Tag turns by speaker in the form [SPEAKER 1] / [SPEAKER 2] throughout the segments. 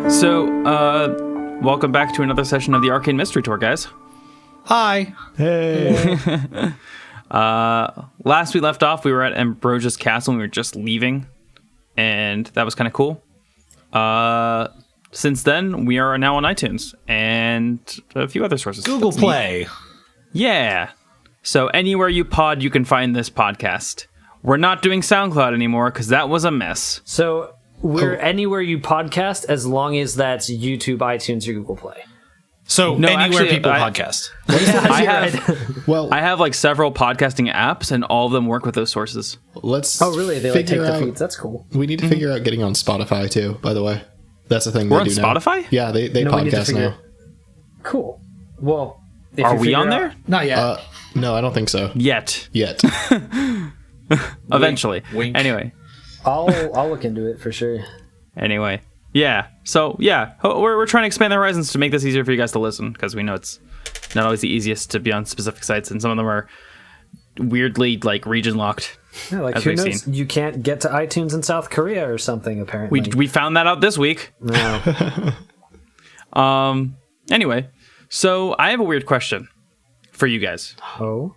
[SPEAKER 1] So, welcome back to another session of the Arcane Mystery Tour, guys.
[SPEAKER 2] Hi.
[SPEAKER 3] Hey.
[SPEAKER 1] Last we left off, we were at Ambrosia's castle and we were just leaving, and that was kind of cool. Since then, we are now on iTunes and a few other sources.
[SPEAKER 2] Google Play.
[SPEAKER 1] Yeah. So anywhere you pod, you can find this podcast. We're not doing SoundCloud anymore because that was a mess.
[SPEAKER 3] So we're anywhere you podcast as long as that's YouTube, iTunes, or Google Play.
[SPEAKER 2] So
[SPEAKER 1] No,
[SPEAKER 2] anywhere
[SPEAKER 1] actually,
[SPEAKER 2] people
[SPEAKER 1] I-
[SPEAKER 2] podcast.
[SPEAKER 1] I have like several podcasting apps, and all of them work with those sources.
[SPEAKER 4] Let's.
[SPEAKER 3] Oh, really? They like take
[SPEAKER 4] figure
[SPEAKER 3] the
[SPEAKER 4] out-
[SPEAKER 3] feeds. That's cool.
[SPEAKER 4] We need to figure out getting on Spotify too. By the way, that's the thing.
[SPEAKER 1] We're
[SPEAKER 4] they
[SPEAKER 1] on
[SPEAKER 4] do now.
[SPEAKER 1] Spotify?
[SPEAKER 4] Yeah, they
[SPEAKER 3] No, we need to
[SPEAKER 4] podcast
[SPEAKER 3] figure-
[SPEAKER 4] now.
[SPEAKER 3] Cool. Well, if
[SPEAKER 1] Are
[SPEAKER 3] you
[SPEAKER 1] we
[SPEAKER 3] figure
[SPEAKER 1] on
[SPEAKER 3] out-
[SPEAKER 1] there?
[SPEAKER 2] Not yet.
[SPEAKER 4] No, I don't think so
[SPEAKER 1] Yet.
[SPEAKER 4] yet.
[SPEAKER 1] Eventually.
[SPEAKER 2] wink.
[SPEAKER 1] Anyway.
[SPEAKER 3] I'll look into it for sure.
[SPEAKER 1] Anyway. Yeah. So, yeah. We're trying to expand the horizons to make this easier for you guys to listen, because we know it's not always the easiest to be on specific sites, and some of them are weirdly, like, region locked.
[SPEAKER 3] Yeah, like
[SPEAKER 1] As
[SPEAKER 3] who
[SPEAKER 1] we've
[SPEAKER 3] knows?
[SPEAKER 1] seen.
[SPEAKER 3] You can't get to iTunes in South Korea or something. Apparently,
[SPEAKER 1] We found that out this week.
[SPEAKER 3] No.
[SPEAKER 1] Anyway. So, I have a weird question for you guys.
[SPEAKER 3] Oh,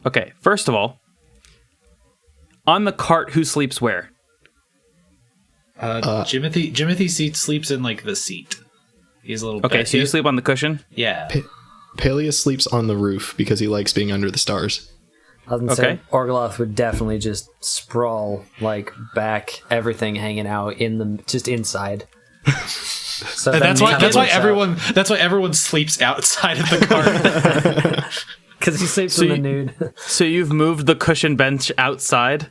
[SPEAKER 1] Okay. First of all, on the cart, who sleeps where?
[SPEAKER 2] Jimothy sleeps in like the seat. He's a little
[SPEAKER 1] Okay,
[SPEAKER 2] bed
[SPEAKER 1] so you
[SPEAKER 2] kid.
[SPEAKER 1] sleep on the cushion?
[SPEAKER 2] Yeah.
[SPEAKER 4] Paelius sleeps on the roof because he likes being under the stars.
[SPEAKER 3] I was gonna
[SPEAKER 1] Okay.
[SPEAKER 3] say Orgoloth would definitely just sprawl like back, everything hanging out in the just inside. So
[SPEAKER 2] And
[SPEAKER 3] then
[SPEAKER 2] that's why everyone sleeps outside of the car.
[SPEAKER 3] because he sleeps in the nude.
[SPEAKER 1] So you've moved the cushion bench outside?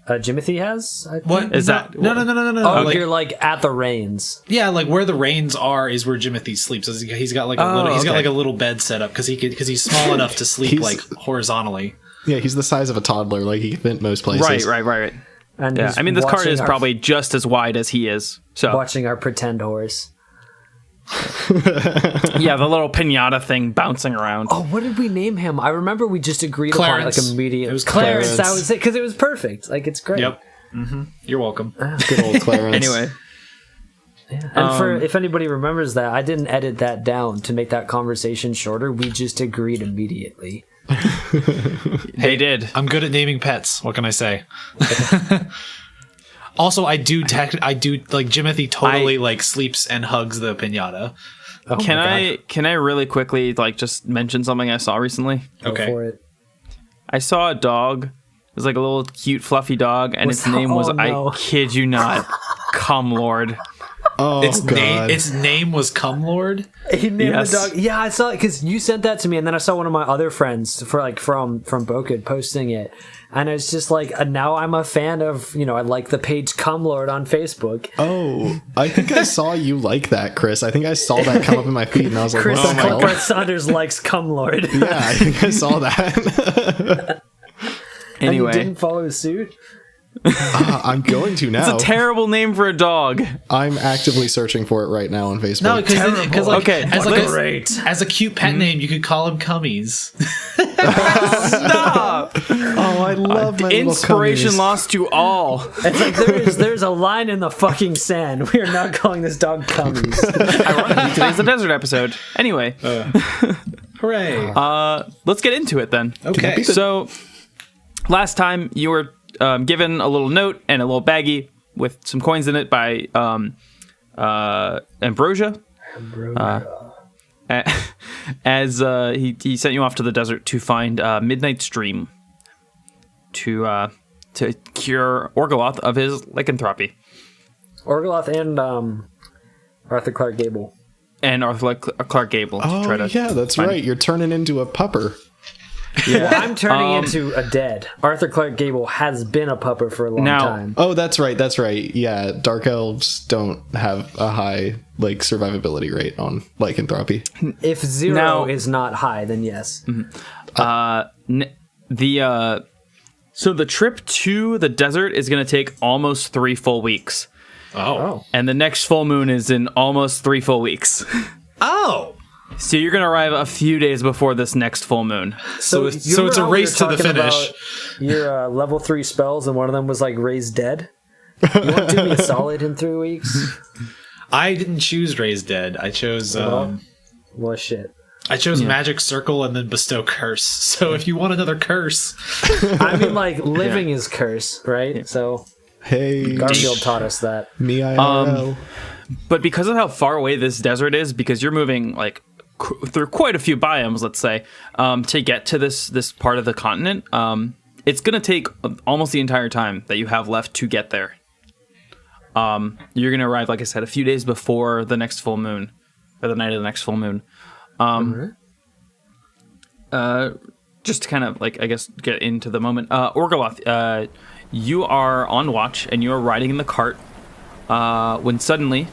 [SPEAKER 3] Jimothy has. I think?
[SPEAKER 2] What
[SPEAKER 1] Is
[SPEAKER 2] no,
[SPEAKER 1] that-
[SPEAKER 2] No.
[SPEAKER 3] Oh,
[SPEAKER 2] Like,
[SPEAKER 3] you're like at the reins.
[SPEAKER 2] yeah, like where the reins are is where Jimothy sleeps. He's got like a little. He's got
[SPEAKER 1] okay.
[SPEAKER 2] like a little bed set up because he's small enough to sleep
[SPEAKER 4] He's-
[SPEAKER 2] like horizontally.
[SPEAKER 4] Yeah, he's the size of a toddler. Like he can fit most places.
[SPEAKER 1] Right.
[SPEAKER 3] And
[SPEAKER 1] Yeah,
[SPEAKER 3] he's
[SPEAKER 1] I mean, this cart
[SPEAKER 3] watching
[SPEAKER 1] is
[SPEAKER 3] our-
[SPEAKER 1] probably just as wide as he is. So,
[SPEAKER 3] watching our pretend horse.
[SPEAKER 1] yeah, the little pinata thing bouncing around.
[SPEAKER 3] Oh, what did we name him? I remember we just agreed
[SPEAKER 2] Clarence.
[SPEAKER 3] upon like immediate.
[SPEAKER 2] It was
[SPEAKER 3] Clarence.
[SPEAKER 2] Clarence.
[SPEAKER 3] That was it because it was perfect. Like it's great.
[SPEAKER 2] Yep. Mm-hmm. You're welcome.
[SPEAKER 4] Good old Clarence.
[SPEAKER 1] Anyway,
[SPEAKER 3] And for if anybody remembers that, I didn't edit that down to make that conversation shorter. We just agreed immediately.
[SPEAKER 1] they did.
[SPEAKER 2] I'm good at naming pets. What can I say? Also, I do like Jimothy totally like sleeps and hugs the piñata.
[SPEAKER 3] Oh
[SPEAKER 1] Can
[SPEAKER 3] my
[SPEAKER 1] I really quickly like just mention something I saw recently?
[SPEAKER 3] God. Go
[SPEAKER 2] Okay.
[SPEAKER 3] for it.
[SPEAKER 1] I saw a dog. It was like a little cute fluffy dog, and its name was,
[SPEAKER 3] oh, no.
[SPEAKER 1] I kid you not, Cum Lord.
[SPEAKER 4] Oh God.
[SPEAKER 2] Its name was Cumlord.
[SPEAKER 3] He named
[SPEAKER 1] Yes.
[SPEAKER 3] the dog. Yeah, I saw it because you sent that to me, and then I saw one of my other friends from Bokid posting it, and it's just like now I'm a fan of I like the page Cumlord on Facebook.
[SPEAKER 4] Oh, I think I saw you like that, Chris. I think I saw that come up in my feed, and I was like,
[SPEAKER 3] Chris
[SPEAKER 4] "What the hell?"
[SPEAKER 3] Clipart Saunders likes Cumlord.
[SPEAKER 4] Yeah, I think I saw that.
[SPEAKER 3] And you
[SPEAKER 1] Anyway,
[SPEAKER 3] didn't follow suit.
[SPEAKER 4] I'm going to now.
[SPEAKER 1] it's a terrible name for a dog.
[SPEAKER 4] I'm actively searching for it right now on Facebook.
[SPEAKER 2] No, because like
[SPEAKER 1] Okay,
[SPEAKER 3] Great.
[SPEAKER 2] as a cute pet name, you could call him Cummies.
[SPEAKER 1] Stop!
[SPEAKER 4] Oh, I love my little
[SPEAKER 1] Inspiration
[SPEAKER 4] cummies.
[SPEAKER 1] lost to all.
[SPEAKER 3] It's like there's a line in the fucking sand. We are not calling this dog Cummies.
[SPEAKER 1] Ironically, today's the desert episode. Anyway,
[SPEAKER 2] Hooray!
[SPEAKER 1] let's get into it then.
[SPEAKER 2] Okay.
[SPEAKER 1] So, last time you were given a little note and a little baggie with some coins in it by Ambrosia. As he sent you off to the desert to find Midnight Stream to cure Orgoloth of his lycanthropy.
[SPEAKER 3] Orgoloth and Arthur Clark Gable.
[SPEAKER 1] And Arthur Clark Gable to try
[SPEAKER 4] Oh,
[SPEAKER 1] to
[SPEAKER 4] yeah, that's
[SPEAKER 1] find-
[SPEAKER 4] right. You're turning into a pupper.
[SPEAKER 3] Well, I'm turning into a dead. Arthur Clark Gable has been a pupper for a long
[SPEAKER 1] Now-
[SPEAKER 3] time.
[SPEAKER 4] Oh, that's right. That's right. Yeah, dark elves don't have a high survivability rate on lycanthropy.
[SPEAKER 3] If zero
[SPEAKER 1] Now-
[SPEAKER 3] is not high, then yes.
[SPEAKER 1] So the trip to the desert is going to take almost 3 full weeks.
[SPEAKER 2] Oh.
[SPEAKER 1] And the next full moon is in almost 3 full weeks.
[SPEAKER 2] Oh.
[SPEAKER 1] So you're going to arrive a few days before this next full moon.
[SPEAKER 2] So
[SPEAKER 3] you
[SPEAKER 2] it's
[SPEAKER 3] remember
[SPEAKER 2] a
[SPEAKER 3] how we
[SPEAKER 2] race
[SPEAKER 3] were
[SPEAKER 2] to the
[SPEAKER 3] talking
[SPEAKER 2] finish.
[SPEAKER 3] about your level 3 spells, and one of them was like raise dead. You won't do me a solid in 3 weeks?
[SPEAKER 2] I didn't choose Raise Dead. I chose
[SPEAKER 3] Well, shit.
[SPEAKER 2] I chose Magic Circle and then Bestow Curse. So if you want another curse,
[SPEAKER 3] I mean, like, living is curse, right? So
[SPEAKER 4] Hey,
[SPEAKER 3] Garfield taught us that.
[SPEAKER 4] me IRL.
[SPEAKER 1] But because of how far away this desert is, because you're moving like through quite a few biomes, let's say, to get to this part of the continent, it's gonna take almost the entire time that you have left to get there. You're gonna arrive, like I said, a few days before the next full moon, or the night of the next full moon. Just to kind of, like, I guess, get into the moment. Orgoloth, you are on watch, and you are riding in the cart, when suddenly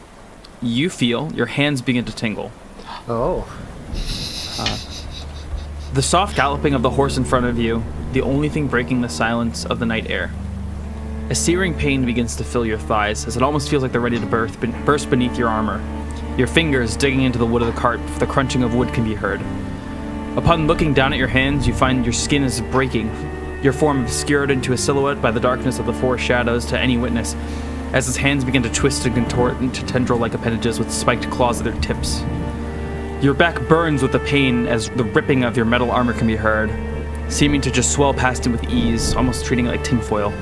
[SPEAKER 1] you feel your hands begin to tingle.
[SPEAKER 3] Oh.
[SPEAKER 1] The soft galloping of the horse in front of you, the only thing breaking the silence of the night air. A searing pain begins to fill your thighs, as it almost feels like they're ready to burst beneath your armor. Your fingers digging into the wood of the cart before the crunching of wood can be heard. Upon looking down at your hands, you find your skin is breaking, your form obscured into a silhouette by the darkness of the forest shadows to any witness, as his hands begin to twist and contort into tendril-like appendages with spiked claws at their tips. Your back burns with the pain as the ripping of your metal armor can be heard, seeming to just swell past it with ease, almost treating it like tinfoil.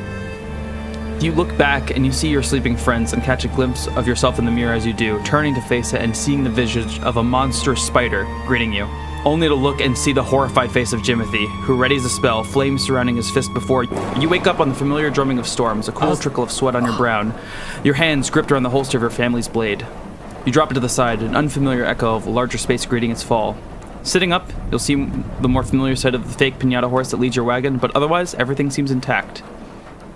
[SPEAKER 1] You look back and you see your sleeping friends and catch a glimpse of yourself in the mirror as you do, turning to face it and seeing the visage of a monstrous spider greeting you, only to look and see the horrified face of Jimothy, who readies a spell, flames surrounding his fist before you. You wake up on the familiar drumming of storms, a cool trickle of sweat on your brow, your hands gripped around the holster of your family's blade. You drop it to the side, an unfamiliar echo of a larger space greeting its fall. Sitting up, you'll see the more familiar sight of the fake pinata horse that leads your wagon, but otherwise, everything seems intact.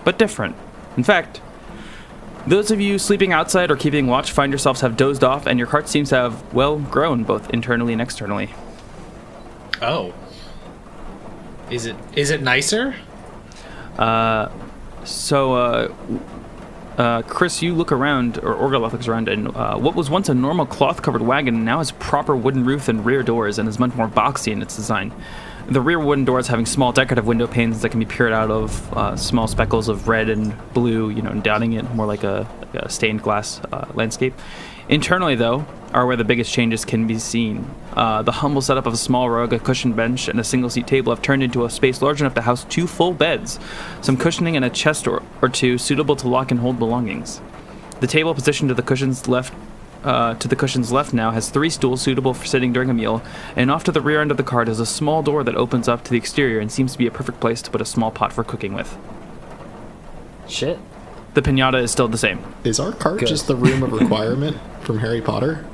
[SPEAKER 1] But different. In fact, those of you sleeping outside or keeping watch find yourselves have dozed off, and your cart seems to have, well, grown both internally and externally.
[SPEAKER 2] oh, is it nicer?
[SPEAKER 1] Chris, you look around, or Orgoloth looks around, and what was once a normal cloth-covered wagon now has proper wooden roof and rear doors and is much more boxy in its design. The rear wooden doors having small decorative window panes that can be peered out of small speckles of red and blue, dotting it more like a stained glass landscape. Internally, though, are where the biggest changes can be seen. The humble setup of a small rug, a cushioned bench, and a single-seat table have turned into a space large enough to house 2 full beds, some cushioning, and a chest or two suitable to lock and hold belongings. The table positioned to the cushion's left now has 3 stools suitable for sitting during a meal, and off to the rear end of the cart is a small door that opens up to the exterior and seems to be a perfect place to put a small pot for cooking with.
[SPEAKER 3] Shit.
[SPEAKER 1] The piñata is still the same.
[SPEAKER 4] Is our cart
[SPEAKER 3] Good.
[SPEAKER 4] just the room of requirement from Harry Potter?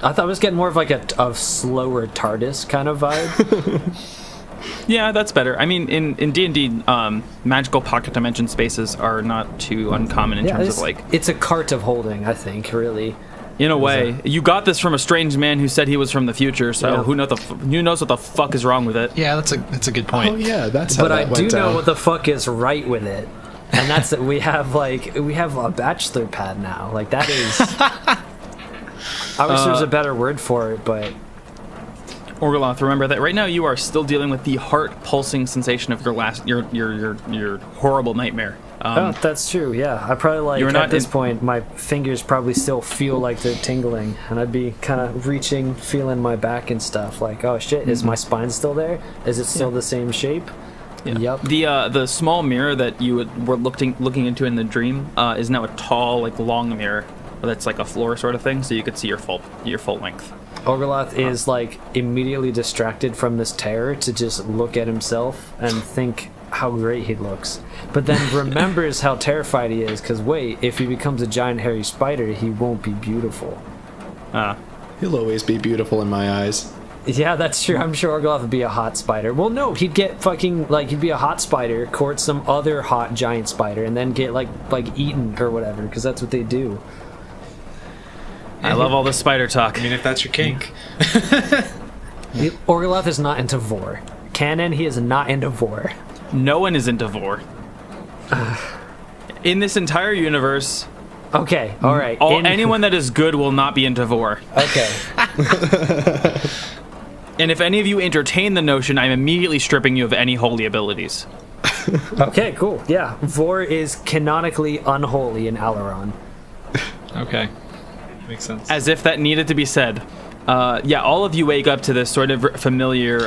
[SPEAKER 3] I thought I was getting more of like a slower TARDIS kind of vibe.
[SPEAKER 1] Yeah, that's better. I mean, in D&D, magical pocket dimension spaces are not too uncommon in terms of, like...
[SPEAKER 3] It's a cart of holding, I think, really.
[SPEAKER 1] In a way. You got this from a strange man who said he was from the future, so
[SPEAKER 3] Yeah.
[SPEAKER 1] who knows what the fuck is wrong with it.
[SPEAKER 2] Yeah, that's a good point.
[SPEAKER 4] Oh yeah, that's how
[SPEAKER 3] But I
[SPEAKER 4] that
[SPEAKER 3] do
[SPEAKER 4] went
[SPEAKER 3] know
[SPEAKER 4] down.
[SPEAKER 3] what the fuck is right with it. And that's that we have a bachelor pad now. Like, that is... I wish there was a better word for it, but...
[SPEAKER 1] Orgoloth, remember that right now you are still dealing with the heart pulsing sensation of your horrible nightmare.
[SPEAKER 3] Oh, that's true, yeah. I probably,
[SPEAKER 1] You're not
[SPEAKER 3] at this
[SPEAKER 1] in-
[SPEAKER 3] point, my fingers probably still feel like they're tingling, and I'd be kind of reaching, feeling my back and stuff, like, oh shit, is my spine still there? Is it still the same shape?
[SPEAKER 1] Yeah.
[SPEAKER 3] Yep.
[SPEAKER 1] The small mirror that you were looking into in the dream is now a tall, like, long mirror that's like a floor sort of thing, so you could see your full length.
[SPEAKER 3] Orgoloth is, like, immediately distracted from this terror to just look at himself and think how great he looks. But then remembers how terrified he is, because wait, if he becomes a giant hairy spider, he won't be beautiful.
[SPEAKER 4] He'll always be beautiful in my eyes.
[SPEAKER 3] Yeah, that's true. I'm sure Orgoloth would be a hot spider. Well, no, he'd get fucking, like, he'd be a hot spider, court some other hot giant spider, and then get, like eaten or whatever, because that's what they do.
[SPEAKER 1] I love all this spider talk.
[SPEAKER 2] I mean, if that's your kink.
[SPEAKER 3] Orgoloth is not into vor. Canon, he is not into vor.
[SPEAKER 1] No one is into vor. In this entire universe,
[SPEAKER 3] Okay, alright.
[SPEAKER 1] anyone that is good will not be into vor.
[SPEAKER 3] Okay.
[SPEAKER 1] And if any of you entertain the notion, I'm immediately stripping you of any holy abilities.
[SPEAKER 3] Okay, cool. Yeah, Vor is canonically unholy in Alaron.
[SPEAKER 2] Okay. Makes sense.
[SPEAKER 1] As if that needed to be said. Yeah, all of you wake up to this sort of familiar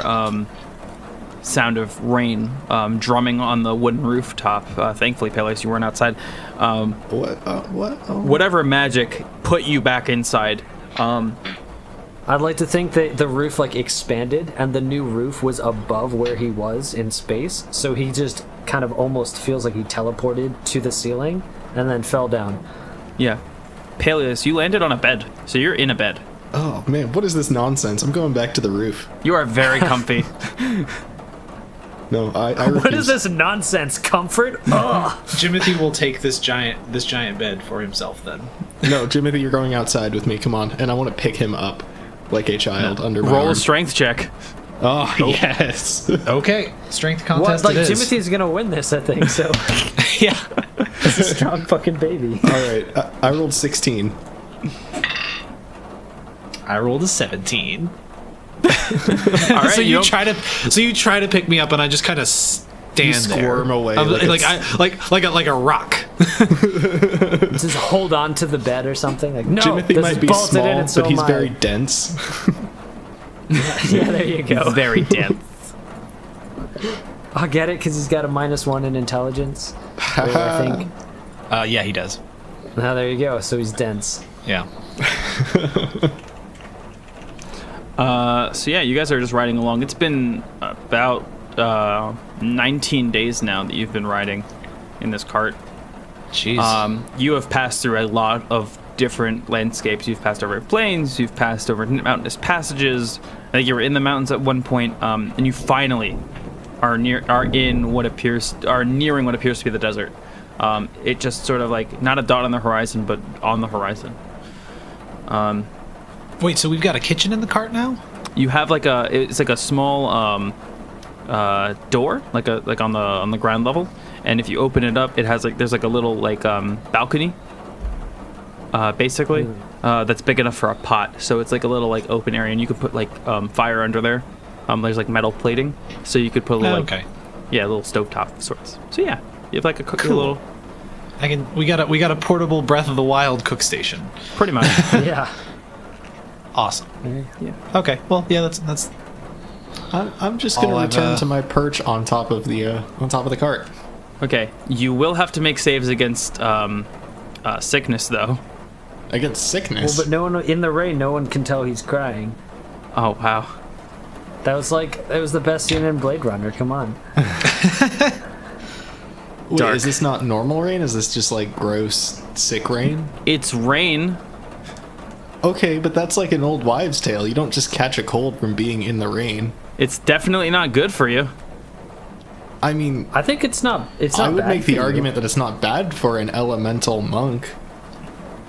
[SPEAKER 1] sound of rain drumming on the wooden rooftop. Thankfully, Paelius, you weren't outside.
[SPEAKER 4] What? What? Oh.
[SPEAKER 1] Whatever magic put you back inside.
[SPEAKER 3] I'd like to think that the roof like expanded and the new roof was above where he was in space, so he just kind of almost feels like he teleported to the ceiling and then fell down.
[SPEAKER 1] Yeah. Paelius, you landed on a bed, so you're in a bed.
[SPEAKER 4] Oh man, what is this nonsense? I'm going back to the roof.
[SPEAKER 1] You are very comfy.
[SPEAKER 4] No, I refuse.
[SPEAKER 3] What is this nonsense? Comfort? Ugh.
[SPEAKER 2] Jimothy will take this giant bed for himself then.
[SPEAKER 4] No, Jimothy, you're going outside with me. Come on, and I want to pick him up like a child under my
[SPEAKER 1] Roll a
[SPEAKER 4] arm.
[SPEAKER 1] strength check.
[SPEAKER 4] Oh yes.
[SPEAKER 2] Okay, strength contest
[SPEAKER 3] Like
[SPEAKER 2] it is.
[SPEAKER 3] Jimothy's gonna win this, I think. So
[SPEAKER 2] Yeah.
[SPEAKER 3] he's a strong fucking baby.
[SPEAKER 4] All right, I rolled 16.
[SPEAKER 2] I rolled a 17.
[SPEAKER 1] All right,
[SPEAKER 2] So you
[SPEAKER 1] don't-
[SPEAKER 2] try to pick me up, and I just kind of stand there,
[SPEAKER 4] squirm away
[SPEAKER 2] I'm
[SPEAKER 4] like
[SPEAKER 2] like a rock.
[SPEAKER 3] Just hold on to the bed or something. Like no,
[SPEAKER 4] Jimothy
[SPEAKER 3] this
[SPEAKER 4] might
[SPEAKER 3] is
[SPEAKER 4] be
[SPEAKER 3] bolted
[SPEAKER 4] small,
[SPEAKER 3] in and so
[SPEAKER 4] but he's
[SPEAKER 3] am I.
[SPEAKER 4] very dense.
[SPEAKER 3] Yeah, there you go.
[SPEAKER 1] very dense.
[SPEAKER 3] I get it because he's got a -1 in intelligence. I think.
[SPEAKER 2] Yeah, he does.
[SPEAKER 3] Now there you go. So he's dense.
[SPEAKER 2] Yeah.
[SPEAKER 1] So yeah, you guys are just riding along. It's been about 19 days now that you've been riding in this cart.
[SPEAKER 2] Jeez.
[SPEAKER 1] You have passed through a lot of different landscapes. You've passed over plains. You've passed over mountainous passages. I think you were in the mountains at one point, and you finally are nearing what appears to be the desert. It just sort of like not a dot on the horizon, but on the horizon.
[SPEAKER 2] Wait, so we've got a kitchen in the cart now?
[SPEAKER 1] You have it's like a small door, like on the ground level, and if you open it up, it has there's a little balcony, basically, that's big enough for a pot. So it's like a little open area, and you could put fire under there. There's metal plating, so you could put a little
[SPEAKER 2] Okay.
[SPEAKER 1] a little stovetop of sorts. So yeah, you have a
[SPEAKER 2] Cool.
[SPEAKER 1] little,
[SPEAKER 2] We got a portable Breath of the Wild cook station.
[SPEAKER 1] pretty much.
[SPEAKER 3] Yeah.
[SPEAKER 2] Awesome.
[SPEAKER 1] Yeah.
[SPEAKER 2] Okay. Well, yeah, that's
[SPEAKER 4] I'm just gonna
[SPEAKER 2] I'll have
[SPEAKER 4] return
[SPEAKER 2] a-
[SPEAKER 4] to my perch on top of the cart.
[SPEAKER 1] Okay, you will have to make saves against sickness though.
[SPEAKER 4] Against
[SPEAKER 3] Well,
[SPEAKER 4] sickness.
[SPEAKER 3] but no one in the rain. No one can tell he's crying.
[SPEAKER 1] Oh wow.
[SPEAKER 3] That was the best scene in Blade Runner. Come on.
[SPEAKER 4] Wait,
[SPEAKER 1] dark.
[SPEAKER 4] is this not normal rain? Is this just gross, sick rain?
[SPEAKER 1] It's rain.
[SPEAKER 4] Okay, but that's like an old wives' tale. You don't just catch a cold from being in the rain.
[SPEAKER 1] It's definitely not good for you.
[SPEAKER 4] I mean,
[SPEAKER 3] I think it's not. It's not.
[SPEAKER 4] I would
[SPEAKER 3] bad
[SPEAKER 4] make
[SPEAKER 3] for
[SPEAKER 4] the
[SPEAKER 3] you.
[SPEAKER 4] argument that it's not bad for an elemental monk.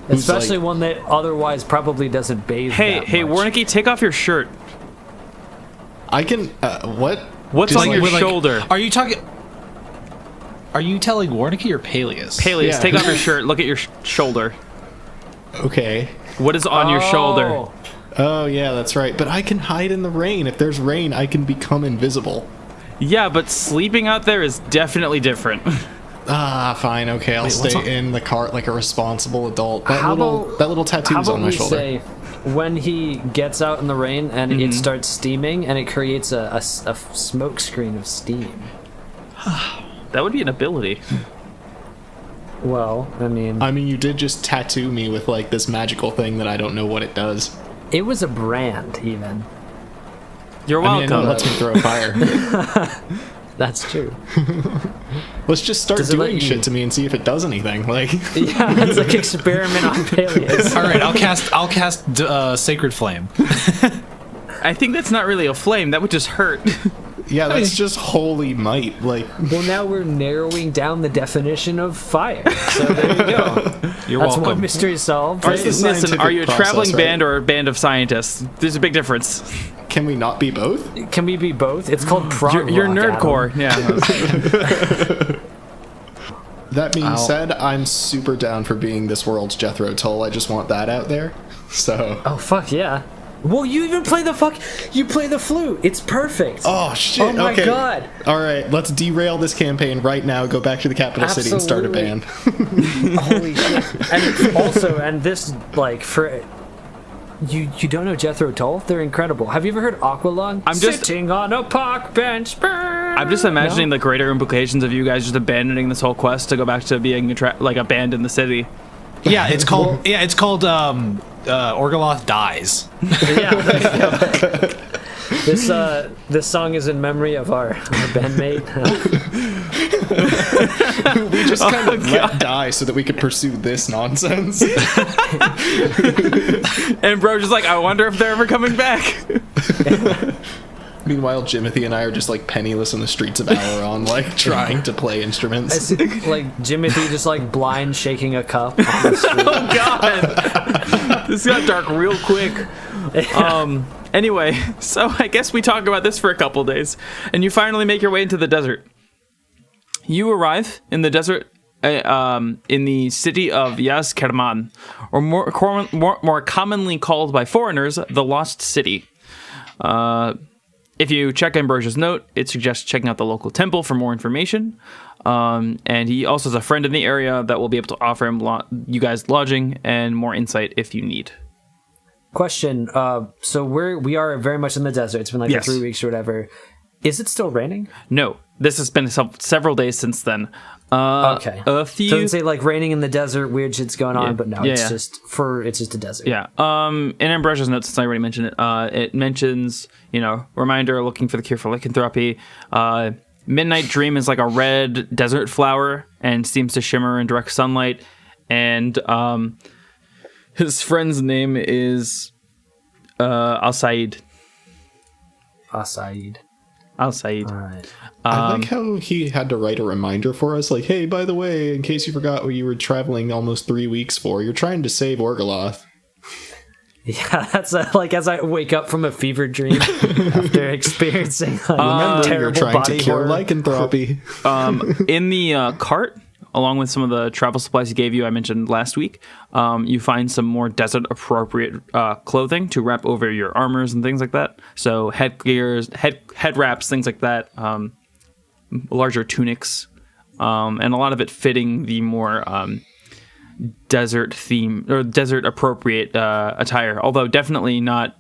[SPEAKER 4] who's
[SPEAKER 3] especially
[SPEAKER 4] like-
[SPEAKER 3] one that otherwise probably doesn't bathe.
[SPEAKER 1] Hey,
[SPEAKER 3] that
[SPEAKER 1] hey,
[SPEAKER 3] much.
[SPEAKER 1] Warncke, take off your shirt.
[SPEAKER 4] I can. What?
[SPEAKER 1] What's
[SPEAKER 4] Just
[SPEAKER 1] on your
[SPEAKER 2] We're
[SPEAKER 1] shoulder?
[SPEAKER 2] Are you talking? Are you telling Warncke or Paelius?
[SPEAKER 1] Paelius,
[SPEAKER 4] Yeah.
[SPEAKER 1] take off your shirt. Look at your shoulder.
[SPEAKER 4] Okay.
[SPEAKER 1] What is on your shoulder?
[SPEAKER 3] Oh.
[SPEAKER 4] Oh yeah, that's right. But I can hide in the rain. If there's rain, I can become invisible.
[SPEAKER 1] Yeah, but sleeping out there is definitely different.
[SPEAKER 4] Ah, fine. Okay, I'll
[SPEAKER 2] what's on-
[SPEAKER 4] stay in the cart like a responsible adult. That
[SPEAKER 3] How
[SPEAKER 4] little
[SPEAKER 3] about-
[SPEAKER 4] that little
[SPEAKER 3] How
[SPEAKER 4] tattoo's
[SPEAKER 3] about
[SPEAKER 4] on my
[SPEAKER 3] we
[SPEAKER 4] shoulder.
[SPEAKER 3] say when he gets out in the rain and
[SPEAKER 1] Mm-hmm.
[SPEAKER 3] it starts steaming and it creates a smoke screen of steam?
[SPEAKER 1] That would be an ability.
[SPEAKER 3] Well, I mean,
[SPEAKER 4] I mean, you did just tattoo me with this magical thing that I don't know what it does.
[SPEAKER 3] it was a brand even.
[SPEAKER 1] You're
[SPEAKER 4] I mean, I know
[SPEAKER 1] welcome.
[SPEAKER 4] it lets me throw fire.
[SPEAKER 3] That's true.
[SPEAKER 4] Let's just start
[SPEAKER 3] Does it let
[SPEAKER 4] doing
[SPEAKER 3] you-
[SPEAKER 4] shit to me and see if it does anything.
[SPEAKER 3] Yeah, that's like experiment on Paelius.
[SPEAKER 2] All right, I'll cast Sacred Flame.
[SPEAKER 1] I think that's not really a flame. That would just hurt.
[SPEAKER 4] Yeah, that's just holy might.
[SPEAKER 3] Well, now we're narrowing down the definition of fire. So there you go.
[SPEAKER 2] You're
[SPEAKER 3] That's
[SPEAKER 2] welcome.
[SPEAKER 3] one mystery solved.
[SPEAKER 4] That's the
[SPEAKER 1] Listen,
[SPEAKER 4] scientific
[SPEAKER 1] are you a
[SPEAKER 4] process,
[SPEAKER 1] traveling
[SPEAKER 4] right?
[SPEAKER 1] band or a band of scientists? There's a big difference.
[SPEAKER 4] Can we not be both?
[SPEAKER 3] Can we be both? It's called prog
[SPEAKER 1] You're
[SPEAKER 3] rock,
[SPEAKER 1] nerdcore.
[SPEAKER 3] Adam.
[SPEAKER 1] Yeah.
[SPEAKER 4] That being
[SPEAKER 2] Ow.
[SPEAKER 4] said, I'm super down for being this world's Jethro Tull. I just want that out there. So
[SPEAKER 3] Oh fuck yeah! Well, you even play you play the flute. It's perfect.
[SPEAKER 4] Oh shit!
[SPEAKER 3] Oh my
[SPEAKER 4] okay.
[SPEAKER 3] god!
[SPEAKER 4] All right, let's derail this campaign right now. Go back to the capital city and start a band.
[SPEAKER 3] Holy shit! And also, and this like for you don't know Jethro Tull? They're incredible. Have you ever heard Aqualung?
[SPEAKER 1] I'm just
[SPEAKER 3] sitting on a park bench.
[SPEAKER 1] I'm just imagining the greater implications of you guys just abandoning this whole quest to go back to being like a band in the city.
[SPEAKER 2] Yeah, it's called Orgoloth Dies.
[SPEAKER 3] Yeah. This song is in memory of our bandmate.
[SPEAKER 4] We just kind of let die so that we could pursue this nonsense.
[SPEAKER 1] And bro just like, I wonder if they're ever coming back.
[SPEAKER 4] Meanwhile, Jimothy and I are just like penniless in the streets of Alaron, like trying to play instruments.
[SPEAKER 3] I see, like Jimothy just like blind shaking a cup on the street.
[SPEAKER 1] Oh god. This got dark real quick. Anyway, so I guess we talk about this for a couple days, and you finally make your way into the desert. You arrive in the desert in the city of Yazkerman, or more commonly called by foreigners, the Lost City. If you check Ambrosia's note, it suggests checking out the local temple for more information. And he also has a friend in the area that will be able to offer him you guys lodging and more insight if you need.
[SPEAKER 3] Question. So we are very much in the desert. It's been like 3 weeks or whatever. Is it still raining?
[SPEAKER 1] No. This has been several days since then.
[SPEAKER 3] Okay. Doesn't say like raining in the desert, weird shit's going on, but no, it's just a desert.
[SPEAKER 1] Yeah. In Ambrosia's notes, since I already mentioned it, it mentions, reminder looking for the cure for lycanthropy. Midnight Dream is like a red desert flower and seems to shimmer in direct sunlight. And his friend's name is Al-Said.
[SPEAKER 3] Al-Said.
[SPEAKER 1] Al-Said.
[SPEAKER 3] All right.
[SPEAKER 4] I like how he had to write a reminder for us, like, hey, by the way, in case you forgot what you were traveling almost 3 weeks for, you're trying to save Orgoloth.
[SPEAKER 3] Yeah, that's like as I wake up from a fever dream after experiencing
[SPEAKER 4] Remember,
[SPEAKER 3] terrible
[SPEAKER 4] you're trying
[SPEAKER 3] body
[SPEAKER 4] to cure
[SPEAKER 3] horror.
[SPEAKER 4] lycanthropy.
[SPEAKER 1] In the cart, along with some of the travel supplies he gave you, I mentioned last week, you find some more desert-appropriate clothing to wrap over your armors and things like that. So headgears, head wraps, things like that, larger tunics, and a lot of it fitting the more desert theme or desert appropriate attire, although definitely not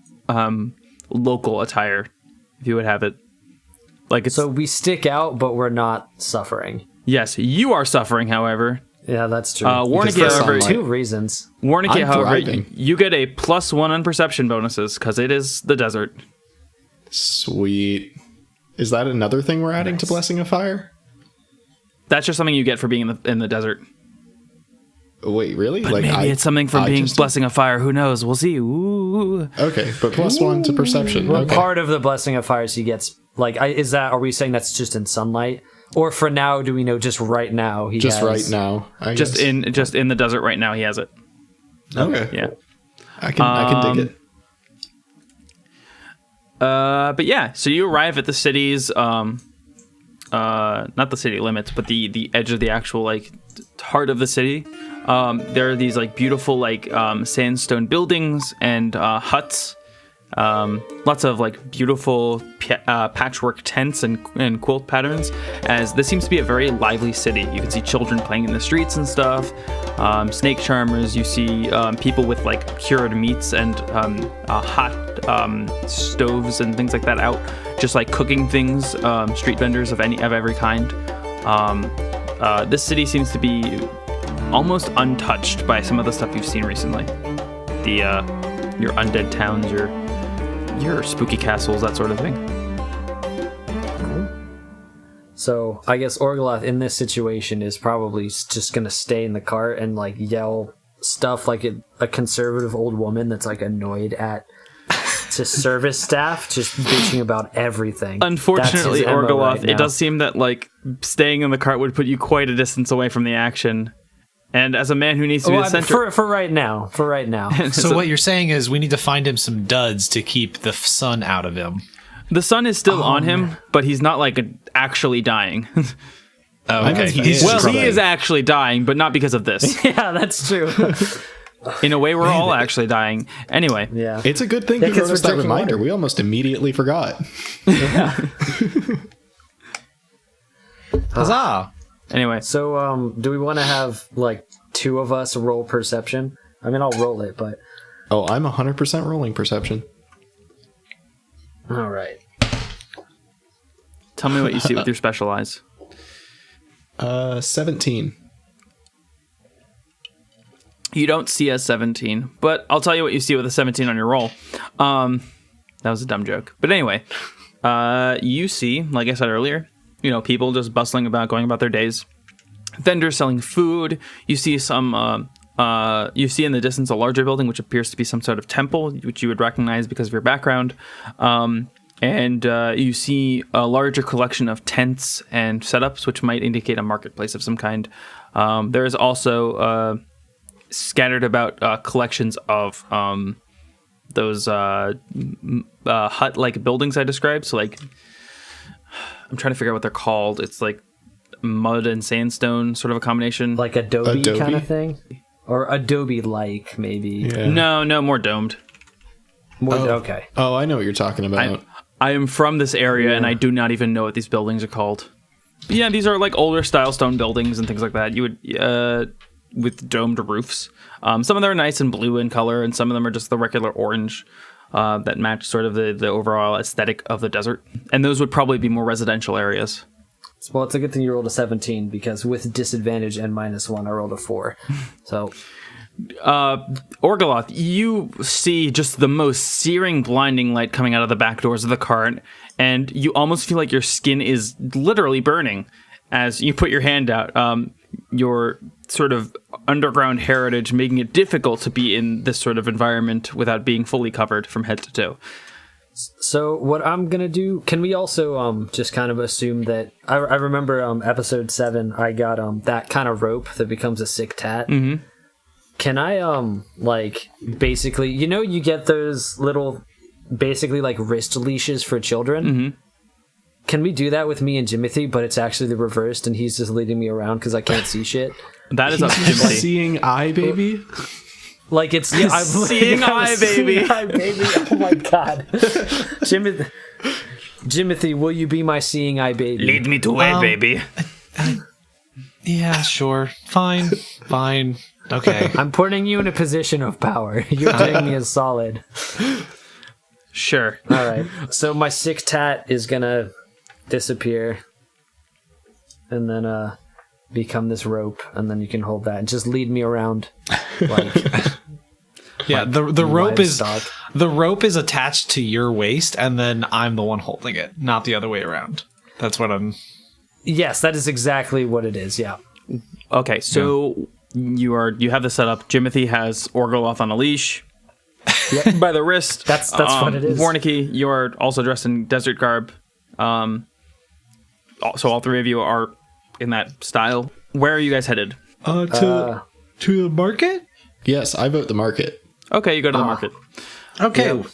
[SPEAKER 1] local attire, if you would have it.
[SPEAKER 3] So we stick out, but we're not suffering.
[SPEAKER 1] Yes, you are suffering, however.
[SPEAKER 3] Yeah, that's true.
[SPEAKER 1] Warncke, however,
[SPEAKER 3] 2 reasons.
[SPEAKER 1] Warncke, however,
[SPEAKER 4] thriving.
[SPEAKER 1] you get a +1 on perception bonuses because it is the desert.
[SPEAKER 4] Sweet. Is that another thing we're adding to Blessing of Fire?
[SPEAKER 1] That's just something you get for being in the desert.
[SPEAKER 4] Wait, really?
[SPEAKER 1] But maybe it's something from being
[SPEAKER 4] just-
[SPEAKER 1] Blessing of Fire. Who knows? We'll see. Ooh.
[SPEAKER 4] Okay, but +1 to perception.
[SPEAKER 3] Well,
[SPEAKER 4] Okay.
[SPEAKER 3] part of the Blessing of Fires he gets, are we saying that's just in sunlight? Or for now, do we know just right now he
[SPEAKER 4] Just
[SPEAKER 3] has...
[SPEAKER 4] right now. I
[SPEAKER 1] Just
[SPEAKER 4] guess.
[SPEAKER 1] in the desert right now, he has it.
[SPEAKER 4] Okay.
[SPEAKER 1] Yeah.
[SPEAKER 4] I can dig it.
[SPEAKER 1] But yeah, so you arrive at the city's not the city limits, but the edge of the actual heart of the city. There are these beautiful sandstone buildings and huts. Lots of beautiful patchwork tents and quilt patterns, as this seems to be a very lively city. You can see children playing in the streets and stuff, snake charmers. You see people with cured meats and hot stoves and things like that out, just cooking things. Street vendors of every kind. This city seems to be almost untouched by some of the stuff you've seen recently. Your undead towns, your spooky castles, that sort of thing.
[SPEAKER 3] So I guess Orgoloth in this situation is probably just gonna stay in the cart and yell stuff like a conservative old woman that's annoyed at to service staff just bitching about everything.
[SPEAKER 1] Unfortunately,
[SPEAKER 3] That's his MO
[SPEAKER 1] Orgoloth,
[SPEAKER 3] right now.
[SPEAKER 1] it does seem that staying in the cart would put you quite a distance away from the action. And as a man who needs to be the center,
[SPEAKER 3] for right now.
[SPEAKER 2] So what you're saying is we need to find him some duds to keep the sun out of him.
[SPEAKER 1] the sun is still on him, but he's not actually dying.
[SPEAKER 2] Oh, okay.
[SPEAKER 4] He's
[SPEAKER 1] Well,
[SPEAKER 4] trying.
[SPEAKER 1] he is actually dying, but not because of this.
[SPEAKER 3] Yeah, that's true.
[SPEAKER 1] In a way, we're all actually dying. Anyway.
[SPEAKER 3] Yeah.
[SPEAKER 4] It's a good thing
[SPEAKER 3] Yeah,
[SPEAKER 4] you
[SPEAKER 3] 'cause
[SPEAKER 4] wrote us
[SPEAKER 3] we're
[SPEAKER 4] that
[SPEAKER 3] drinking
[SPEAKER 4] reminder.
[SPEAKER 3] water.
[SPEAKER 4] We almost immediately forgot.
[SPEAKER 2] Huzzah!
[SPEAKER 1] Anyway.
[SPEAKER 3] So, do we want to have, like, 2 of us roll perception? I mean, I'll roll it, but...
[SPEAKER 4] Oh, I'm 100% rolling perception.
[SPEAKER 3] All right.
[SPEAKER 1] Tell me what you see with your special eyes.
[SPEAKER 4] 17.
[SPEAKER 1] You don't see a 17, but I'll tell you what you see with a 17 on your roll. That was a dumb joke. But anyway, you see, like I said earlier, people just bustling about, going about their days. Vendors selling food. You see you see in the distance a larger building, which appears to be some sort of temple, which you would recognize because of your background. And you see a larger collection of tents and setups, which might indicate a marketplace of some kind. There is also scattered about collections of those hut-like buildings I described. So, like, I'm trying to figure out what they're called. It's like mud and sandstone, sort of a combination.
[SPEAKER 3] Like Adobe
[SPEAKER 4] Adobe?
[SPEAKER 3] kind of thing? Or Adobe-like, maybe.
[SPEAKER 4] Yeah.
[SPEAKER 1] No, more domed.
[SPEAKER 3] Okay.
[SPEAKER 4] Oh, I know what you're talking about.
[SPEAKER 1] I am from this area, and I do not even know what these buildings are called. But yeah, these are like older style stone buildings and things like that. You would with domed roofs. Some of them are nice and blue in color, and some of them are just the regular orange that match sort of the overall aesthetic of the desert. And those would probably be more residential areas.
[SPEAKER 3] Well, it's a good thing you rolled a 17, because with disadvantage and -1, I rolled a 4. So...
[SPEAKER 1] Orgoloth, you see just the most searing, blinding light coming out of the back doors of the cart, and you almost feel like your skin is literally burning as you put your hand out. Your sort of underground heritage making it difficult to be in this sort of environment without being fully covered from head to toe.
[SPEAKER 3] So what I'm going to do, can we also just kind of assume that, I remember episode 7, I got that kind of rope that becomes a sick tat.
[SPEAKER 1] Mm-hmm.
[SPEAKER 3] Can I, like, basically, you get those little, basically, like, wrist leashes for children?
[SPEAKER 1] Mm-hmm.
[SPEAKER 3] Can we do that with me and Jimothy, but it's actually the reversed, and he's just leading me around because I can't see shit?
[SPEAKER 1] That is up to Jimothy.
[SPEAKER 4] Seeing eye, baby?
[SPEAKER 3] Like, it's... Yeah, I'm
[SPEAKER 1] Seeing eye, baby.
[SPEAKER 3] Seeing eye, baby. Oh, my God. Jimothy, will you be my seeing eye, baby?
[SPEAKER 1] Lead me to way, baby.
[SPEAKER 2] Yeah, sure. Fine. Okay.
[SPEAKER 3] I'm putting you in a position of power. You're doing me as solid.
[SPEAKER 1] Sure.
[SPEAKER 3] All right. So my sick tat is gonna disappear, and then become this rope, and then you can hold that and just lead me around. Like,
[SPEAKER 2] Yeah, the rope
[SPEAKER 3] livestock.
[SPEAKER 2] the rope is attached to your waist, and then I'm the one holding it, not the other way around. That's what I'm.
[SPEAKER 3] Yes, that is exactly what it is. Yeah.
[SPEAKER 1] Okay, so you have this set up. Jimothy has Orgoloth on a leash. By the wrist.
[SPEAKER 3] That's what it is.
[SPEAKER 1] Warncke, you are also dressed in desert garb. So all 3 of you are in that style. Where are you guys headed?
[SPEAKER 2] To the market?
[SPEAKER 4] Yes, I vote the market.
[SPEAKER 1] Okay, you go to the market.
[SPEAKER 2] Okay.
[SPEAKER 3] Yep.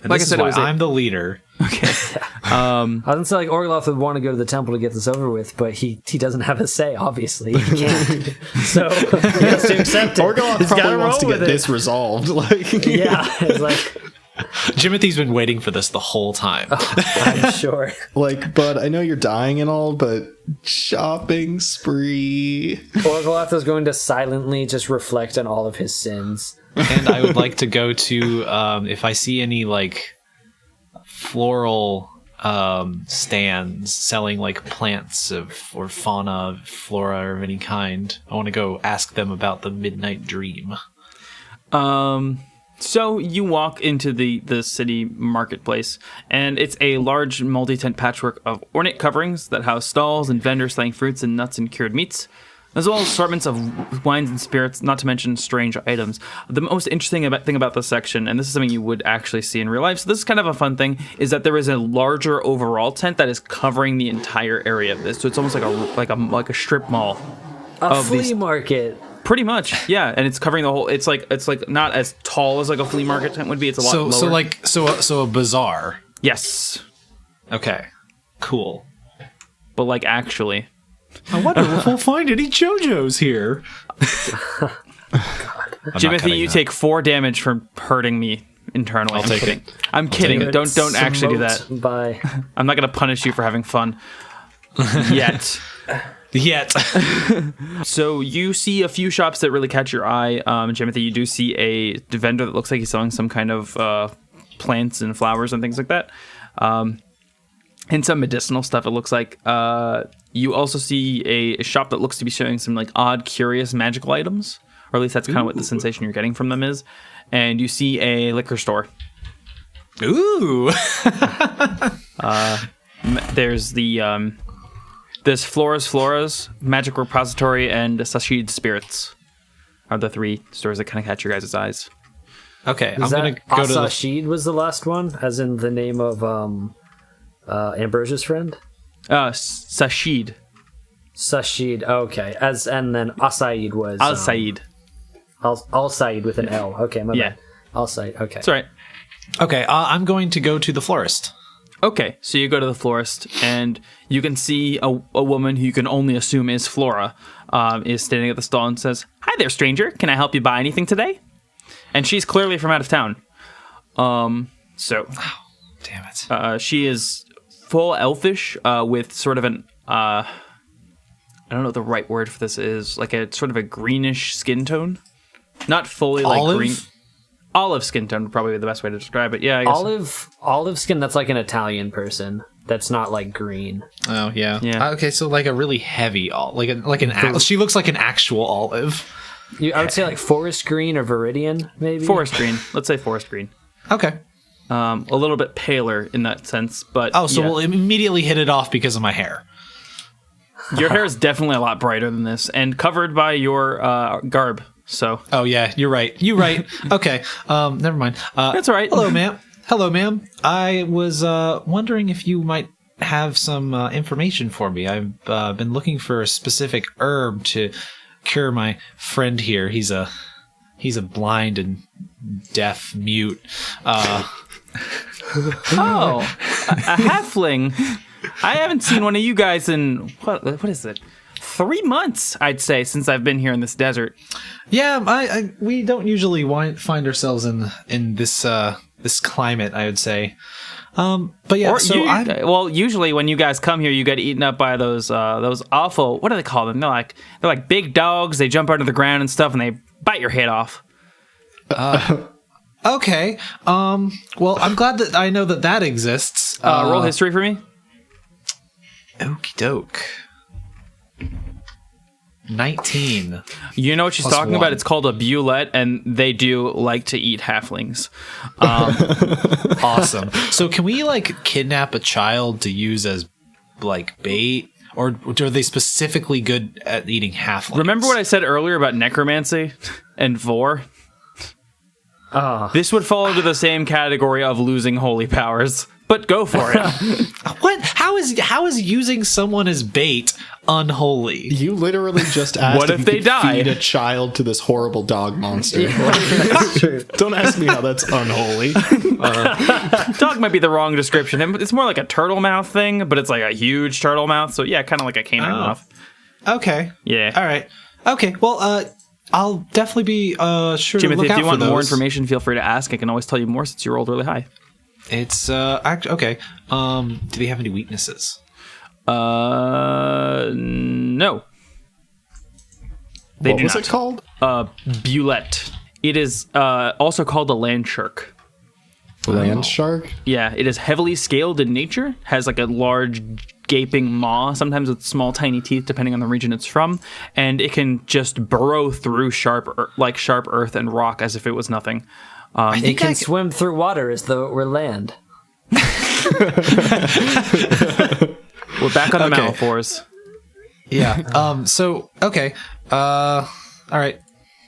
[SPEAKER 2] And
[SPEAKER 1] Like
[SPEAKER 2] this
[SPEAKER 1] I said,
[SPEAKER 2] is
[SPEAKER 1] it
[SPEAKER 2] why
[SPEAKER 1] was
[SPEAKER 2] I'm the leader.
[SPEAKER 3] I didn't say like Orgoloth would want to go to the temple to get this over with, but he doesn't have a say. Obviously, he can't. So he has to accept it.
[SPEAKER 4] Orgoloth
[SPEAKER 3] He's
[SPEAKER 4] probably
[SPEAKER 3] gotta
[SPEAKER 4] wants to
[SPEAKER 3] roll
[SPEAKER 4] get
[SPEAKER 3] with it.
[SPEAKER 4] this resolved. Like,
[SPEAKER 3] Yeah, it's like
[SPEAKER 2] Jimothy's been waiting for this the whole time.
[SPEAKER 3] I'm sure.
[SPEAKER 4] like, but I know you're dying and all, but shopping spree.
[SPEAKER 3] Orgoloth is going to silently just reflect on all of his sins.
[SPEAKER 2] And I would like to go to if I see any like floral stands selling like plants or fauna, flora of any kind. I want to go ask them about the Midnight Dream.
[SPEAKER 1] So you walk into the city marketplace, and it's a large multi-tent patchwork of ornate coverings that house stalls and vendors selling fruits and nuts and cured meats, as well as assortments of wines and spirits, not to mention strange items. The most interesting thing about this section, and this is something you would actually see in real life, so this is kind of a fun thing, is that there is a larger overall tent that is covering the entire area of this. So it's almost like a strip mall.
[SPEAKER 3] A flea market.
[SPEAKER 1] Pretty much, yeah, and it's covering the whole. It's like not as tall as like a flea market tent would be. It's a lot lower.
[SPEAKER 2] So a bazaar.
[SPEAKER 1] Yes,
[SPEAKER 2] Okay, cool.
[SPEAKER 1] but like actually.
[SPEAKER 2] I wonder if we'll find any JoJo's here. not
[SPEAKER 1] Jimothy,
[SPEAKER 2] cutting
[SPEAKER 1] you
[SPEAKER 2] that.
[SPEAKER 1] take 4 damage from hurting me internally. I'm
[SPEAKER 2] take
[SPEAKER 1] kidding.
[SPEAKER 2] it.
[SPEAKER 1] I'm kidding.
[SPEAKER 3] You're
[SPEAKER 1] Don't actually do that.
[SPEAKER 3] smoked By
[SPEAKER 1] I'm not gonna punish you for having fun yet.
[SPEAKER 2] Yet.
[SPEAKER 1] So you see a few shops that really catch your eye. Jimothy, you do see a vendor that looks like he's selling some kind of plants and flowers and things like that. And some medicinal stuff, it looks like. You also see a shop that looks to be showing some like odd, curious magical items. Or at least that's kind of what the sensation you're getting from them is. And you see a liquor store.
[SPEAKER 2] Ooh.
[SPEAKER 1] There's there's Flora's Magic Repository, and Sashid Spirits are the 3 stores that kind of catch your guys' eyes.
[SPEAKER 2] Okay, I'm
[SPEAKER 3] was
[SPEAKER 2] gonna
[SPEAKER 3] that
[SPEAKER 2] go to the.
[SPEAKER 3] Asashid was the last one, as in the name of Ambrosia's friend.
[SPEAKER 1] Sashid.
[SPEAKER 3] Sashid. Okay, and then Asaid was
[SPEAKER 1] Al Said.
[SPEAKER 3] Al Said with an L. Okay, my
[SPEAKER 1] Yeah.
[SPEAKER 3] bad. Al Said. Okay.
[SPEAKER 1] That's right.
[SPEAKER 2] Okay, I'm going to go to the florist.
[SPEAKER 1] Okay, so you go to the florist, and you can see a woman who you can only assume is Flora, is standing at the stall and says, "Hi there, stranger. Can I help you buy anything today?" And she's clearly from out of town.
[SPEAKER 2] Damn it.
[SPEAKER 1] She is full elfish, with sort of an I don't know what the right word for this is, like a sort of a greenish skin tone. Not fully like
[SPEAKER 2] Olive?
[SPEAKER 1] green. Olive skin tone would probably be the best way to describe it. Yeah, I guess.
[SPEAKER 3] Olive skin. That's like an Italian person. That's not like green.
[SPEAKER 2] Oh yeah.
[SPEAKER 1] Yeah.
[SPEAKER 2] Okay, so like a really heavy she looks like an actual olive.
[SPEAKER 3] I would say like forest green or Viridian, maybe.
[SPEAKER 1] Forest green. Let's say forest green.
[SPEAKER 2] Okay.
[SPEAKER 1] A little bit paler in that sense, but
[SPEAKER 2] Oh, so
[SPEAKER 1] yeah.
[SPEAKER 2] we'll immediately hit it off because of my hair.
[SPEAKER 1] Your hair is definitely a lot brighter than this, and covered by your garb. So
[SPEAKER 2] Oh yeah, you're right. You're right. Okay. Never mind.
[SPEAKER 1] That's all right.
[SPEAKER 2] Hello, ma'am. Hello, ma'am. I was wondering if you might have some information for me. I've been looking for a specific herb to cure my friend here. He's a blind and deaf mute.
[SPEAKER 1] oh, a halfling. I haven't seen one of you guys in what is it? 3 months, I'd say, since I've been here in this desert.
[SPEAKER 2] Yeah, we don't usually find ourselves in this this climate, I would say. But yeah,
[SPEAKER 1] Usually when you guys come here, you get eaten up by those awful. What do they call them? They're like big dogs. They jump out of the ground and stuff, and they bite your head off.
[SPEAKER 2] Okay. Well, I'm glad that I know that exists.
[SPEAKER 1] Roll history for me.
[SPEAKER 2] Okie doke. 19.
[SPEAKER 1] You know what she's
[SPEAKER 2] Plus
[SPEAKER 1] talking
[SPEAKER 2] 1.
[SPEAKER 1] about? It's called a bulette, and they do like to eat halflings.
[SPEAKER 2] Awesome. So can we like kidnap a child to use as like bait? Or are they specifically good at eating halflings?
[SPEAKER 1] Remember what I said earlier about necromancy and vor? This would fall into the same category of losing holy powers, but go for it.
[SPEAKER 2] What? How is using someone as bait unholy?
[SPEAKER 4] You literally just asked
[SPEAKER 1] What if
[SPEAKER 4] you
[SPEAKER 1] they
[SPEAKER 4] could
[SPEAKER 1] die?
[SPEAKER 4] feed a child to this horrible dog monster. Don't ask me how that's unholy.
[SPEAKER 1] Dog might be the wrong description. It's more like a turtle mouth thing, but it's like a huge turtle mouth. So yeah, kind of like a canine mouth.
[SPEAKER 2] Okay.
[SPEAKER 1] Yeah.
[SPEAKER 2] All right. Okay. Well, I'll definitely be sure to
[SPEAKER 1] Jimothy,
[SPEAKER 2] look
[SPEAKER 1] if
[SPEAKER 2] out
[SPEAKER 1] you want
[SPEAKER 2] for
[SPEAKER 1] more
[SPEAKER 2] those.
[SPEAKER 1] information, feel free to ask. I can always tell you more since you rolled really high.
[SPEAKER 2] It's okay. Do they have any weaknesses?
[SPEAKER 1] No. They
[SPEAKER 4] What
[SPEAKER 1] do
[SPEAKER 4] was
[SPEAKER 1] not.
[SPEAKER 4] it called?
[SPEAKER 1] Bulette. It is also called a land shark.
[SPEAKER 4] Land shark?
[SPEAKER 1] Yeah, it is heavily scaled in nature, has like a large gaping maw, sometimes with small tiny teeth depending on the region it's from, and it can just burrow through sharp earth and rock as if it was nothing.
[SPEAKER 3] It can swim through water as though it were land.
[SPEAKER 1] We're back on the
[SPEAKER 2] Okay.
[SPEAKER 1] Malifaux.
[SPEAKER 2] Yeah. So okay. All right.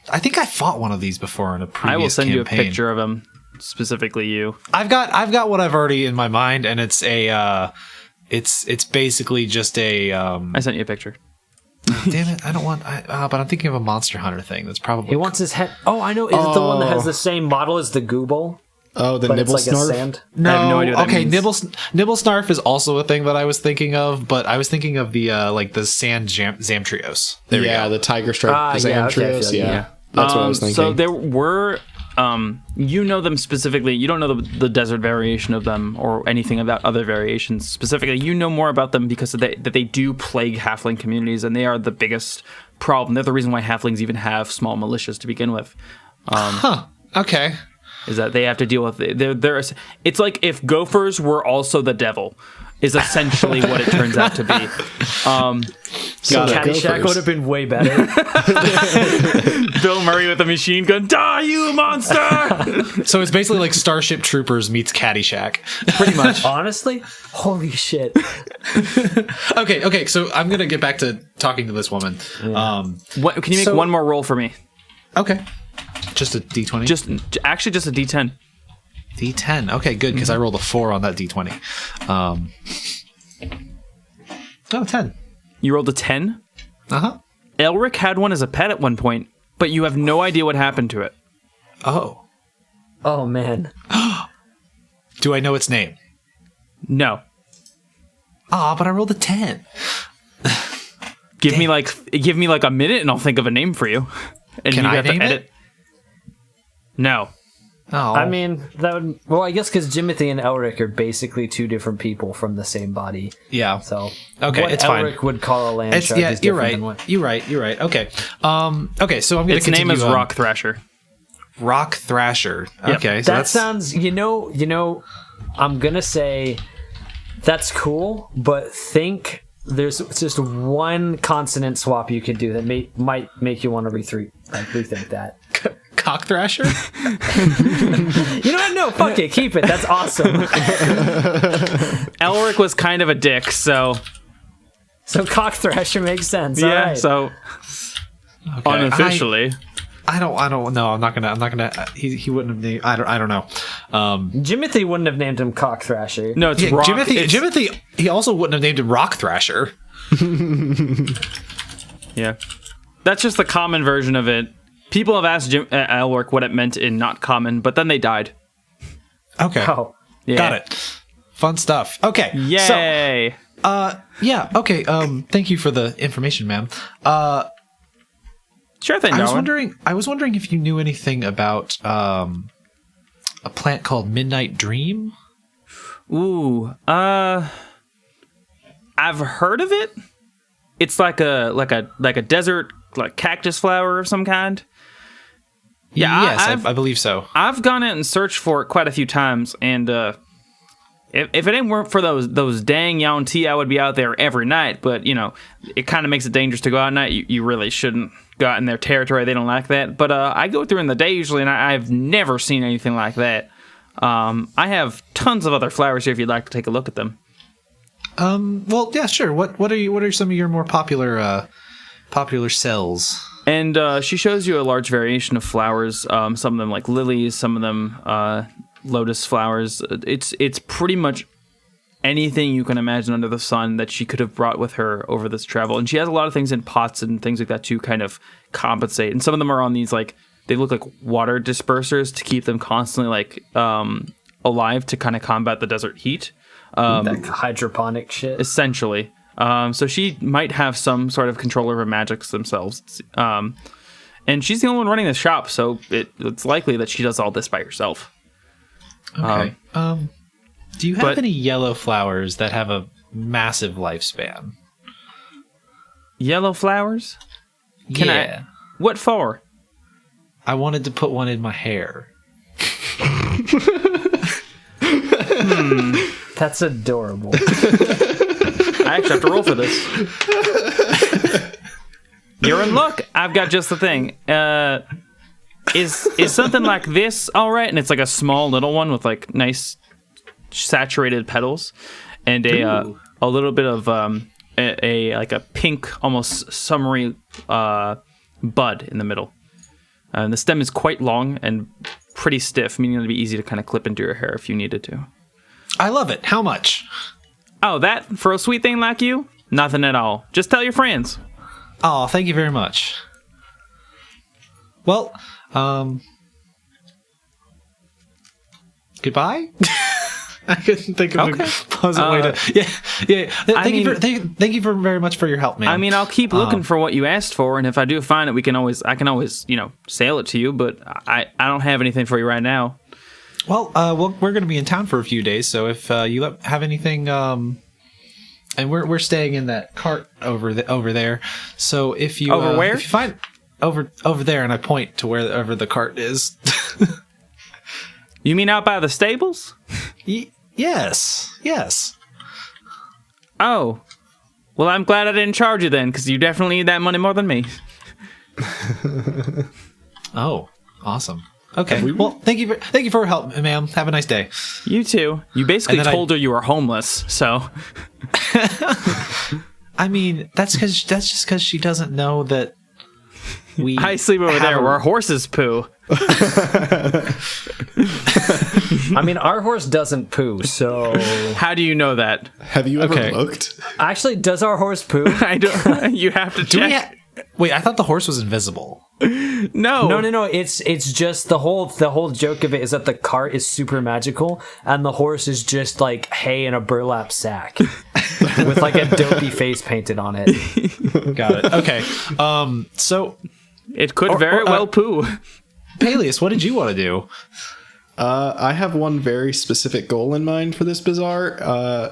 [SPEAKER 2] I think I fought one of these before in a previous
[SPEAKER 1] I will send you a
[SPEAKER 2] campaign.
[SPEAKER 1] picture of him, specifically you.
[SPEAKER 2] I've got what I've already in my mind, and it's a it's basically just a
[SPEAKER 1] I sent you a picture.
[SPEAKER 2] damn it, I don't want but I'm thinking of a Monster Hunter thing that's probably
[SPEAKER 3] He wants his head. Oh, I know. Is it the one that has the same model as the Gooble?
[SPEAKER 4] Oh, the
[SPEAKER 3] But
[SPEAKER 4] nibble
[SPEAKER 3] it's like a
[SPEAKER 4] snarf?
[SPEAKER 3] sand.
[SPEAKER 2] No,
[SPEAKER 1] I have no idea what that
[SPEAKER 2] okay,
[SPEAKER 1] means.
[SPEAKER 2] Nibble Snarf is also a thing that I was thinking of, but I was thinking of the like the sand Zamtrios. There we
[SPEAKER 4] Yeah,
[SPEAKER 2] go.
[SPEAKER 4] the tiger stripe
[SPEAKER 3] Yeah, okay, I
[SPEAKER 4] Xantrios.
[SPEAKER 3] feel you,
[SPEAKER 4] Yeah. That's what I was thinking.
[SPEAKER 1] So there were, you know them specifically. You don't know the desert variation of them or anything about other variations specifically. You know more about them because that they do plague halfling communities, and they are the biggest problem. They're the reason why halflings even have small militias to begin with.
[SPEAKER 2] Okay.
[SPEAKER 1] Is that they have to deal with it. It's like if gophers were also the devil, is essentially what it turns out to be.
[SPEAKER 3] So Caddyshack would have been way better.
[SPEAKER 1] Bill Murray with a machine gun. Die, you monster!
[SPEAKER 2] So it's basically like Starship Troopers meets Caddyshack.
[SPEAKER 1] Pretty much.
[SPEAKER 3] Honestly, holy shit.
[SPEAKER 2] Okay. So I'm gonna get back to talking to this woman.
[SPEAKER 3] Yeah.
[SPEAKER 1] Can you make one more roll for me?
[SPEAKER 2] Okay. Just a D20.
[SPEAKER 1] Just a D10.
[SPEAKER 2] D10. Okay, good, because I rolled a 4 on that D20. 10.
[SPEAKER 1] You rolled a 10?
[SPEAKER 2] Uh-huh.
[SPEAKER 1] Elric had one as a pet at one point, but you have no idea what happened to it.
[SPEAKER 2] Oh.
[SPEAKER 3] Oh, man.
[SPEAKER 2] Do I know its name?
[SPEAKER 1] No.
[SPEAKER 2] But I rolled a 10.
[SPEAKER 1] Give me like a minute and I'll think of a name for you. And
[SPEAKER 2] Can
[SPEAKER 1] you
[SPEAKER 2] I
[SPEAKER 1] have
[SPEAKER 2] name
[SPEAKER 1] to edit.
[SPEAKER 2] it?
[SPEAKER 1] No.
[SPEAKER 2] Oh.
[SPEAKER 3] I mean, that would... Well, I guess because Jimothy and Elric are basically two different people from the same body.
[SPEAKER 2] Yeah.
[SPEAKER 3] So,
[SPEAKER 2] Okay,
[SPEAKER 3] what
[SPEAKER 2] it's fine.
[SPEAKER 3] Elric would call a land
[SPEAKER 2] It's,
[SPEAKER 3] shark
[SPEAKER 2] yeah,
[SPEAKER 3] is
[SPEAKER 2] you're
[SPEAKER 3] different
[SPEAKER 2] right.
[SPEAKER 3] than what...
[SPEAKER 2] You're right. Okay. Okay, so I'm going to
[SPEAKER 1] Its
[SPEAKER 2] continue.
[SPEAKER 1] name is Rock Thrasher.
[SPEAKER 2] Rock Thrasher.
[SPEAKER 1] Yep.
[SPEAKER 2] Okay. So
[SPEAKER 3] That sounds... You know, I'm going to say that's cool, but think there's just one consonant swap you could do that might make you want to rethink that.
[SPEAKER 2] Cock Thrasher?
[SPEAKER 3] You know what? No, fuck it. Keep it. That's awesome.
[SPEAKER 1] Elric was kind of a dick, so
[SPEAKER 3] Cock Thrasher makes sense.
[SPEAKER 1] yeah.
[SPEAKER 3] All right.
[SPEAKER 1] So
[SPEAKER 2] Okay.
[SPEAKER 1] unofficially,
[SPEAKER 2] I don't know. I'm not gonna. He wouldn't have named. I don't know.
[SPEAKER 3] Jimothy wouldn't have named him Cock Thrasher.
[SPEAKER 1] no, it's
[SPEAKER 2] Yeah,
[SPEAKER 1] Rock.
[SPEAKER 2] Jimothy. He also wouldn't have named him Rock Thrasher.
[SPEAKER 1] Yeah, that's just the common version of it. People have asked Elric what it meant in not common, but then they died.
[SPEAKER 2] Okay.
[SPEAKER 3] Oh.
[SPEAKER 1] Yeah.
[SPEAKER 2] Got it. Fun stuff. Okay.
[SPEAKER 1] Yay!
[SPEAKER 2] So, yeah. Okay. Thank you for the information, ma'am.
[SPEAKER 1] Sure thing,
[SPEAKER 2] I
[SPEAKER 1] darling.
[SPEAKER 2] was wondering if you knew anything about a plant called Midnight Dream.
[SPEAKER 1] Ooh, I've heard of it. It's like a desert cactus flower of some kind. Yeah,
[SPEAKER 2] Yes, I believe so.
[SPEAKER 1] I've gone out and searched for it quite a few times, and if it ain't weren't for those dang Yuan-ti, I would be out there every night. But you know, it kind of makes it dangerous to go out at night. You really shouldn't go out in their territory. They don't like that. But I go through in the day usually, and I've never seen anything like that. I have tons of other flowers here if you'd like to take a look at them.
[SPEAKER 2] Well, yeah, sure. What are some of your more popular cells?
[SPEAKER 1] And she shows you a large variation of flowers. Some of them like lilies, some of them lotus flowers. It's pretty much anything you can imagine under the sun that she could have brought with her over this travel. And she has a lot of things in pots and things like that to kind of compensate. And some of them are on these they look like water dispersers to keep them constantly alive to kind of combat the desert heat.
[SPEAKER 3] That hydroponic shit.
[SPEAKER 1] Essentially. So she might have some sort of control over magics themselves. And she's the only one running the shop, so it's likely that she does all this by herself.
[SPEAKER 2] Okay. Do you have any yellow flowers that have a massive lifespan?
[SPEAKER 1] Yellow flowers?
[SPEAKER 2] Yeah.
[SPEAKER 1] What for?
[SPEAKER 2] I wanted to put one in my hair.
[SPEAKER 3] That's adorable.
[SPEAKER 1] I actually have to roll for this. You're in luck. I've got just the thing. Is something like this all right? And it's like a small little one with nice saturated petals and a little bit of a pink, almost summery bud in the middle. And the stem is quite long and pretty stiff, meaning it'd be easy to kind of clip into your hair if you needed to.
[SPEAKER 2] I love it. How much?
[SPEAKER 1] Oh, that for a sweet thing like you? Nothing at all. Just tell your friends.
[SPEAKER 2] Oh, thank you very much. Well, goodbye? I couldn't think of a pleasant way to. Yeah. Thank you for very much for your help, man.
[SPEAKER 1] I mean, I'll keep looking for what you asked for, and if I do find it, I can always, sail it to you. But I don't have anything for you right now.
[SPEAKER 2] Well, we're going to be in town for a few days, so if you have anything, and we're staying in that cart over there. So if you
[SPEAKER 1] where?
[SPEAKER 2] If you find over there, and I point to wherever the cart is.
[SPEAKER 1] You mean out by the stables?
[SPEAKER 2] Yes.
[SPEAKER 1] Oh, well, I'm glad I didn't charge you then, because you definitely need that money more than me.
[SPEAKER 2] Oh, awesome. Okay. Well, thank you for your help, ma'am. Have a nice day.
[SPEAKER 1] You too. You basically told her you were homeless, so.
[SPEAKER 2] I mean, that's just because she doesn't know that we.
[SPEAKER 1] I sleep over there where horses poo.
[SPEAKER 3] I mean, our horse doesn't poo, so.
[SPEAKER 1] How do you know that?
[SPEAKER 4] Have you ever looked?
[SPEAKER 3] Actually, does our horse poo?
[SPEAKER 1] I don't. You have to check.
[SPEAKER 2] Wait, I thought the horse was invisible.
[SPEAKER 1] No.
[SPEAKER 3] It's just the whole joke of it is that the cart is super magical and the horse is just like hay in a burlap sack with like a dopey face painted on it.
[SPEAKER 2] Got it. Okay. So
[SPEAKER 1] it could very well poo.
[SPEAKER 2] Paelius, what did you want to do?
[SPEAKER 4] I have one very specific goal in mind for this bazaar,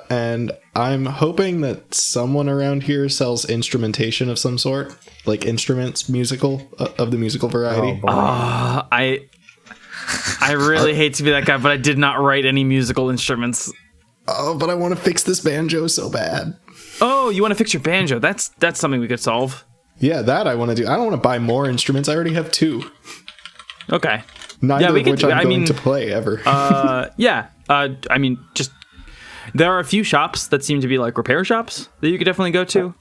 [SPEAKER 4] and I'm hoping that someone around here sells instrumentation of some sort, like instruments, of the musical variety.
[SPEAKER 1] I really hate to be that guy, but I did not write any musical instruments.
[SPEAKER 4] Oh, but I want to fix this banjo so bad.
[SPEAKER 1] Oh, you want to fix your banjo? That's something we could solve.
[SPEAKER 4] Yeah, that I want to do. I don't want to buy more instruments. I already have 2.
[SPEAKER 1] Okay.
[SPEAKER 4] Neither of which I'm going to play ever.
[SPEAKER 1] I mean, just there are a few shops that seem to be like repair shops that you could definitely go to.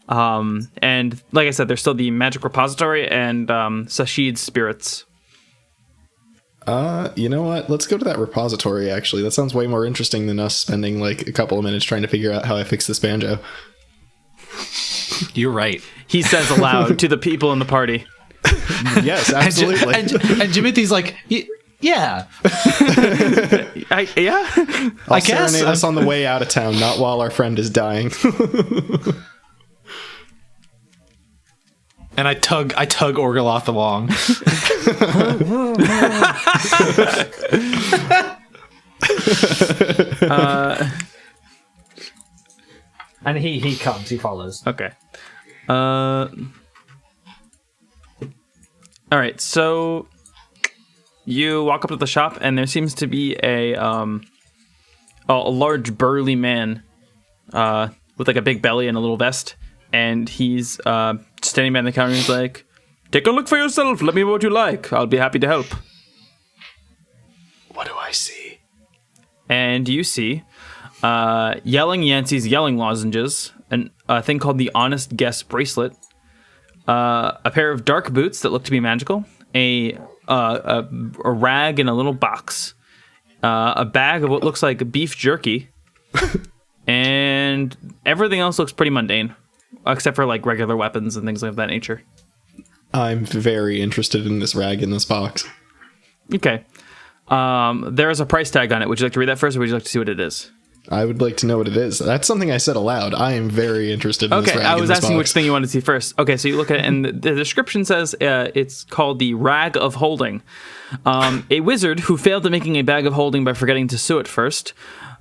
[SPEAKER 1] And like I said, there's still the Magic Repository and Sashid's Spirits.
[SPEAKER 4] You know what? Let's go to that repository, actually. That sounds way more interesting than us spending like a couple of minutes trying to figure out how I fix this banjo.
[SPEAKER 2] You're right.
[SPEAKER 1] He says aloud to the people in the party.
[SPEAKER 4] Yes, absolutely.
[SPEAKER 2] And Jimothy's like, yeah.
[SPEAKER 4] I'll serenade us on the way out of town, not while our friend is dying.
[SPEAKER 2] And I tug Orgoloth along.
[SPEAKER 3] And he comes, he follows.
[SPEAKER 1] Okay. All right, so you walk up to the shop, and there seems to be a large burly man with like a big belly and a little vest, and he's standing behind the counter. And he's like, "Take a look for yourself. Let me know what you like. I'll be happy to help."
[SPEAKER 4] What do I see?
[SPEAKER 1] And you see Yelling Yancey's Yelling Lozenges, a thing called the Honest Guess Bracelet, a pair of dark boots that look to be magical, a rag in a little box, a bag of what looks like beef jerky, and everything else looks pretty mundane, except for like regular weapons and things of that nature.
[SPEAKER 4] I'm very interested in this rag in this box.
[SPEAKER 1] Okay. There is a price tag on it. Would you like to read that first, or would you like to see what it is?
[SPEAKER 4] I would like to know what it is. That's something I said aloud. I am very interested in this rag.
[SPEAKER 1] Okay, I was asking
[SPEAKER 4] box.
[SPEAKER 1] which thing you wanted to see first. Okay, so you look at it, and the description says it's called the Rag of Holding. A wizard who failed at making a bag of holding by forgetting to sew it first.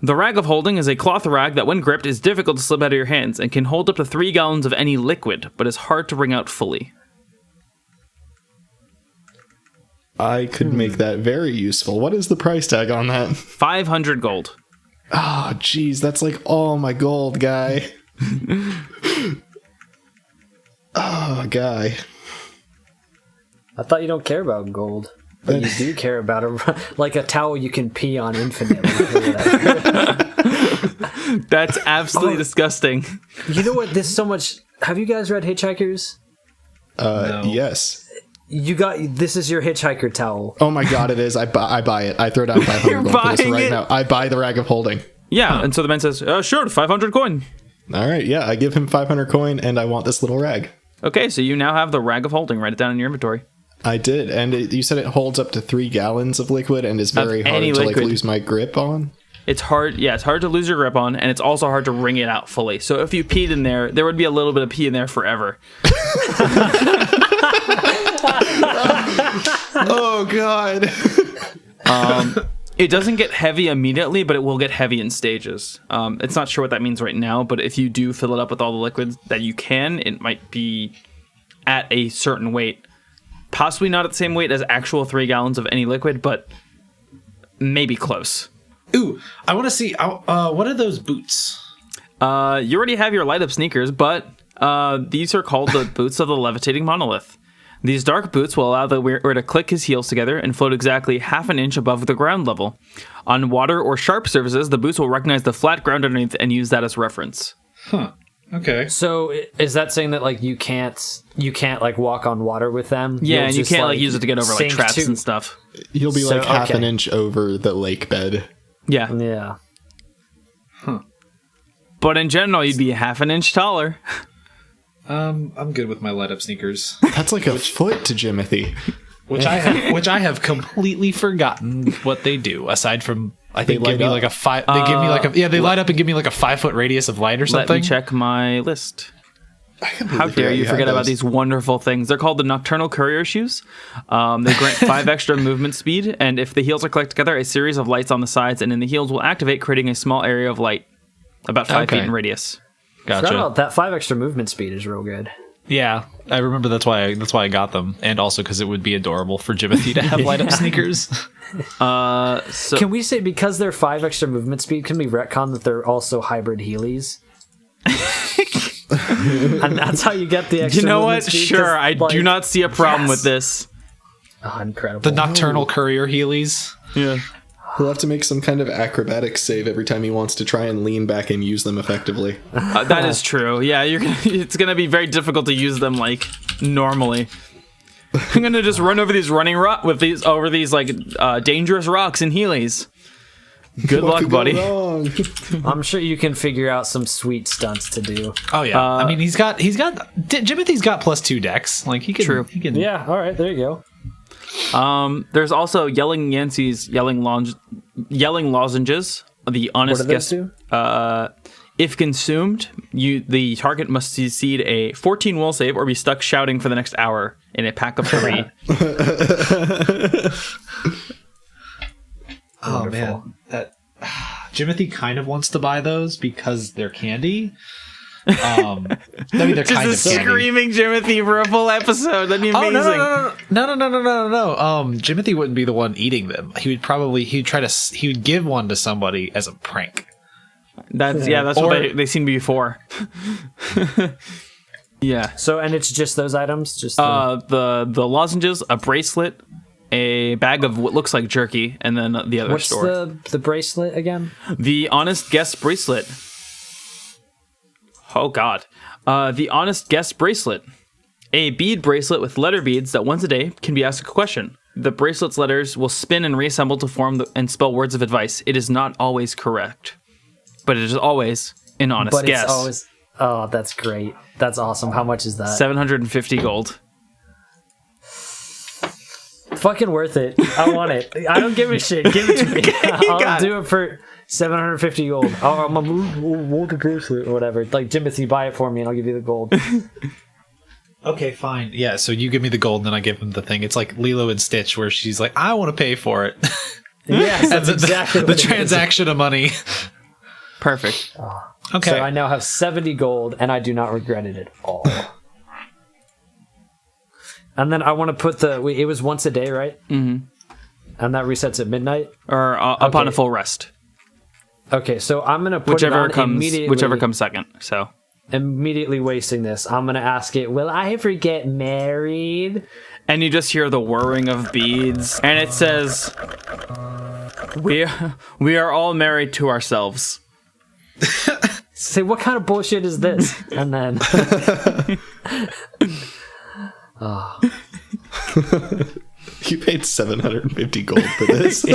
[SPEAKER 1] The Rag of Holding is a cloth rag that, when gripped, is difficult to slip out of your hands and can hold up to 3 gallons of any liquid, but is hard to wring out fully.
[SPEAKER 4] I could make that very useful. What is the price tag on that?
[SPEAKER 1] 500 gold.
[SPEAKER 4] Oh, geez, that's like all my gold, guy. Oh, guy.
[SPEAKER 3] I thought you don't care about gold. But you do care about it, like a towel you can pee on infinitely.
[SPEAKER 1] That's absolutely disgusting.
[SPEAKER 3] You know what? There's so much. Have you guys read Hitchhikers?
[SPEAKER 2] No.
[SPEAKER 4] Yes.
[SPEAKER 3] This is your hitchhiker towel.
[SPEAKER 4] Oh my god, it is. I buy it. I throw down 500 gold for this right now. I buy the Rag of Holding.
[SPEAKER 1] Yeah, and so the man says, sure, 500 coin.
[SPEAKER 4] All right, yeah, I give him 500 coin, and I want this little rag.
[SPEAKER 1] Okay, so you now have the Rag of Holding. Write it down in your inventory.
[SPEAKER 4] I did, and you said it holds up to 3 gallons of liquid and is very hard to like lose my grip on?
[SPEAKER 1] it's hard. Yeah, it's hard to lose your grip on, and it's also hard to wring it out fully. So if you peed in there, there would be a little bit of pee in there forever.
[SPEAKER 4] Oh God.
[SPEAKER 1] It doesn't get heavy immediately, but it will get heavy in stages. It's not sure what that means right now, but if you do fill it up with all the liquids that you can, it might be at a certain weight. Possibly not at the same weight as actual 3 gallons of any liquid, but maybe close.
[SPEAKER 2] Ooh, I want to see. What are those boots?
[SPEAKER 1] You already have your light up sneakers, but these are called the boots of the levitating monolith. These dark boots will allow the wearer to click his heels together and float exactly half an inch above the ground level. On water or sharp surfaces, the boots will recognize the flat ground underneath and use that as reference.
[SPEAKER 2] Huh. Okay.
[SPEAKER 3] So is that saying that like you can't like walk on water with them?
[SPEAKER 1] Yeah,
[SPEAKER 3] You'll
[SPEAKER 1] and you
[SPEAKER 3] just,
[SPEAKER 1] can't like use it to get over like
[SPEAKER 3] sink
[SPEAKER 1] traps
[SPEAKER 3] to-
[SPEAKER 1] and stuff.
[SPEAKER 4] You'll be
[SPEAKER 3] So,
[SPEAKER 4] like half an
[SPEAKER 3] okay.
[SPEAKER 4] inch over the lake bed.
[SPEAKER 1] Yeah.
[SPEAKER 3] Yeah.
[SPEAKER 1] But in general, you'd be half an inch taller.
[SPEAKER 2] I'm good with my light up sneakers,
[SPEAKER 4] That's like a foot to Jimothy.
[SPEAKER 2] which I have completely forgotten what they do. Aside from, I think
[SPEAKER 4] They
[SPEAKER 2] give me
[SPEAKER 4] light
[SPEAKER 2] like a
[SPEAKER 4] up.
[SPEAKER 2] 5. They give me like a they light up and give me like a 5-foot radius of light or
[SPEAKER 1] Let
[SPEAKER 2] something.
[SPEAKER 1] me check my list.
[SPEAKER 4] I completely
[SPEAKER 1] How dare
[SPEAKER 4] forgot
[SPEAKER 1] you
[SPEAKER 4] had
[SPEAKER 1] forget about
[SPEAKER 4] those.
[SPEAKER 1] these wonderful things? They're called the Nocturnal Courier Shoes. They grant 5 extra movement speed, and if the heels are collected together, a series of lights on the sides and in the heels will activate, creating a small area of light, about 5 feet in radius.
[SPEAKER 3] Forgot
[SPEAKER 2] Gotcha.
[SPEAKER 3] about that 5 extra movement speed is real good.
[SPEAKER 2] Yeah, I remember that's why I got them, and also because it would be adorable for Jimothy to have light up sneakers.
[SPEAKER 1] So
[SPEAKER 3] Can we say because they're 5 extra movement speed, can we retcon that they're also hybrid Heelys? And that's how you get the extra
[SPEAKER 1] you know
[SPEAKER 3] movement
[SPEAKER 1] what?
[SPEAKER 3] speed,
[SPEAKER 1] Sure,
[SPEAKER 3] 'cause,
[SPEAKER 1] I
[SPEAKER 3] like,
[SPEAKER 1] do not see a problem
[SPEAKER 3] yes.
[SPEAKER 1] with this.
[SPEAKER 3] Oh, incredible.
[SPEAKER 2] The nocturnal courier Heelys.
[SPEAKER 1] Yeah.
[SPEAKER 4] He'll have to make some kind of acrobatics save every time he wants to try and lean back and use them effectively.
[SPEAKER 1] That is true. Yeah, it's gonna be very difficult to use them like normally. I'm gonna just run over these over these like dangerous rocks and Heelys. Good
[SPEAKER 4] What
[SPEAKER 1] luck,
[SPEAKER 4] could go
[SPEAKER 1] buddy.
[SPEAKER 4] wrong?
[SPEAKER 3] I'm sure you can figure out some sweet stunts to do.
[SPEAKER 2] Oh yeah, I mean he's got Jimothy's got +2 decks. Like he can.
[SPEAKER 1] True.
[SPEAKER 2] He can.
[SPEAKER 3] Yeah, all right, there you go.
[SPEAKER 1] There's also Yelling Yancey's yelling lozenges. The honest
[SPEAKER 3] What do those
[SPEAKER 1] guess.
[SPEAKER 3] do?
[SPEAKER 1] If consumed, the target must succeed a 14 will save or be stuck shouting for the next hour in a pack of 3.
[SPEAKER 2] Oh man, that Jimothy kind of wants to buy those because they're candy. I mean, they're kind of
[SPEAKER 1] Just
[SPEAKER 2] candy.
[SPEAKER 1] screaming Jimothy for a full episode. That'd be
[SPEAKER 2] Oh
[SPEAKER 1] amazing.
[SPEAKER 2] no! Jimothy wouldn't be the one eating them. He would give one to somebody as a prank.
[SPEAKER 1] That's
[SPEAKER 2] Or-
[SPEAKER 1] what they seem to be for. Yeah.
[SPEAKER 3] So, and it's just those items? Just
[SPEAKER 1] The lozenges, a bracelet, a bag of what looks like jerky, and then the other
[SPEAKER 3] what's
[SPEAKER 1] store.
[SPEAKER 3] the bracelet again?
[SPEAKER 1] The Honest Guest bracelet. Oh God. The Honest Guest bracelet. A bead bracelet with letter beads that once a day can be asked a question. The bracelet's letters will spin and reassemble to form and spell words of advice. It is not always correct, but it is always an honest
[SPEAKER 3] But
[SPEAKER 1] guess.
[SPEAKER 3] it's always... Oh, that's great. That's awesome. How much is that?
[SPEAKER 1] 750 gold.
[SPEAKER 3] Fucking worth it. I want it. I don't give a shit. Give it to me. I'll
[SPEAKER 1] got
[SPEAKER 3] do it for 750 gold. I'm a the bracelet or whatever. Like, Jimothy, buy it for me and I'll give you the gold.
[SPEAKER 2] Okay, fine. Yeah, so you give me the gold, and then I give him the thing. It's like Lilo and Stitch, where she's like, "I want to pay for it."
[SPEAKER 3] Yes, that's
[SPEAKER 2] the,
[SPEAKER 3] exactly
[SPEAKER 2] the
[SPEAKER 3] what it is.
[SPEAKER 2] transaction of money.
[SPEAKER 1] Perfect.
[SPEAKER 2] Okay.
[SPEAKER 3] So I now have 70 gold, and I do not regret it at all. And then I want to put it was once a day, right? Mm-hmm. And that resets at midnight?
[SPEAKER 1] Or upon
[SPEAKER 3] Okay.
[SPEAKER 1] a full rest.
[SPEAKER 3] Okay, so I'm going to put it on
[SPEAKER 1] Whichever comes second. So
[SPEAKER 3] immediately wasting this. I'm going to ask it, will I ever get married?
[SPEAKER 1] and you just hear the whirring of beads, and it says, we are all married to ourselves."
[SPEAKER 3] Say, what kind of bullshit is this? And then...
[SPEAKER 4] You paid 750 gold for this.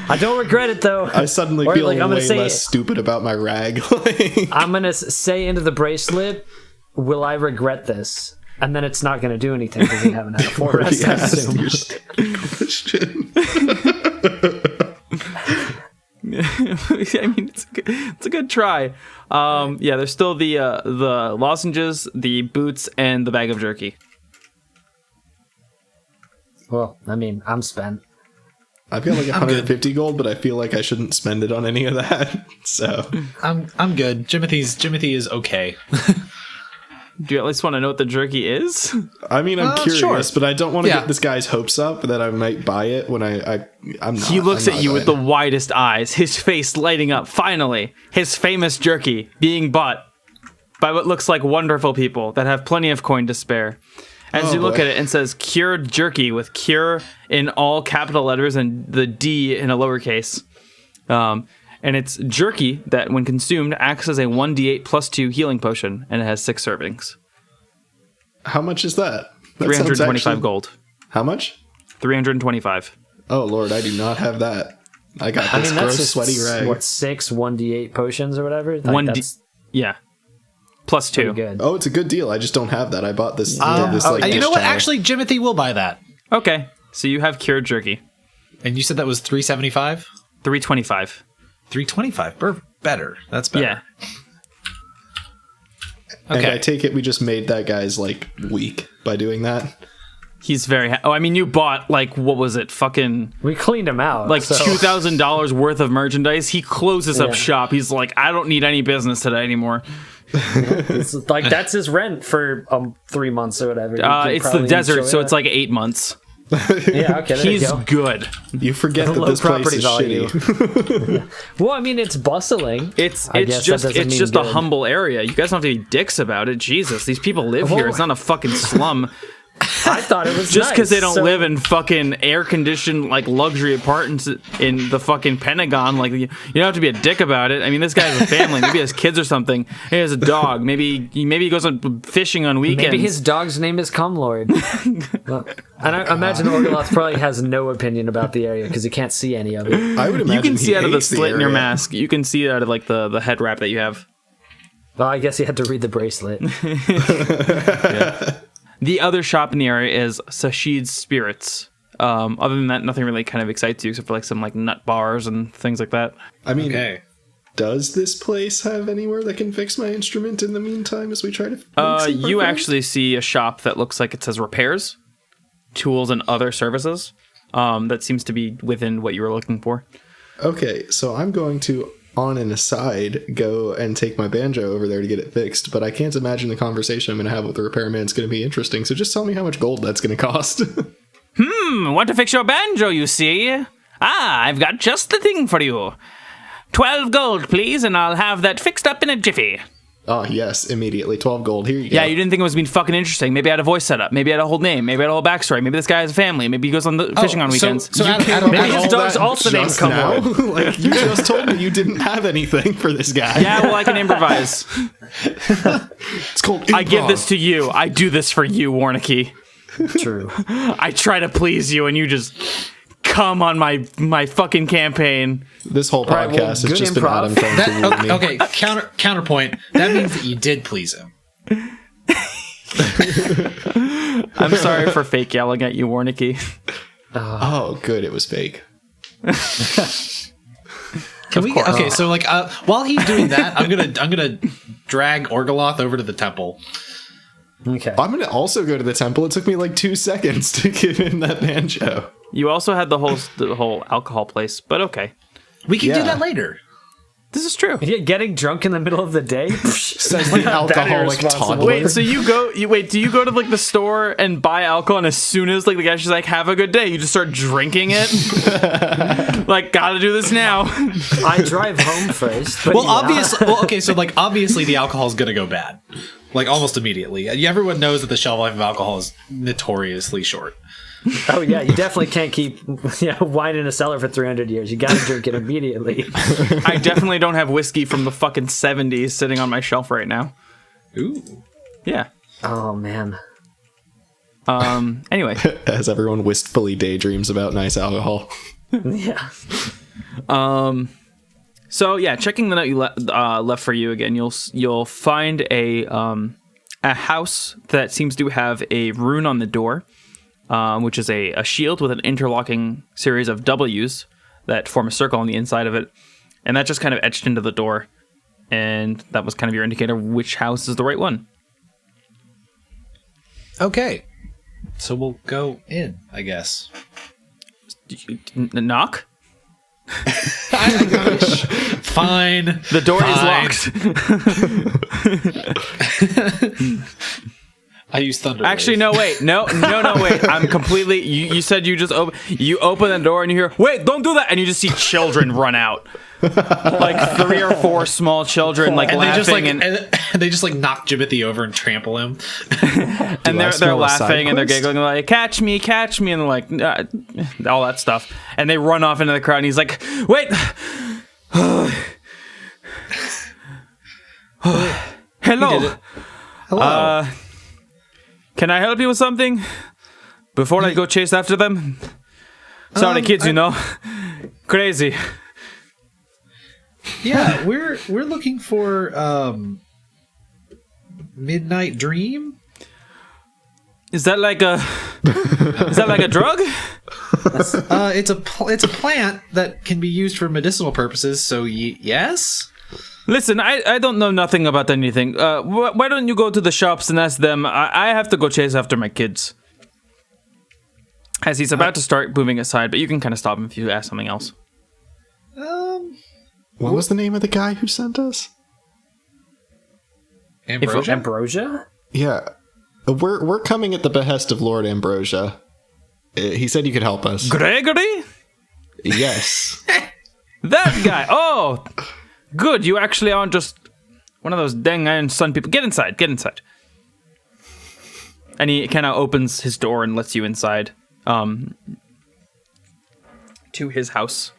[SPEAKER 3] I don't regret it, though.
[SPEAKER 4] I suddenly
[SPEAKER 3] Or,
[SPEAKER 4] feel
[SPEAKER 3] like, I'm gonna
[SPEAKER 4] way
[SPEAKER 3] say-
[SPEAKER 4] less stupid about my rag.
[SPEAKER 3] I'm going to say into the bracelet, will I regret this? And then it's not going to do anything because we haven't had a full rest, I
[SPEAKER 4] Yes,
[SPEAKER 3] assume.
[SPEAKER 4] your standard question.
[SPEAKER 1] Good try. Yeah, there's still the lozenges, the boots, and the bag of jerky.
[SPEAKER 3] Well, I mean, I'm spent.
[SPEAKER 4] I've got like 150 gold, but I feel like I shouldn't spend it on any of that. So
[SPEAKER 2] I'm good. Jimothy is okay.
[SPEAKER 1] Do you at least want to know what the jerky is?
[SPEAKER 4] I mean, I'm curious,
[SPEAKER 2] sure.
[SPEAKER 4] but I don't want to
[SPEAKER 2] Yeah.
[SPEAKER 4] get this guy's hopes up that I might buy it when I'm not.
[SPEAKER 1] He looks
[SPEAKER 4] I'm
[SPEAKER 1] at
[SPEAKER 4] not
[SPEAKER 1] you with
[SPEAKER 4] buying
[SPEAKER 1] the widest eyes, his face lighting up. Finally, his famous jerky being bought by what looks like wonderful people that have plenty of coin to spare. As you look
[SPEAKER 4] boy.
[SPEAKER 1] at it, and says cured jerky with cure in all capital letters and the D in a lowercase. And it's jerky that, when consumed, acts as a 1d8 plus 2 healing potion, and it has 6 servings.
[SPEAKER 4] How much is that? That sounds
[SPEAKER 1] 325
[SPEAKER 4] actually-
[SPEAKER 1] gold.
[SPEAKER 4] How much?
[SPEAKER 1] 325.
[SPEAKER 4] Oh Lord, I do not have that. I got
[SPEAKER 3] I
[SPEAKER 4] this
[SPEAKER 3] mean, that's
[SPEAKER 4] gross
[SPEAKER 3] just
[SPEAKER 4] sweaty rag.
[SPEAKER 3] what 6 1d8 potions or whatever. Like,
[SPEAKER 1] 1d,
[SPEAKER 3] that's
[SPEAKER 1] yeah, plus 2.
[SPEAKER 3] pretty good.
[SPEAKER 4] Oh, it's a good deal. I just don't have that. I bought this. This like
[SPEAKER 2] you know
[SPEAKER 4] dish
[SPEAKER 2] what?
[SPEAKER 4] towel.
[SPEAKER 2] Actually, Jimothy will buy that.
[SPEAKER 1] Okay, so you have cured jerky.
[SPEAKER 2] And you said that was 375?
[SPEAKER 1] 325.
[SPEAKER 2] 325. Better. That's better.
[SPEAKER 1] Yeah.
[SPEAKER 4] And
[SPEAKER 2] Okay.
[SPEAKER 4] I take it we just made that guy's like week by doing that.
[SPEAKER 1] He's very. Oh, I mean, you bought like what was it? Fucking
[SPEAKER 3] We cleaned him out.
[SPEAKER 1] like
[SPEAKER 3] so-
[SPEAKER 1] $2,000 worth of merchandise. He closes up
[SPEAKER 3] Yeah.
[SPEAKER 1] shop. He's like, I don't need any business today anymore.
[SPEAKER 3] It's like that's his rent for 3 months or whatever. You could
[SPEAKER 1] It's the
[SPEAKER 3] probably
[SPEAKER 1] desert,
[SPEAKER 3] enjoy
[SPEAKER 1] so
[SPEAKER 3] that.
[SPEAKER 1] it's like 8 months.
[SPEAKER 3] Yeah, okay, there
[SPEAKER 1] He's
[SPEAKER 3] you go.
[SPEAKER 1] good.
[SPEAKER 4] You forget that
[SPEAKER 3] Low
[SPEAKER 4] this place
[SPEAKER 3] property
[SPEAKER 4] is
[SPEAKER 3] value.
[SPEAKER 4] shitty.
[SPEAKER 3] Well, I mean, it's bustling.
[SPEAKER 1] It's
[SPEAKER 3] I guess that
[SPEAKER 1] just
[SPEAKER 3] doesn't
[SPEAKER 1] it's
[SPEAKER 3] mean
[SPEAKER 1] just a
[SPEAKER 3] good.
[SPEAKER 1] humble area. You guys don't have to be dicks about it. Jesus, these people live here.
[SPEAKER 3] Well-
[SPEAKER 1] It's not a fucking slum.
[SPEAKER 3] I thought it was
[SPEAKER 1] Just because
[SPEAKER 3] nice,
[SPEAKER 1] they don't
[SPEAKER 3] so-
[SPEAKER 1] live in fucking air conditioned like luxury apartments in the fucking Pentagon, like you don't have to be a dick about it. I mean, this guy has a family. Maybe he has kids or something. He has a dog. Maybe he goes on fishing on weekends.
[SPEAKER 3] Maybe his dog's name is Cumlord. Well, and I imagine Orgoloth probably has no opinion about the area because he can't see any of it.
[SPEAKER 4] I would imagine
[SPEAKER 1] you can
[SPEAKER 4] he
[SPEAKER 1] see out of the
[SPEAKER 4] hates
[SPEAKER 1] slit in your
[SPEAKER 4] area.
[SPEAKER 1] mask. You can see out of like the head wrap that you have.
[SPEAKER 3] Well, I guess he had to read the bracelet.
[SPEAKER 1] The other shop in the area is Sashid's Spirits. Other than that, nothing really kind of excites you except for like some like nut bars and things like that.
[SPEAKER 4] I mean,
[SPEAKER 2] Okay.
[SPEAKER 4] does this place have anywhere that can fix my instrument in the meantime as we try to? make some
[SPEAKER 1] You
[SPEAKER 4] progress?
[SPEAKER 1] actually see a shop that looks like it says repairs, tools, and other services. That seems to be within what you were looking for.
[SPEAKER 4] Okay, so I'm going to, on an aside, go and take my banjo over there to get it fixed, but I can't imagine the conversation I'm going to have with the repairman is going to be interesting, so just tell me how much gold that's going to cost.
[SPEAKER 1] Want to fix your banjo, you see? I've got just the thing for you. 12 gold, please, and I'll have that fixed up in a jiffy.
[SPEAKER 4] Oh, yes, immediately. 12 gold. Here you go.
[SPEAKER 1] Yeah, you didn't think it was being fucking interesting. Maybe I had a voice setup. Maybe I had a whole name. Maybe I had a whole backstory. Maybe this guy has a family. Maybe he goes on the fishing on weekends.
[SPEAKER 2] So Adam,
[SPEAKER 3] Maybe his
[SPEAKER 4] All
[SPEAKER 3] dog's
[SPEAKER 4] that
[SPEAKER 3] also named
[SPEAKER 4] just now?
[SPEAKER 3] Cumlord.
[SPEAKER 4] Like, you just told me you didn't have anything for this guy.
[SPEAKER 1] Yeah, well, I can improvise.
[SPEAKER 4] It's called
[SPEAKER 1] I give
[SPEAKER 4] improv.
[SPEAKER 1] this to you. I do this for you, Warncke.
[SPEAKER 3] True.
[SPEAKER 1] I try to please you, and you just come on my fucking campaign.
[SPEAKER 4] This whole
[SPEAKER 3] Right, well,
[SPEAKER 4] podcast has
[SPEAKER 3] good
[SPEAKER 4] just been
[SPEAKER 3] improv.
[SPEAKER 4] Adam trying to woo me.
[SPEAKER 2] Okay, counterpoint. That means that you did please him.
[SPEAKER 1] I'm sorry for fake yelling at you, Warncke.
[SPEAKER 4] Oh, good. It was fake.
[SPEAKER 2] Can we? Okay, so like while he's doing that, I'm gonna drag Orgoloth over to the temple.
[SPEAKER 3] Okay.
[SPEAKER 4] I'm going to also go to the temple. It took me like 2 seconds to give him that banjo.
[SPEAKER 1] You also had the whole alcohol place, but okay.
[SPEAKER 2] We can do
[SPEAKER 4] Yeah.
[SPEAKER 2] that later.
[SPEAKER 1] This is true.
[SPEAKER 3] Yeah, getting drunk in the middle of the day?
[SPEAKER 4] Says the alcoholic
[SPEAKER 3] irresponsible.
[SPEAKER 4] toddler.
[SPEAKER 1] Wait, so do you go to like the store and buy alcohol, and as soon as like the guy's just like, have a good day, you just start drinking it? Like, gotta do this now.
[SPEAKER 3] I drive home first. But
[SPEAKER 2] Well,
[SPEAKER 3] yeah.
[SPEAKER 2] obviously, okay, so like obviously the alcohol is gonna go bad, like almost immediately. Everyone knows that the shelf life of alcohol is notoriously short.
[SPEAKER 3] Oh yeah, you definitely can't keep wine in a cellar for 300 years. You gotta drink it immediately.
[SPEAKER 1] I definitely don't have whiskey from the fucking 70s sitting on my shelf right now.
[SPEAKER 2] Ooh.
[SPEAKER 1] Yeah.
[SPEAKER 3] Oh man.
[SPEAKER 1] Anyway.
[SPEAKER 4] As everyone wistfully daydreams about nice alcohol.
[SPEAKER 3] Yeah.
[SPEAKER 1] So yeah, checking the note you left for you again, you'll find a house that seems to have a rune on the door, which is a shield with an interlocking series of W's that form a circle on the inside of it, and that just kind of etched into the door. and that was kind of your indicator of which house is the right one.
[SPEAKER 2] Okay. So we'll go in, I guess.
[SPEAKER 1] Knock?
[SPEAKER 2] Fine.
[SPEAKER 1] The door is locked.
[SPEAKER 2] I use thunder.
[SPEAKER 1] Actually, no, wait. No, wait. I'm completely... You said you just you open the door and you hear, wait, don't do that. And you just see children run out. Like 3 or 4 small children, like
[SPEAKER 2] and
[SPEAKER 1] laughing.
[SPEAKER 2] they just like knock Jimothy over and trample him.
[SPEAKER 1] And they're laughing and they're giggling like, catch me. And they're like, all that stuff. And they run off into the crowd and he's like, wait. Hello.
[SPEAKER 2] Hello.
[SPEAKER 1] Can I help you with something before I go chase after them? Sorry, kids, you know, crazy.
[SPEAKER 2] Yeah, we're looking for Midnight Dream.
[SPEAKER 1] Is that like a drug?
[SPEAKER 2] It's a plant that can be used for medicinal purposes. So yes.
[SPEAKER 1] Listen, I don't know nothing about anything. Why don't you go to the shops and ask them? I have to go chase after my kids. As he's about to start moving aside, but you can kind of stop him if you ask something else.
[SPEAKER 4] What was the name of the guy who sent us?
[SPEAKER 2] Ambrosia?
[SPEAKER 4] Yeah. We're coming at the behest of Lord Ambrosia. He said you could help us.
[SPEAKER 1] Gregory?
[SPEAKER 4] Yes.
[SPEAKER 1] That guy. Oh, good. You actually aren't just one of those dang iron sun people. Get inside. And he kind of opens his door and lets you inside to his house.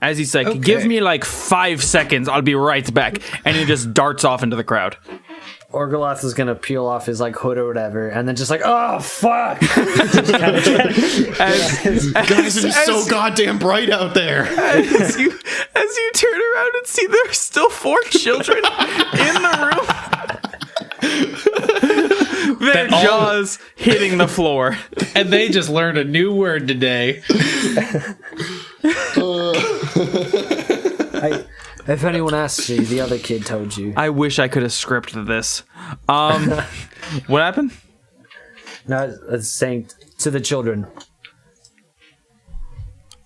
[SPEAKER 1] As he's like, give me like 5 seconds, I'll be right back. And he just darts off into the crowd.
[SPEAKER 3] Orgoloth is gonna peel off his like hood or whatever, and then just like, oh fuck!
[SPEAKER 4] Guys, it is so goddamn bright out there.
[SPEAKER 1] As you turn around and see there's still 4 children in the room. Their jaws hitting the floor.
[SPEAKER 2] And they just learned a new word today.
[SPEAKER 3] If anyone asks you, the other kid told you.
[SPEAKER 1] I wish I could have scripted this. What happened?
[SPEAKER 3] No, it's saying to the children.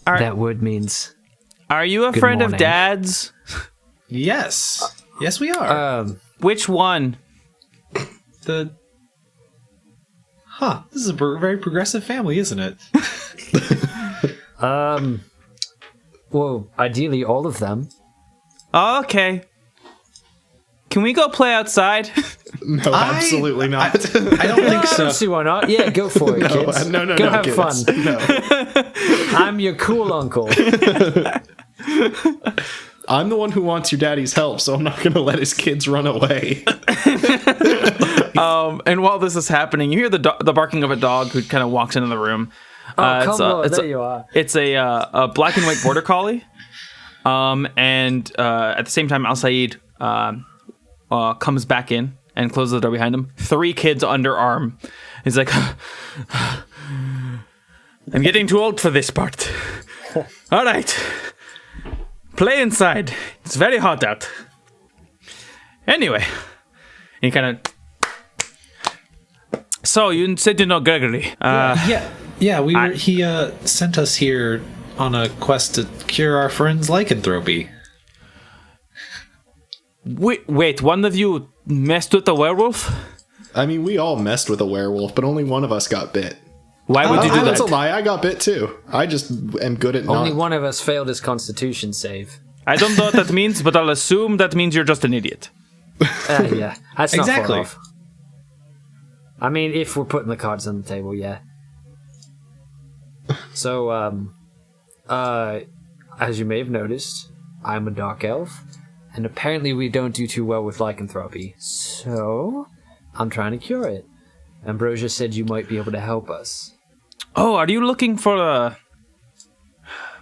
[SPEAKER 3] That word means.
[SPEAKER 1] Are you a
[SPEAKER 3] Good
[SPEAKER 1] friend
[SPEAKER 3] morning.
[SPEAKER 1] of Dad's?
[SPEAKER 2] Yes. Yes, we are.
[SPEAKER 1] Which one?
[SPEAKER 2] This is a very progressive family, isn't it?
[SPEAKER 3] Well, ideally all of them.
[SPEAKER 1] Oh, okay. Can we go play outside?
[SPEAKER 4] No, absolutely not.
[SPEAKER 2] I don't think
[SPEAKER 3] I
[SPEAKER 2] so.
[SPEAKER 3] don't see why not. Yeah, go for it, kids.
[SPEAKER 4] No,
[SPEAKER 3] go have
[SPEAKER 4] kids.
[SPEAKER 3] fun.
[SPEAKER 4] No.
[SPEAKER 3] I'm your cool uncle.
[SPEAKER 4] I'm the one who wants your daddy's help, so I'm not going to let his kids run away.
[SPEAKER 1] And while this is happening, you hear the barking of a dog who kind of walks into the room.
[SPEAKER 3] There you are.
[SPEAKER 1] It's a black and white border collie. And at the same time, Al Saeed comes back in and closes the door behind him. 3 kids underarm. He's like, I'm getting too old for this part. All right. Play inside. It's very hot out. Anyway, he kind of... So, you said you know Gregory.
[SPEAKER 2] Yeah. He sent us here on a quest to cure our friend's lycanthropy.
[SPEAKER 1] Wait, one of you messed with a werewolf?
[SPEAKER 4] I mean, we all messed with a werewolf, but only one of us got bit.
[SPEAKER 1] Why would you do that?
[SPEAKER 4] That's a lie. I got bit too. I just am good at
[SPEAKER 3] Only
[SPEAKER 4] not.
[SPEAKER 3] one of us failed his constitution save.
[SPEAKER 1] I don't know what that means, but I'll assume that means you're just an idiot.
[SPEAKER 3] Yeah, that's not
[SPEAKER 2] Exactly.
[SPEAKER 3] far off. I mean, if we're putting the cards on the table, yeah. So, as you may have noticed, I'm a dark elf, and apparently we don't do too well with lycanthropy. So, I'm trying to cure it. Ambrosia said you might be able to help us.
[SPEAKER 1] Oh, are you looking for a...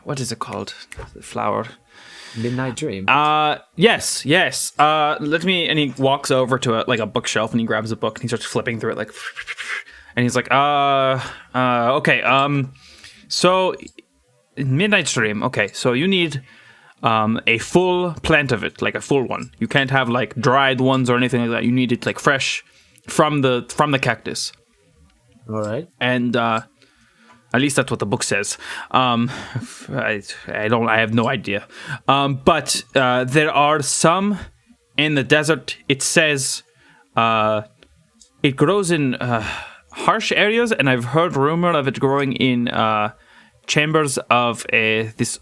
[SPEAKER 1] What is it called? The flower.
[SPEAKER 3] Midnight Dream.
[SPEAKER 1] Yes. Let me... And he walks over to a bookshelf and he grabs a book and he starts flipping through it like... And he's like, okay, so... Midnight Dream. Okay, so you need a full plant of it, like a full one. You can't have like dried ones or anything like that. You need it like fresh from the cactus.
[SPEAKER 3] All right.
[SPEAKER 1] And at least that's what the book says. I have no idea. But there are some in the desert. It says it grows in harsh areas, and I've heard rumor of it growing in chambers of this.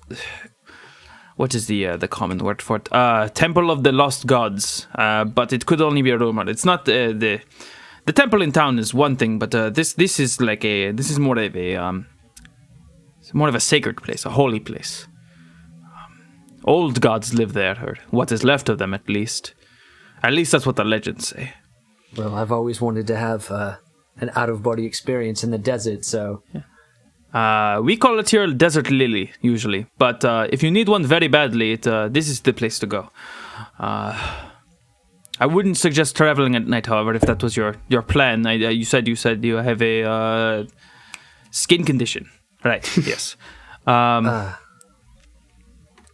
[SPEAKER 1] What is the common word for it? Temple of the Lost Gods. But it could only be a rumor. It's not the temple in town is one thing, but this is more of a sacred place, a holy place. Old gods live there, or what is left of them, at least. At least that's what the legends say.
[SPEAKER 3] Well, I've always wanted to have an out-of-body experience in the desert, so...
[SPEAKER 1] Yeah. We call it here Desert Lily, usually. But if you need one very badly, this is the place to go. I wouldn't suggest traveling at night, however, if that was your plan. You said you have a skin condition. Right, yes.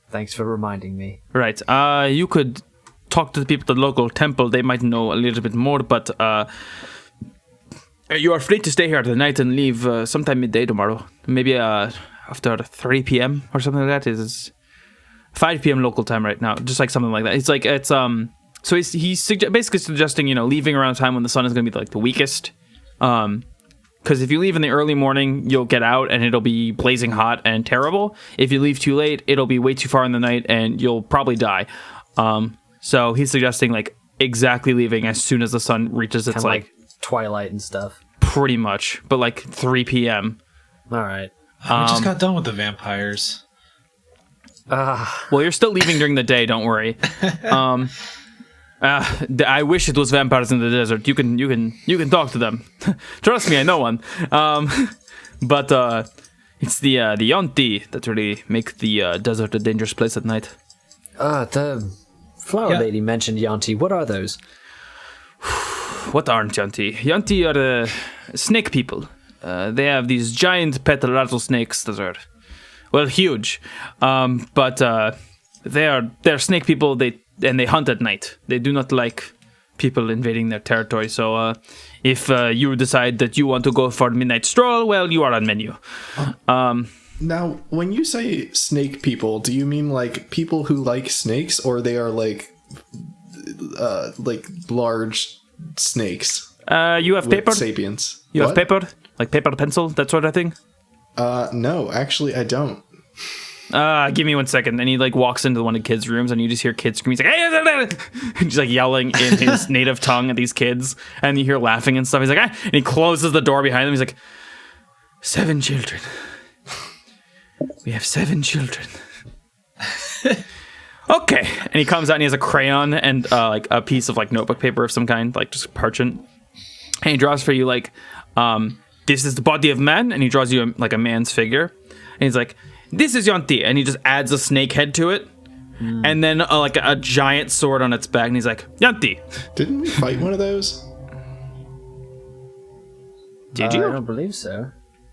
[SPEAKER 3] Thanks for reminding me.
[SPEAKER 1] Right. You could talk to the people at the local temple. They might know a little bit more, but... you are free to stay here tonight and leave sometime midday tomorrow. Maybe after 3 p.m. or something like that. It's 5 p.m. local time right now. Just like something like that. So he's basically suggesting, leaving around time when the sun is going to be like the weakest. Because if you leave in the early morning, you'll get out and it'll be blazing hot and terrible. If you leave too late, it'll be way too far in the night and you'll probably die. So he's suggesting like exactly leaving as soon as the sun reaches its like
[SPEAKER 3] twilight and stuff.
[SPEAKER 1] Pretty much, but like 3 p.m.
[SPEAKER 3] All right.
[SPEAKER 2] We just got done with the vampires.
[SPEAKER 1] Well, you're still leaving during the day. Don't worry. I wish it was vampires in the desert. You can talk to them. Trust me, I know one. But it's the Yonti that really make the desert a dangerous place at night.
[SPEAKER 3] The flower lady mentioned Yonti. What are those?
[SPEAKER 1] What aren't Yonti? Yonti are snake people. They have these giant pet rattlesnakes that are, well, huge. But they're snake people. They hunt at night. They do not like people invading their territory. So if you decide that you want to go for a midnight stroll, well, you are on menu.
[SPEAKER 4] Now, when you say snake people, do you mean like people who like snakes, or they are like large snakes?
[SPEAKER 1] You have paper?
[SPEAKER 4] Sapiens.
[SPEAKER 1] You have paper? Like paper, pencil, that sort of thing?
[SPEAKER 4] No, actually I don't.
[SPEAKER 1] Give me 1 second. And he like walks into one of the kids' rooms and you just hear kids screaming. He's like, hey! He's like yelling in his native tongue at these kids. And you hear laughing and stuff. He's like, ah! And he closes the door behind them. He's like, 7 children. We have 7 children. Okay. And he comes out and he has a crayon and like a piece of like notebook paper of some kind, like just parchment. And he draws for you like, this is the body of man. And he draws you like a man's figure. And he's like, this is Yonti. And he just adds a snake head to it. And then like a giant sword on its back. And he's like, Yonti.
[SPEAKER 4] Didn't we fight one of those?
[SPEAKER 1] Did you?
[SPEAKER 3] I don't believe so.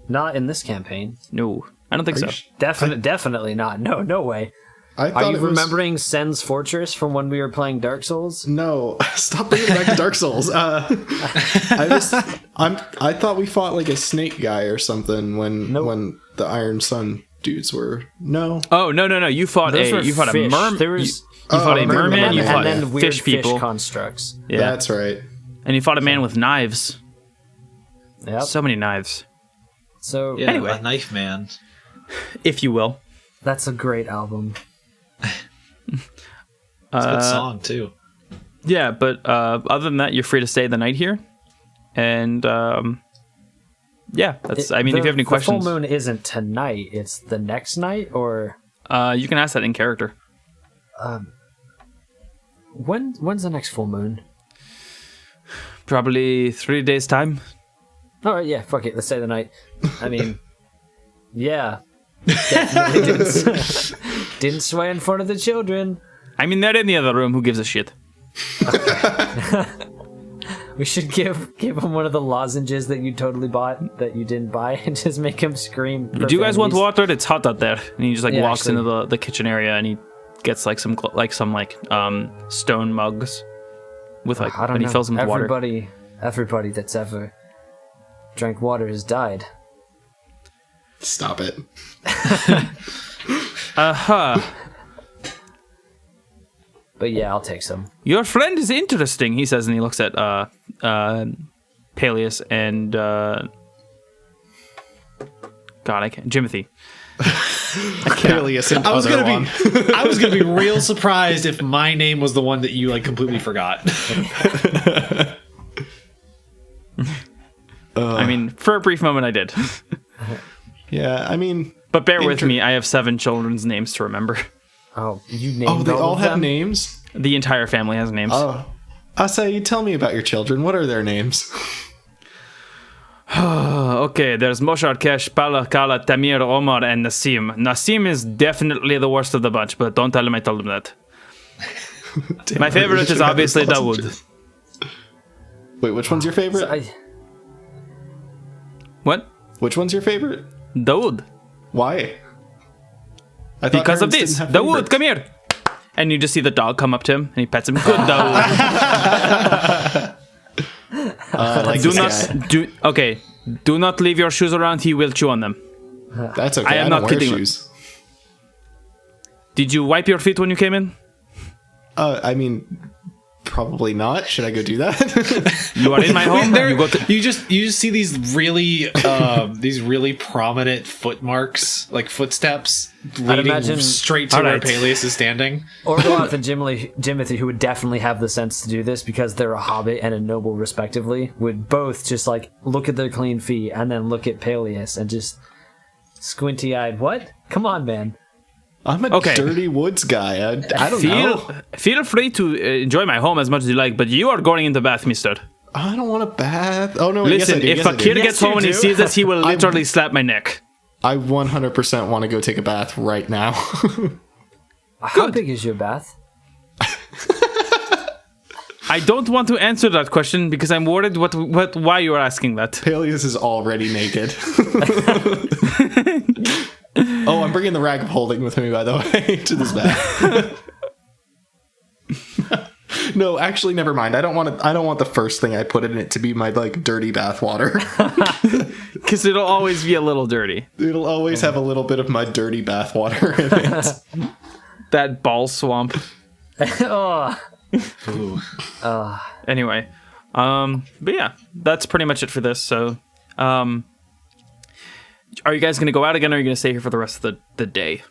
[SPEAKER 3] Not in this campaign.
[SPEAKER 1] No, I don't think so.
[SPEAKER 3] Definitely not. No way. Are you remembering Sen's Fortress from when we were playing Dark Souls?
[SPEAKER 4] No, stop bringing it back to Dark Souls. I thought we fought like a snake guy or something when the Iron Sun dudes were. No.
[SPEAKER 1] Oh no! You fought a merman. You fought a merman. You fought
[SPEAKER 3] and then weird
[SPEAKER 1] fish people.
[SPEAKER 3] Fish constructs.
[SPEAKER 1] Yeah,
[SPEAKER 4] that's right.
[SPEAKER 1] And you fought a man with knives.
[SPEAKER 3] Yep.
[SPEAKER 1] So many knives.
[SPEAKER 3] So
[SPEAKER 2] yeah,
[SPEAKER 1] anyway,
[SPEAKER 2] a knife man,
[SPEAKER 1] if you will.
[SPEAKER 3] That's a great album.
[SPEAKER 2] It's a good song too.
[SPEAKER 1] Yeah, but other than that, you're free to stay the night here, and yeah, that's. I mean, if you have any questions,
[SPEAKER 3] the full moon isn't tonight; it's the next night, or
[SPEAKER 1] you can ask that in character.
[SPEAKER 3] When's the next full moon?
[SPEAKER 1] Probably 3 days' time.
[SPEAKER 3] All right, yeah, fuck it. Let's say the night. I mean, yeah, definitely didn't swear in front of the children.
[SPEAKER 1] I mean, they're in the other room. Who gives a shit?
[SPEAKER 3] Okay. We should give him one of the lozenges that you totally bought that you didn't buy, and just make him scream.
[SPEAKER 1] Do you guys want water? It's hot out there. And he just like walks into the kitchen area and he gets like some stone mugs with like,
[SPEAKER 3] I don't
[SPEAKER 1] and
[SPEAKER 3] know.
[SPEAKER 1] he fills them with water.
[SPEAKER 3] Everybody that's ever drank water has died.
[SPEAKER 4] Stop it.
[SPEAKER 3] But yeah, I'll take some.
[SPEAKER 1] Your friend is interesting, he says, and he looks at Paelius and God, I can't. Jimothy.
[SPEAKER 4] Paelius and
[SPEAKER 2] I was
[SPEAKER 4] other
[SPEAKER 2] gonna
[SPEAKER 4] one.
[SPEAKER 2] be I was gonna be real surprised if my name was the one that you like completely forgot.
[SPEAKER 1] I mean, for a brief moment I did.
[SPEAKER 4] Yeah, I mean...
[SPEAKER 1] But bear with me, I have 7 children's names to remember.
[SPEAKER 3] Oh, you named
[SPEAKER 4] Oh, they all
[SPEAKER 3] of
[SPEAKER 4] have
[SPEAKER 3] them?
[SPEAKER 4] names?
[SPEAKER 1] The entire family has names.
[SPEAKER 4] Oh. Asai, tell me about your children. What are their names?
[SPEAKER 1] Okay, there's Moshe, Kesh, Pala, Kala, Tamir, Omar, and Nassim. Nassim is definitely the worst of the bunch, but don't tell him I told him that.
[SPEAKER 4] Damn,
[SPEAKER 1] My
[SPEAKER 4] I
[SPEAKER 1] favorite
[SPEAKER 4] should
[SPEAKER 1] is
[SPEAKER 4] have
[SPEAKER 1] obviously
[SPEAKER 4] this
[SPEAKER 1] Dawood.
[SPEAKER 4] lozenges. Wait, which one's your favorite?
[SPEAKER 1] What?
[SPEAKER 4] Which one's your favorite?
[SPEAKER 1] Dawood.
[SPEAKER 4] Why? I thought
[SPEAKER 1] Because of
[SPEAKER 4] parents
[SPEAKER 1] this.
[SPEAKER 4] didn't have
[SPEAKER 1] Dawood,
[SPEAKER 4] favorites.
[SPEAKER 1] come here. And you just see the dog come up to him, and he pets him. Good Dawood.
[SPEAKER 4] I like
[SPEAKER 1] Do
[SPEAKER 4] this
[SPEAKER 1] not
[SPEAKER 4] guy.
[SPEAKER 1] do not leave your shoes around. He will chew on them.
[SPEAKER 4] That's okay.
[SPEAKER 1] I am
[SPEAKER 4] don't
[SPEAKER 1] not
[SPEAKER 4] wear
[SPEAKER 1] kidding.
[SPEAKER 4] shoes.
[SPEAKER 1] Did you wipe your feet when you came in?
[SPEAKER 4] I mean, probably not. Should I go do that?
[SPEAKER 1] You are in my home. You go to.
[SPEAKER 2] You just see these really prominent foot marks, like footsteps, leading
[SPEAKER 3] imagine-
[SPEAKER 2] straight to
[SPEAKER 1] All
[SPEAKER 2] where
[SPEAKER 1] right.
[SPEAKER 2] Paelius is standing.
[SPEAKER 3] Orgoloth and Jimothy, who would definitely have the sense to do this because they're a hobbit and a noble respectively, would both just like look at their clean feet and then look at Paelius and just squinty-eyed, what? Come on, man.
[SPEAKER 4] I'm a
[SPEAKER 1] Okay.
[SPEAKER 4] dirty woods guy. I don't know.
[SPEAKER 1] Feel free to enjoy my home as much as you like, but you are going into bath, mister.
[SPEAKER 4] I don't want a bath. Oh, no, wait,
[SPEAKER 1] Listen,
[SPEAKER 4] yes, I do.
[SPEAKER 1] if
[SPEAKER 4] Yes, I do.
[SPEAKER 1] Fakir gets
[SPEAKER 3] you
[SPEAKER 1] home and he
[SPEAKER 3] do.
[SPEAKER 1] sees this, he will literally slap my neck.
[SPEAKER 4] I 100% want to go take a bath right now.
[SPEAKER 3] How big is your bath?
[SPEAKER 1] I don't want to answer that question because I'm worried why you are asking that.
[SPEAKER 4] Paelius is already naked. Oh, I'm bringing the rag of holding with me, by the way, to this bath. No, actually, never mind. I don't want the first thing I put in it to be my like dirty bath water.
[SPEAKER 1] Because it'll always be a little dirty.
[SPEAKER 4] It'll always have a little bit of my dirty bath water in it.
[SPEAKER 1] That ball swamp.
[SPEAKER 3] Oh,
[SPEAKER 2] Ooh.
[SPEAKER 1] Anyway, but yeah, that's pretty much it for this. So, are you guys going to go out again, or are you going to stay here for the rest of the day?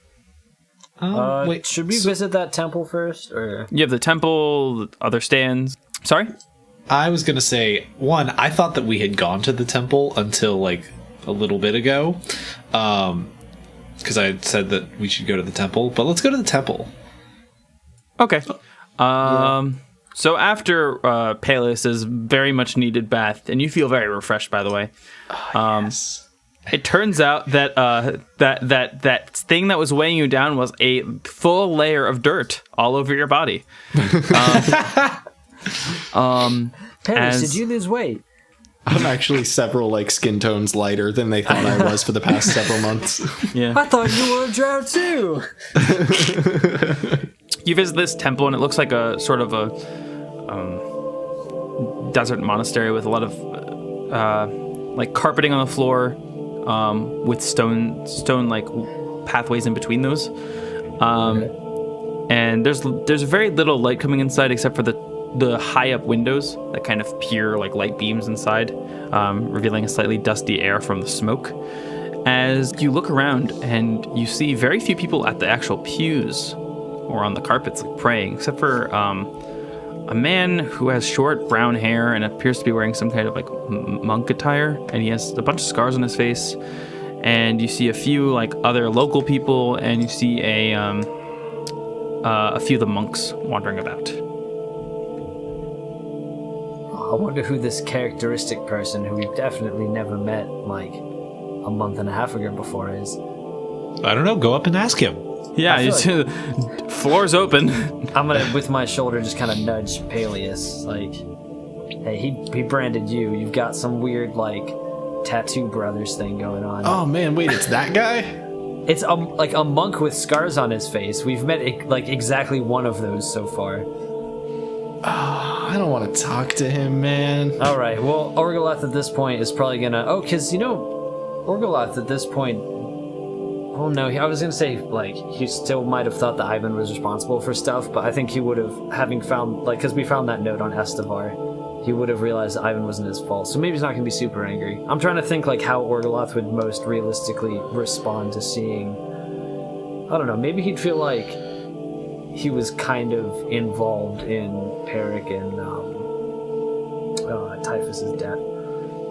[SPEAKER 2] Wait,
[SPEAKER 3] should we visit that temple first, or
[SPEAKER 1] You have the temple, the other stands. Sorry?
[SPEAKER 2] I was gonna say, one, I thought that we had gone to the temple until like a little bit ago, because I had said that we should go to the temple. But let's go to the temple.
[SPEAKER 1] Okay. So after Paelius's very much needed bath, and you feel very refreshed, by the way.
[SPEAKER 4] Yes.
[SPEAKER 1] It turns out that that thing that was weighing you down was a full layer of dirt all over your body.
[SPEAKER 3] Paris,
[SPEAKER 1] as-
[SPEAKER 3] did you lose weight?
[SPEAKER 4] I'm actually several like skin tones lighter than they thought I was for the past several months.
[SPEAKER 1] Yeah.
[SPEAKER 3] I thought you were a drow too.
[SPEAKER 1] You visit this temple, and it looks like a sort of a desert monastery with a lot of like carpeting on the floor, with stone like pathways in between those. And there's very little light coming inside except for the high up windows that kind of peer like light beams inside, revealing a slightly dusty air from the smoke. As you look around, and you see very few people at the actual pews or on the carpets like praying, except for a man who has short brown hair and appears to be wearing some kind of like monk attire, and he has a bunch of scars on his face. And you see a few like other local people, and you see a few of the monks wandering about.
[SPEAKER 3] I wonder who this characteristic person, who we've definitely never met like a month and a half ago before, is.
[SPEAKER 2] I don't know. Go up and ask him.
[SPEAKER 1] Yeah,
[SPEAKER 3] I feel
[SPEAKER 1] floor's open.
[SPEAKER 3] I'm gonna, with my shoulder, just kind of nudge Paelius, like, hey, he branded you. You've got some weird like tattoo brothers thing going on.
[SPEAKER 4] Oh man, wait, it's that guy?
[SPEAKER 3] It's like a monk with scars on his face. We've met like exactly one of those so far.
[SPEAKER 4] I don't want to talk to him, man.
[SPEAKER 3] All right. Well, Orgoloth at this point is probably gonna. Oh, because Orgoloth at this point. Oh no, I was gonna say like he still might have thought that Ivan was responsible for stuff, but I think he would have, having found like because we found that note on Estevar, he would have realized that Ivan wasn't his fault. So maybe he's not gonna be super angry. I'm trying to think like how Orgoloth would most realistically respond to seeing. I don't know. Maybe he'd feel like he was kind of involved in Peric and Typhus's death.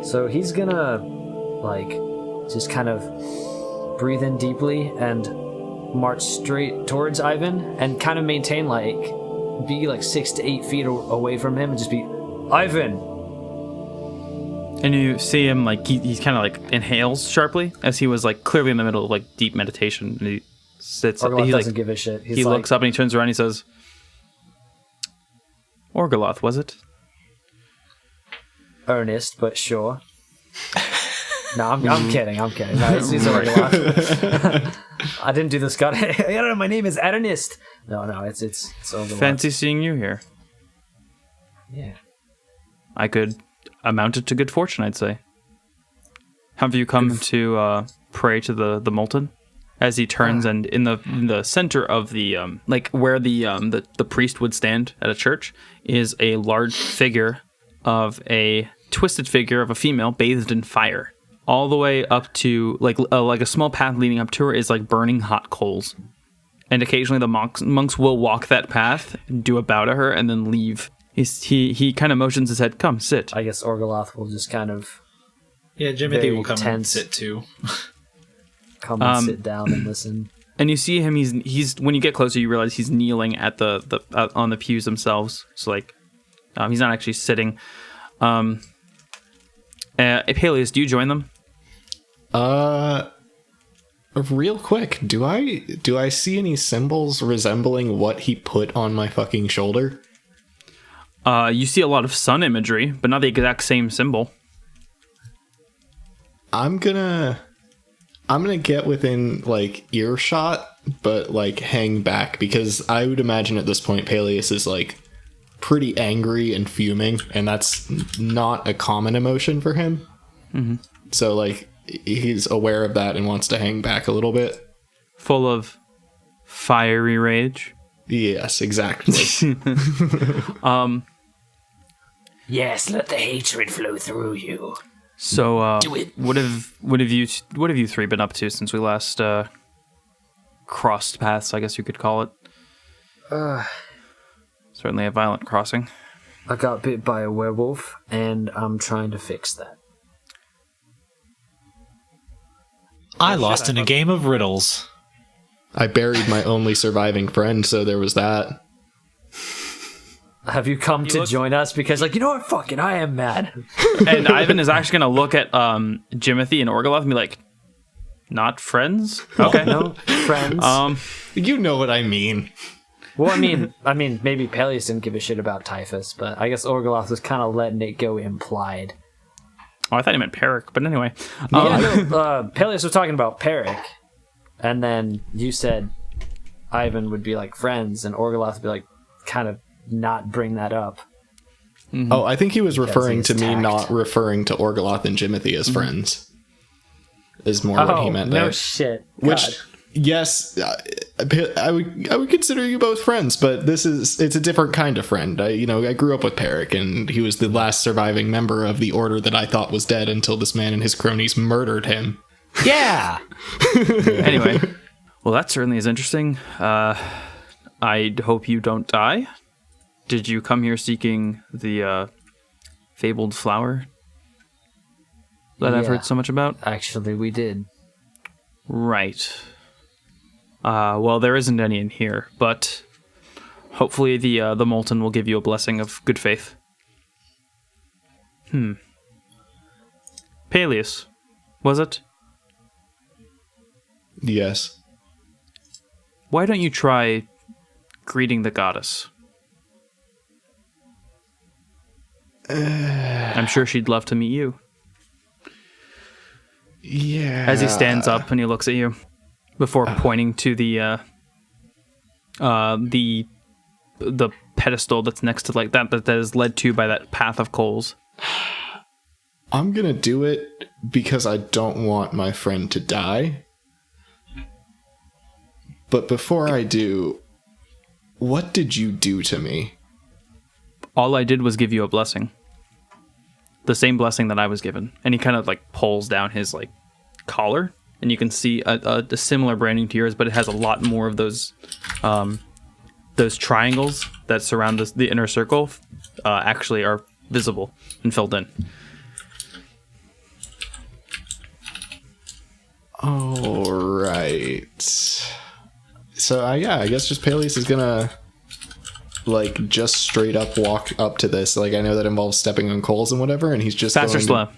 [SPEAKER 3] So he's gonna like just kind of breathe in deeply and march straight towards Ivan and kind of maintain like be like 6 to 8 feet away from him and just be Ivan.
[SPEAKER 1] And you see him like he's kind of like inhales sharply as he was like clearly in the middle of like deep meditation, and he sits up.
[SPEAKER 3] Orgoloth
[SPEAKER 1] He
[SPEAKER 3] doesn't
[SPEAKER 1] like,
[SPEAKER 3] give a shit.
[SPEAKER 1] he looks up and he turns around and he says, Orgoloth, was it?
[SPEAKER 3] Earnest, but sure. No, I'm kidding. I'm kidding. No, it's Orgoloth. I didn't do the Scott. I don't know. My name is Ernest. No, it's Orgoloth.
[SPEAKER 1] Fancy seeing you here.
[SPEAKER 3] Yeah.
[SPEAKER 1] I could amount it to good fortune, I'd say. Have you come to pray to the Molten? As he turns and in the center of the like where the priest would stand at a church is a large figure of a twisted figure of a female bathed in fire. All the way up to like a small path leading up to her is like burning hot coals, and occasionally the monks will walk that path, do a bow to her, and then leave. He kind of motions his head, "Come sit."
[SPEAKER 3] I guess Orgoloth will just kind of
[SPEAKER 2] Jimothy will come and sit too.
[SPEAKER 3] Come and sit down and listen.
[SPEAKER 1] And you see him. He's when you get closer, you realize he's kneeling at the on the pews themselves. So like, he's not actually sitting. Paelius, do you join them?
[SPEAKER 4] Real quick, do I see any symbols resembling what he put on my fucking shoulder?
[SPEAKER 1] You see a lot of sun imagery, but not the exact same symbol.
[SPEAKER 4] I'm gonna get within like earshot, but like hang back, because I would imagine at this point Paelius is like pretty angry and fuming, and that's not a common emotion for him. Mm-hmm. So like he's aware of that and wants to hang back a little bit.
[SPEAKER 1] Full of fiery rage.
[SPEAKER 4] Yes, exactly.
[SPEAKER 3] Yes, let the hatred flow through you.
[SPEAKER 1] So,
[SPEAKER 3] Do it.
[SPEAKER 1] what have you three been up to since we last crossed paths? I guess you could call it. Certainly a violent crossing.
[SPEAKER 3] I got bit by a werewolf, and I'm trying to fix that.
[SPEAKER 2] I lost in a game of riddles.
[SPEAKER 4] I buried my only surviving friend, so there was that.
[SPEAKER 3] Have you come to join us? Because, like, you know what? Fucking, I am mad.
[SPEAKER 1] And Ivan is actually going to look at Jimothy and Orgoloth and be like, not friends? Okay.
[SPEAKER 3] No, friends.
[SPEAKER 4] You know what I mean.
[SPEAKER 3] Well, I mean, maybe Paelius didn't give a shit about Typhus, but I guess Orgoloth was kind of letting it go implied.
[SPEAKER 1] Oh, I thought he meant Peric, but anyway.
[SPEAKER 3] Paelius was talking about Peric, and then you said Ivan would be like friends, and Orgoloth would be like kind of not bring that up.
[SPEAKER 4] Mm-hmm. Oh, I think he was referring to me,
[SPEAKER 3] tact.
[SPEAKER 4] not referring to Orgoloth and Jimothy as friends. Is more what he meant there.
[SPEAKER 3] No shit.
[SPEAKER 4] Which,
[SPEAKER 3] God.
[SPEAKER 4] yes, I would consider you both friends, but it's a different kind of friend. I grew up with Peric, and he was the last surviving member of the order that I thought was dead until this man and his cronies murdered him.
[SPEAKER 2] Yeah.
[SPEAKER 1] Anyway, well, that certainly is interesting. I hope you don't die. Did you come here seeking the fabled flower that I've heard so much about?
[SPEAKER 3] Actually, we did.
[SPEAKER 1] Right. Well, there isn't any in here, but hopefully the Molten will give you a blessing of good faith. Paelius, was it?
[SPEAKER 4] Yes.
[SPEAKER 1] Why don't you try greeting the goddess? I'm sure she'd love to meet you.
[SPEAKER 4] Yeah.
[SPEAKER 1] As he stands up and he looks at you. before pointing to the pedestal that's next to like that is led to by that path of coals.
[SPEAKER 4] I'm gonna do it because I don't want my friend to die. But before I do, what did you do to me?
[SPEAKER 1] All I did was give you a blessing. The same blessing that I was given. And he kind of like pulls down his like collar, and you can see a similar branding to yours, but it has a lot more of those triangles that surround the inner circle actually are visible and filled in.
[SPEAKER 4] All right. So I guess just Paelius is gonna like just straight up walk up to this. Like I know that involves stepping on coals and whatever, and he's just
[SPEAKER 1] Fast or slow?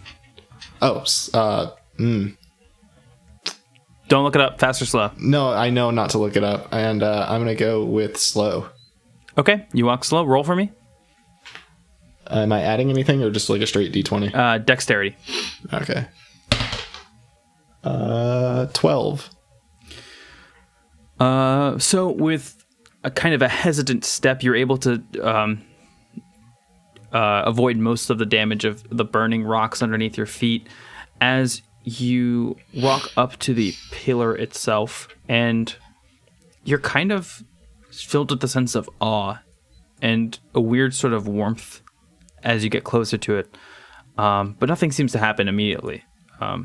[SPEAKER 1] Don't look it up. Fast or slow?
[SPEAKER 4] No, I know not to look it up, and I'm gonna go with slow.
[SPEAKER 1] Okay, you walk slow. Roll for me.
[SPEAKER 4] Am I adding anything or just like a straight D20?
[SPEAKER 1] Dexterity.
[SPEAKER 4] Okay. 12.
[SPEAKER 1] So with a kind of a hesitant step, you're able to avoid most of the damage of the burning rocks underneath your feet as you walk up to the pillar itself, and you're kind of filled with the sense of awe and a weird sort of warmth as you get closer to it. But nothing seems to happen immediately.
[SPEAKER 3] I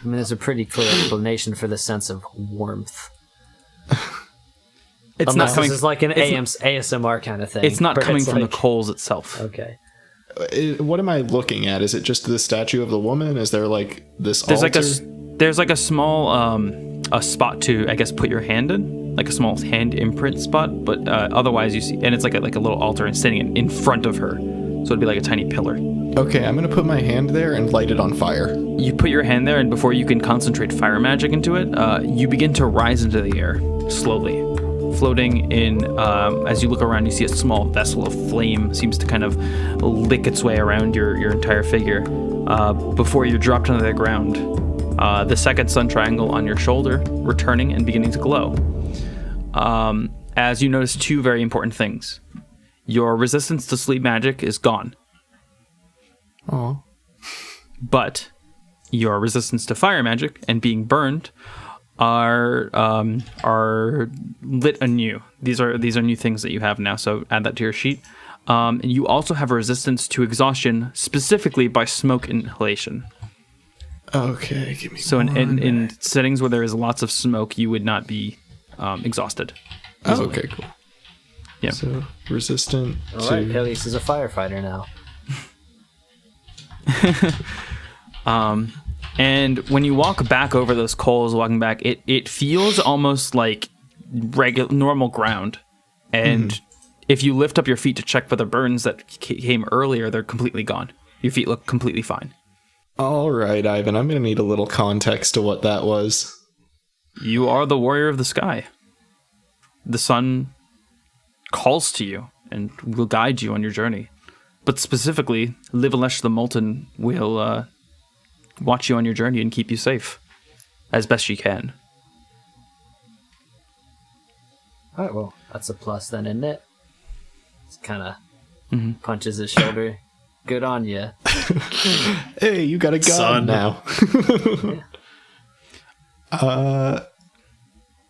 [SPEAKER 3] mean, there's a pretty clear explanation for the sense of warmth.
[SPEAKER 1] It's
[SPEAKER 3] Unless
[SPEAKER 1] not coming.
[SPEAKER 3] this is like an ASMR kind of thing.
[SPEAKER 1] It's not
[SPEAKER 3] where
[SPEAKER 1] coming
[SPEAKER 3] it's
[SPEAKER 1] from the
[SPEAKER 3] like-
[SPEAKER 1] coals itself.
[SPEAKER 3] Okay.
[SPEAKER 4] What am I looking at? Is it just the statue of the woman? Is there like this
[SPEAKER 1] There's
[SPEAKER 4] altar?
[SPEAKER 1] there's like a small a spot to, I guess, put your hand in, like a small hand imprint spot. But otherwise, you see, and it's like a little altar and standing in front of her, so it'd be like a tiny pillar.
[SPEAKER 4] Okay, I'm gonna put my hand there and light it on fire.
[SPEAKER 1] You put your hand there, and before you can concentrate fire magic into it, you begin to rise into the air slowly, floating in. As you look around, you see a small vessel of flame seems to kind of lick its way around your entire figure before you're dropped onto the ground. The second sun triangle on your shoulder returning and beginning to glow. As you notice two very important things. Your resistance to sleep magic is gone.
[SPEAKER 4] Oh.
[SPEAKER 1] But your resistance to fire magic and being burned are lit anew. These are new things that you have now, so add that to your sheet. And you also have a resistance to exhaustion, specifically by smoke inhalation.
[SPEAKER 4] Okay, give me.
[SPEAKER 1] So in settings where there is lots of smoke, you would not be exhausted.
[SPEAKER 4] Oh, okay, cool.
[SPEAKER 1] Yeah.
[SPEAKER 4] So resistant
[SPEAKER 3] All
[SPEAKER 4] to.
[SPEAKER 3] right, Paelius is a firefighter now.
[SPEAKER 1] And when you walk back over those coals, walking back, it feels almost like normal ground. And if you lift up your feet to check for the burns that came earlier, they're completely gone. Your feet look completely fine.
[SPEAKER 4] All right, Ivan. I'm gonna need a little context to what that was.
[SPEAKER 1] You are the warrior of the sky. The sun calls to you and will guide you on your journey. But specifically, Livalesh the Molten will watch you on your journey and keep you safe as best she can.
[SPEAKER 3] All right, well, that's a plus then, isn't it? It's kind of punches his shoulder. Good on you.
[SPEAKER 4] Hey, you got a gun
[SPEAKER 2] Son.
[SPEAKER 4] now.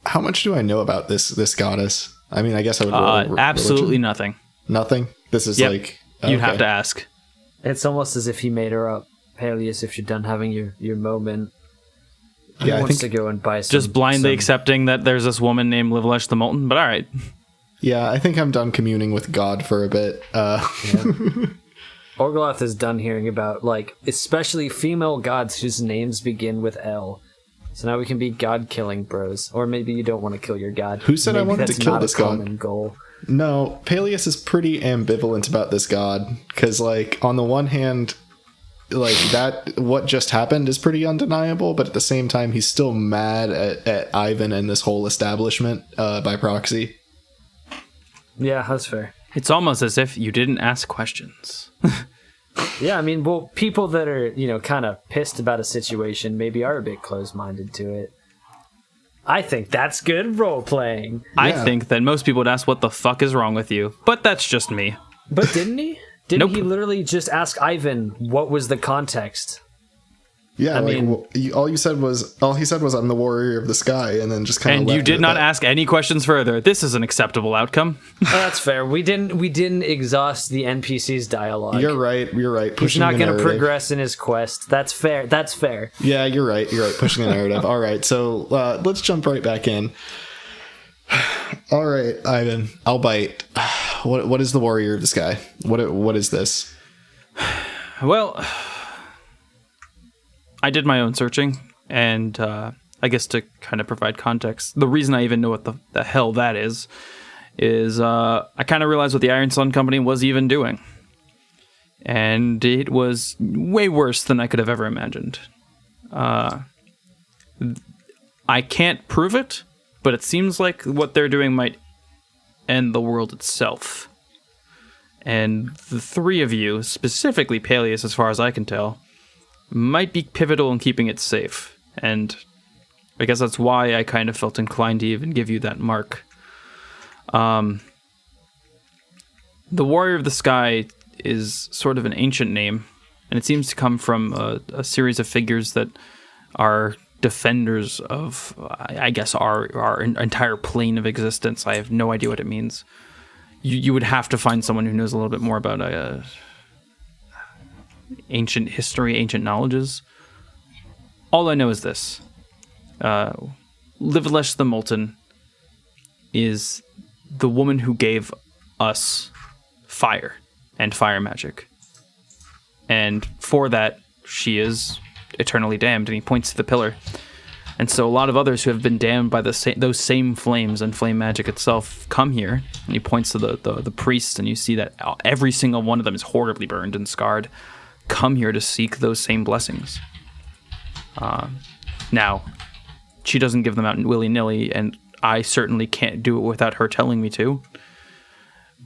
[SPEAKER 4] How much do I know about this goddess? I mean, I guess I would roll
[SPEAKER 1] Absolutely
[SPEAKER 4] religion.
[SPEAKER 1] nothing.
[SPEAKER 4] Nothing. This is
[SPEAKER 1] Yep.
[SPEAKER 4] like
[SPEAKER 1] You'd have
[SPEAKER 4] okay.
[SPEAKER 1] to ask.
[SPEAKER 3] It's almost as if he made her up, Paelius, if you're done having your moment. He
[SPEAKER 4] Yeah, I
[SPEAKER 3] wants
[SPEAKER 4] think.
[SPEAKER 3] to go and buy some...
[SPEAKER 1] Just blindly
[SPEAKER 3] some-
[SPEAKER 1] accepting that there's this woman named Livalesh the Molten, but all right.
[SPEAKER 4] Yeah, I think I'm done communing with God for a bit.
[SPEAKER 3] Orgoloth is done hearing about, like, especially female gods whose names begin with L. So now we can be god-killing bros. Or maybe you don't want to kill your god.
[SPEAKER 4] Who said I
[SPEAKER 3] Maybe
[SPEAKER 4] wanted to
[SPEAKER 3] that's
[SPEAKER 4] kill
[SPEAKER 3] not
[SPEAKER 4] this
[SPEAKER 3] a
[SPEAKER 4] god?
[SPEAKER 3] common goal.
[SPEAKER 4] No, Paelius is pretty ambivalent about this god because, like, on the one hand, like that what just happened is pretty undeniable, but at the same time, he's still mad at Ivan and this whole establishment by proxy.
[SPEAKER 3] Yeah, that's fair.
[SPEAKER 1] It's almost as if you didn't ask questions.
[SPEAKER 3] Yeah, I mean, well, people that are, kind of pissed about a situation maybe are a bit closed-minded to it. I think that's good role-playing.
[SPEAKER 1] I think that most people would ask, what the fuck is wrong with you? But that's just me.
[SPEAKER 3] But didn't he? Didn't
[SPEAKER 1] Nope.
[SPEAKER 3] he literally just ask Ivan what was the context?
[SPEAKER 4] Yeah,
[SPEAKER 3] I mean-
[SPEAKER 4] all he said was I'm the warrior of the sky, and then just kind of.
[SPEAKER 1] And you did not ask any questions further. This is an acceptable outcome.
[SPEAKER 3] Oh, that's fair. We didn't exhaust the NPC's dialogue.
[SPEAKER 4] You're right.
[SPEAKER 3] He's
[SPEAKER 4] Pushing
[SPEAKER 3] not
[SPEAKER 4] the
[SPEAKER 3] going to
[SPEAKER 4] narrative.
[SPEAKER 3] progress in his quest. That's fair. That's fair.
[SPEAKER 4] Yeah, you're right. Pushing the narrative. All right, so let's jump right back in. All right, Ivan, I'll bite. What is the warrior of the sky? What is this?
[SPEAKER 1] Well, I did my own searching, and I guess to kind of provide context, the reason I even know what the hell that is I kind of realized what the Iron Sun Company was even doing. And it was way worse than I could have ever imagined. I can't prove it, but it seems like what they're doing might end the world itself. And the three of you, specifically Paelius as far as I can tell, might be pivotal in keeping it safe. And I guess that's why I kind of felt inclined to even give you that mark. The Warrior of the Sky is sort of an ancient name, and it seems to come from a series of figures that are defenders of, I guess, our entire plane of existence. I have no idea what it means. You would have to find someone who knows a little bit more about ancient history, ancient knowledges. All I know is this. Livlesh the Molten is the woman who gave us fire and fire magic. And for that, she is eternally damned. And he points to the pillar. And so a lot of others who have been damned by those same flames and flame magic itself come here. And he points to the priests, and you see that every single one of them is horribly burned and scarred. Come here to seek those same blessings. Now, she doesn't give them out willy-nilly, and I certainly can't do it without her telling me to.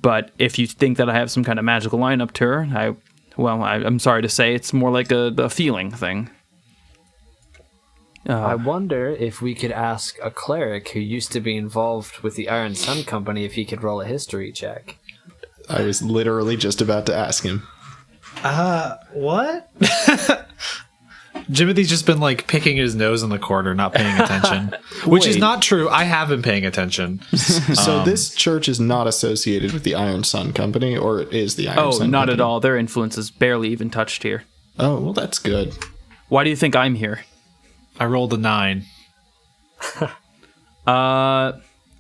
[SPEAKER 1] But if you think that I have some kind of magical line up to her, I'm sorry to say, it's more like a feeling thing.
[SPEAKER 3] I wonder if we could ask a cleric who used to be involved with the Iron Sun Company if he could roll a history check.
[SPEAKER 4] I was literally just about to ask him.
[SPEAKER 2] What? Jimothy's just been like picking his nose in the corner, not paying attention. Which is
[SPEAKER 4] Wait.
[SPEAKER 2] not true. I have been paying attention.
[SPEAKER 4] So this church is not associated with the Iron Sun Company, or it is the Iron Sun Company?
[SPEAKER 1] Oh, not at all. Their influence is barely even touched here.
[SPEAKER 4] Oh, well, that's good.
[SPEAKER 1] Why do you think I'm here?
[SPEAKER 2] I rolled a 9.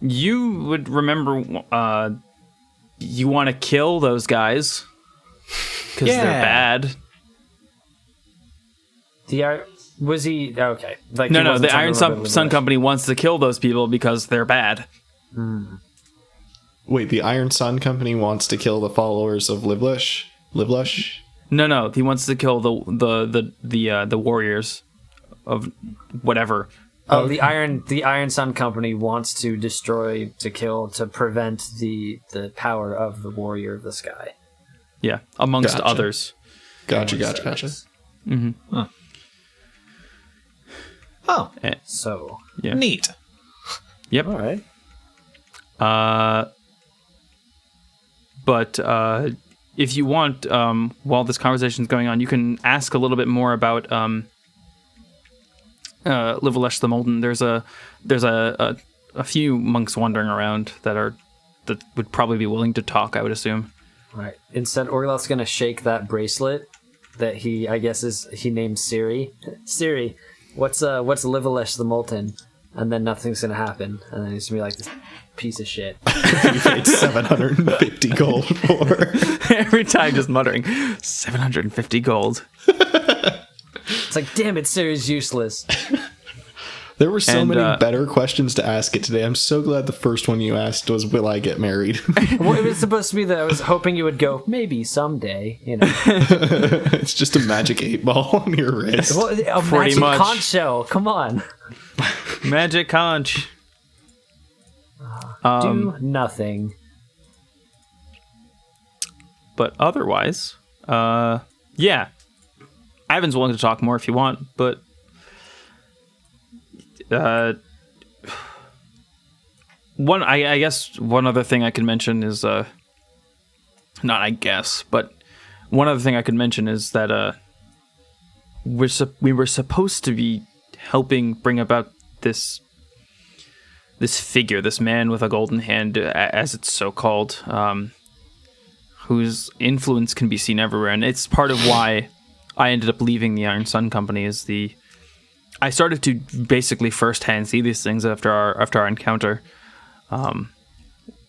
[SPEAKER 1] You would remember you want to kill those guys because they're bad.
[SPEAKER 3] Was he okay? Like he
[SPEAKER 1] No,
[SPEAKER 3] wasn't
[SPEAKER 1] the
[SPEAKER 3] trying
[SPEAKER 1] Iron
[SPEAKER 3] to remember
[SPEAKER 1] Sun
[SPEAKER 3] Livlesh.
[SPEAKER 1] Company wants to kill those people because they're bad.
[SPEAKER 4] Wait, the Iron Sun Company wants to kill the followers of Livlesh? Livlesh?
[SPEAKER 1] No, he wants to kill the warriors of whatever.
[SPEAKER 3] Oh, the Iron Sun Company wants to destroy, to kill, to prevent the power of the Warrior of the Sky.
[SPEAKER 1] Yeah, amongst
[SPEAKER 4] Gotcha.
[SPEAKER 1] others.
[SPEAKER 4] Gotcha.
[SPEAKER 2] Oh,
[SPEAKER 3] So,
[SPEAKER 1] Yeah.
[SPEAKER 2] neat.
[SPEAKER 1] Yep.
[SPEAKER 3] all right.
[SPEAKER 1] But if you want, while this conversation is going on, you can ask a little bit more about Livlesh the Molten. There's a few monks wandering around that would probably be willing to talk, I would assume.
[SPEAKER 3] All right. Instead, Orgoloth's gonna shake that bracelet that he named Siri. Siri, what's Livlesh the Molten? And then nothing's gonna happen, and then he's gonna be like this piece of shit.
[SPEAKER 4] You paid 750 gold for.
[SPEAKER 1] Every time just muttering, 750 gold.
[SPEAKER 3] It's like, damn it, Siri's useless.
[SPEAKER 4] There were so
[SPEAKER 1] And,
[SPEAKER 4] many better questions to ask it today. I'm so glad the first one you asked was, will I get married?
[SPEAKER 3] Well, it was supposed to be that I was hoping you would go, maybe someday, you know.
[SPEAKER 4] It's just a magic 8-ball on your wrist.
[SPEAKER 3] Well, a
[SPEAKER 1] Pretty
[SPEAKER 3] magic
[SPEAKER 1] much.
[SPEAKER 3] conch shell, come on.
[SPEAKER 1] Magic conch.
[SPEAKER 3] Do nothing.
[SPEAKER 1] But otherwise, Yeah. Ivan's willing to talk more if you want, but I guess one other thing I can mention is not I guess, but one other thing I could mention is that we were supposed to be helping bring about this figure, this man with a golden hand, as it's so called, whose influence can be seen everywhere, and it's part of why I ended up leaving the Iron Sun Company. I started to basically firsthand see these things after our encounter.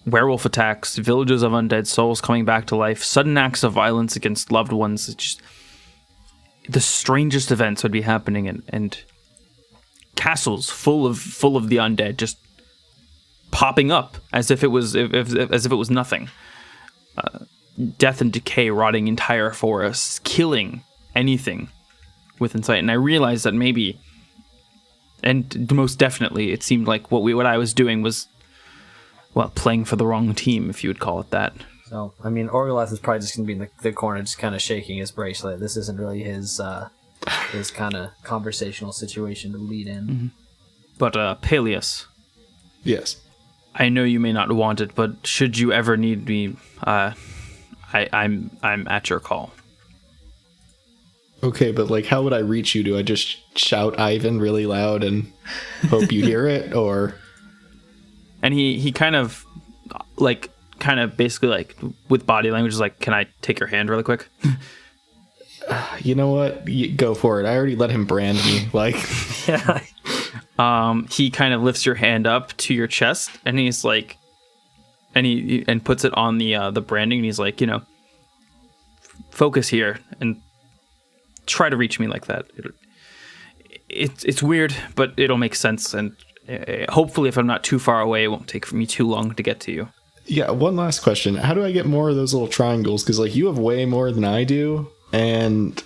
[SPEAKER 1] Werewolf attacks, villages of undead souls coming back to life, sudden acts of violence against loved ones. It's just, the strangest events would be happening, and castles full of the undead just popping up as if it was nothing. Death and decay rotting entire forests, killing anything within sight. And I realized that maybe, and most definitely, it seemed like what I was doing was, well, playing for the wrong team, if you would call it that.
[SPEAKER 3] So, I mean, Orgoloth is probably just going to be in the corner just kind of shaking his bracelet. This isn't really his kind of conversational situation to lead in.
[SPEAKER 1] Mm-hmm. But, Paelius.
[SPEAKER 4] Yes.
[SPEAKER 1] I know you may not want it, but should you ever need me, I'm at your call.
[SPEAKER 4] Okay, but like, how would I reach you? Do I just shout Ivan really loud and hope you hear it, or?
[SPEAKER 1] And he kind of basically like with body language is like, can I take your hand really quick?
[SPEAKER 4] You know what? Go for it. I already let him brand me. Like,
[SPEAKER 3] Yeah.
[SPEAKER 1] He kind of lifts your hand up to your chest, and he's like, and puts it on the branding, and he's like, focus here and try to reach me like that. It's weird, but it'll make sense, and hopefully, if I'm not too far away, it won't take me too long to get to you.
[SPEAKER 4] yeah. One last question: how do I get more of those little triangles? Because like, you have way more than I do, and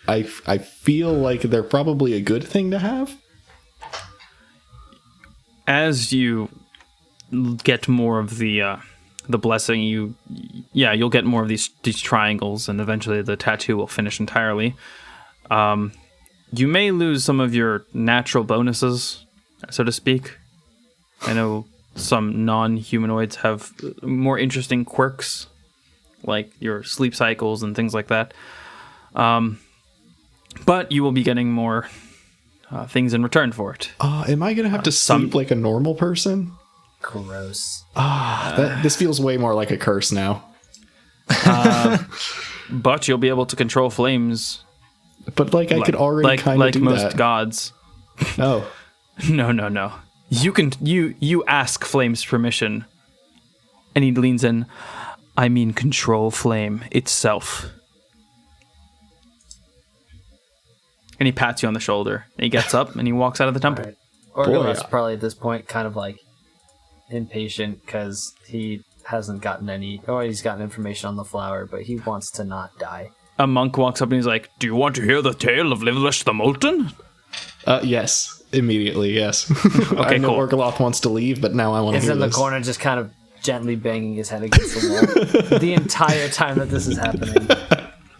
[SPEAKER 4] I feel like they're probably a good thing to have.
[SPEAKER 1] As you get more of the blessing, you'll get more of these triangles, and eventually the tattoo will finish entirely. You may lose some of your natural bonuses, so to speak. I know some non-humanoids have more interesting quirks, like your sleep cycles and things like that. But you will be getting more things in return for it.
[SPEAKER 4] Am I gonna have to sleep like a normal person?
[SPEAKER 3] Gross.
[SPEAKER 4] This feels way more like a curse now.
[SPEAKER 1] But you'll be able to control flames.
[SPEAKER 4] But like, I could already kind of do
[SPEAKER 1] most
[SPEAKER 4] that.
[SPEAKER 1] gods.
[SPEAKER 4] Oh,
[SPEAKER 1] No. You ask flames permission, and he leans in. I mean, control flame itself. And he pats you on the shoulder. And he gets up and he walks out of the temple.
[SPEAKER 3] Right. Orgoloth's
[SPEAKER 4] Boy.
[SPEAKER 3] probably at this point kind of like impatient because he hasn't gotten he's gotten information on the flower, but he wants to not die.
[SPEAKER 1] A monk walks up and he's like, "Do you want to hear the tale of Livelish the Molten?"
[SPEAKER 4] yes. Immediately, yes.
[SPEAKER 1] Okay,
[SPEAKER 4] I know
[SPEAKER 1] cool.
[SPEAKER 4] Orgoloth wants to leave, but now I want to
[SPEAKER 3] He's
[SPEAKER 4] hear
[SPEAKER 3] in the
[SPEAKER 4] this.
[SPEAKER 3] corner just kind of gently banging his head against the wall the entire time that this is happening.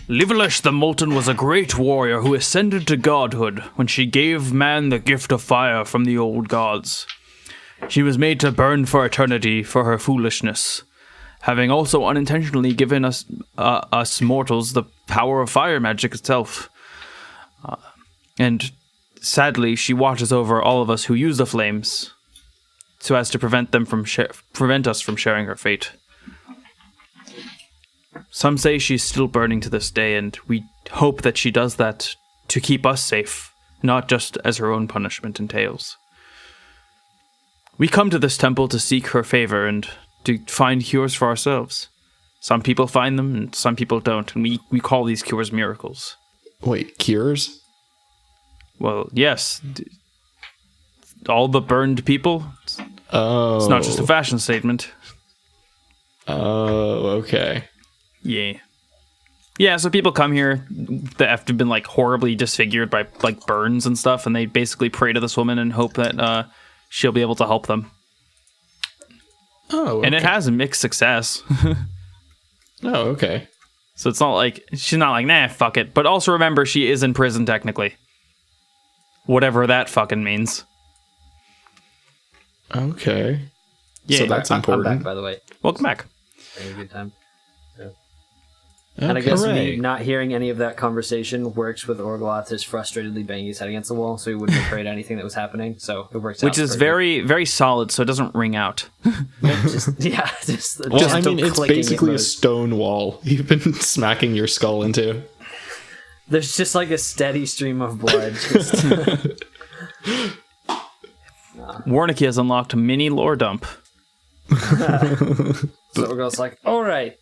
[SPEAKER 1] Livelish the Molten was a great warrior who ascended to godhood when she gave man the gift of fire from the old gods. She was made to burn for eternity for her foolishness, having also unintentionally given us mortals the power of fire magic itself. And sadly, she watches over all of us who use the flames, so as to prevent us from sharing her fate. Some say she's still burning to this day, and we hope that she does that to keep us safe, not just as her own punishment entails. We come to this temple to seek her favor and to find cures for ourselves. Some people find them, and some people don't, and we call these cures miracles.
[SPEAKER 4] Wait, cures?
[SPEAKER 1] Well, yes. All the burned people.
[SPEAKER 4] Oh.
[SPEAKER 1] It's not just a fashion statement.
[SPEAKER 4] Oh, okay.
[SPEAKER 1] Yeah. Yeah, so people come here that have been like horribly disfigured by like burns and stuff, and they basically pray to this woman and hope that she'll be able to help them.
[SPEAKER 4] Oh, okay.
[SPEAKER 1] And it has a mixed success.
[SPEAKER 4] Oh, okay.
[SPEAKER 1] So it's not like she's not like, nah, fuck it. But also remember, she is in prison technically. Whatever that fucking means.
[SPEAKER 4] Okay.
[SPEAKER 1] Yeah,
[SPEAKER 4] So that's
[SPEAKER 3] I'm
[SPEAKER 4] important.
[SPEAKER 3] back, by the way.
[SPEAKER 1] Welcome back.
[SPEAKER 3] Having a good time. And I guess me not hearing any of that conversation works with Orgoloth just frustratedly banging his head against the wall, so he wouldn't have heard anything that was happening. So it works out.
[SPEAKER 1] Which is
[SPEAKER 3] perfect.
[SPEAKER 1] very, very solid, so it doesn't ring out.
[SPEAKER 3] just
[SPEAKER 4] Well, I mean, it's
[SPEAKER 3] clicking
[SPEAKER 4] basically a
[SPEAKER 3] mode.
[SPEAKER 4] stone wall you've been smacking your skull into.
[SPEAKER 3] There's just like a steady stream of blood. Just...
[SPEAKER 1] Warncke has unlocked mini lore dump.
[SPEAKER 3] So Orgoloth's like, all right,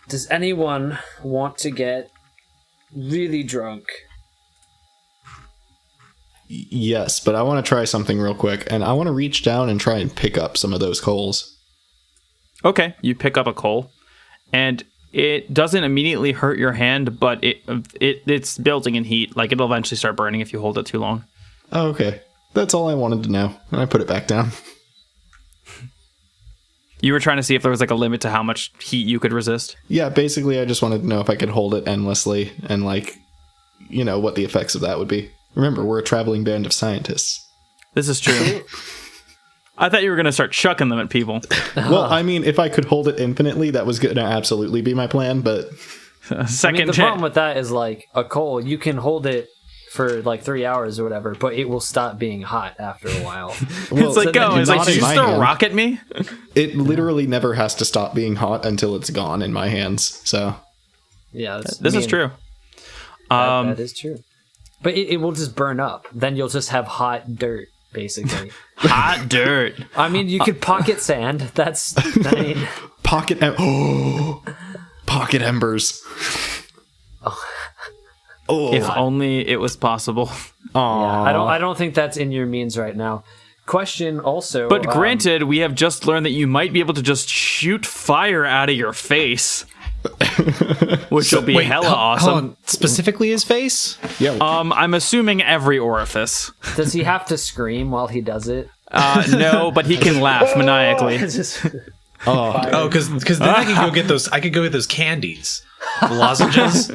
[SPEAKER 3] does anyone want to get really drunk?
[SPEAKER 4] Yes, but I want to try something real quick, and I want to reach down and try and pick up some of those coals.
[SPEAKER 1] Okay, you pick up a coal, and it doesn't immediately hurt your hand, but it's building in heat. Like, it'll eventually start burning if you hold it too long.
[SPEAKER 4] Oh, okay. That's all I wanted to know, and I put it back down.
[SPEAKER 1] You were trying to see if there was like a limit to how much heat you could resist.
[SPEAKER 4] Yeah, basically, I just wanted to know if I could hold it endlessly, and like, you know, what the effects of that would be. Remember, we're a traveling band of scientists.
[SPEAKER 1] This is true. I thought you were going to start chucking them at people.
[SPEAKER 4] Well, I mean, if I could hold it infinitely, that was going to absolutely be my plan, but...
[SPEAKER 1] Second
[SPEAKER 3] the
[SPEAKER 1] chance.
[SPEAKER 3] problem with that is like a coal, you can hold it for like 3 hours or whatever, but it will stop being hot after a while.
[SPEAKER 4] Well,
[SPEAKER 1] It's like, go. It's like,
[SPEAKER 4] not
[SPEAKER 1] did
[SPEAKER 4] in
[SPEAKER 1] you
[SPEAKER 4] my
[SPEAKER 1] still
[SPEAKER 4] hand.
[SPEAKER 1] rock at me?
[SPEAKER 4] It literally never has to stop being hot until it's gone in my hands, so...
[SPEAKER 3] Yeah,
[SPEAKER 1] This is true.
[SPEAKER 3] That is true. But it will just burn up. Then you'll just have hot dirt, basically.
[SPEAKER 1] Hot dirt.
[SPEAKER 3] I mean, you could pocket sand. That's, I mean...
[SPEAKER 4] Pocket embers. Oh,
[SPEAKER 1] If only it was possible.
[SPEAKER 3] Yeah, I don't think that's in your means right now. Question also...
[SPEAKER 1] But granted, we have just learned that you might be able to just shoot fire out of your face. Which will be hella awesome.
[SPEAKER 2] Hold on. Specifically his face?
[SPEAKER 4] yeah.
[SPEAKER 1] I'm assuming every orifice.
[SPEAKER 3] Does he have to scream while he does it?
[SPEAKER 1] No, but he can laugh maniacally.
[SPEAKER 3] Just-
[SPEAKER 2] Oh, because then I could go get those. I could go get those candies, the lozenges.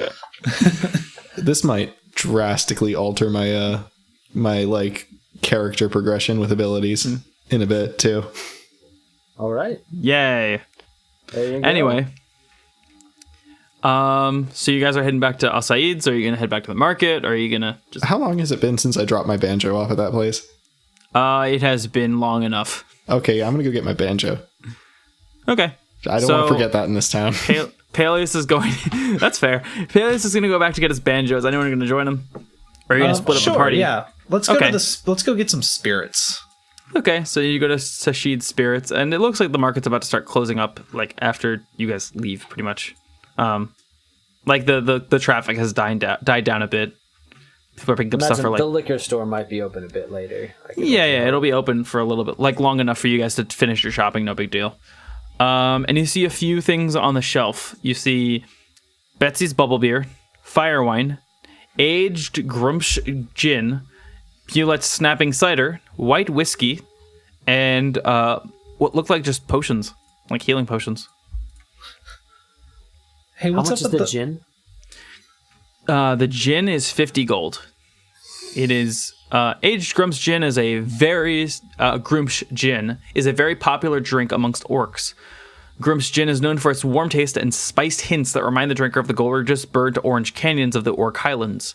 [SPEAKER 4] This might drastically alter my my like character progression with abilities in a bit too.
[SPEAKER 3] All right.
[SPEAKER 1] Yay.
[SPEAKER 3] There you go.
[SPEAKER 1] Anyway. So you guys are heading back to Asaid's, or are you gonna head back to the market, or are you gonna just...
[SPEAKER 4] How long has it been since I dropped my banjo off at that place?
[SPEAKER 1] It has been long enough.
[SPEAKER 4] Okay, yeah, I'm gonna go get my banjo.
[SPEAKER 1] Okay.
[SPEAKER 4] I don't want to forget that in this town.
[SPEAKER 1] Paelius is going... That's fair. Paelius is gonna go back to get his banjo. Is anyone gonna join him? Or are you gonna split up
[SPEAKER 2] Sure,
[SPEAKER 1] the party?
[SPEAKER 2] yeah. Let's go
[SPEAKER 1] Okay.
[SPEAKER 2] to let's go get some spirits.
[SPEAKER 1] Okay, so you go to Sashid's Spirits, and it looks like the market's about to start closing up, like, after you guys leave, pretty much. Like, the traffic has died down a bit. People are picking up stuff
[SPEAKER 3] Imagine
[SPEAKER 1] for, like...
[SPEAKER 3] the liquor store might be open a bit later.
[SPEAKER 1] Yeah, it'll be open for a little bit, like, long enough for you guys to finish your shopping, no big deal. And you see a few things on the shelf. You see Betsy's Bubble Beer, Fire Wine, Aged Grumsh Gin, Pulet's Snapping Cider, White Whiskey, and what looked like just potions, like healing potions.
[SPEAKER 2] Hey,
[SPEAKER 3] How
[SPEAKER 2] what's
[SPEAKER 3] much
[SPEAKER 2] up
[SPEAKER 3] is
[SPEAKER 2] with
[SPEAKER 3] the gin?
[SPEAKER 1] The gin is 50 gold. It is Aged Grumsh Gin is a very Grumsh Gin is a very popular drink amongst orcs. Grumsh Gin is known for its warm taste and spiced hints that remind the drinker of the gorgeous burnt orange canyons of the Orc Highlands.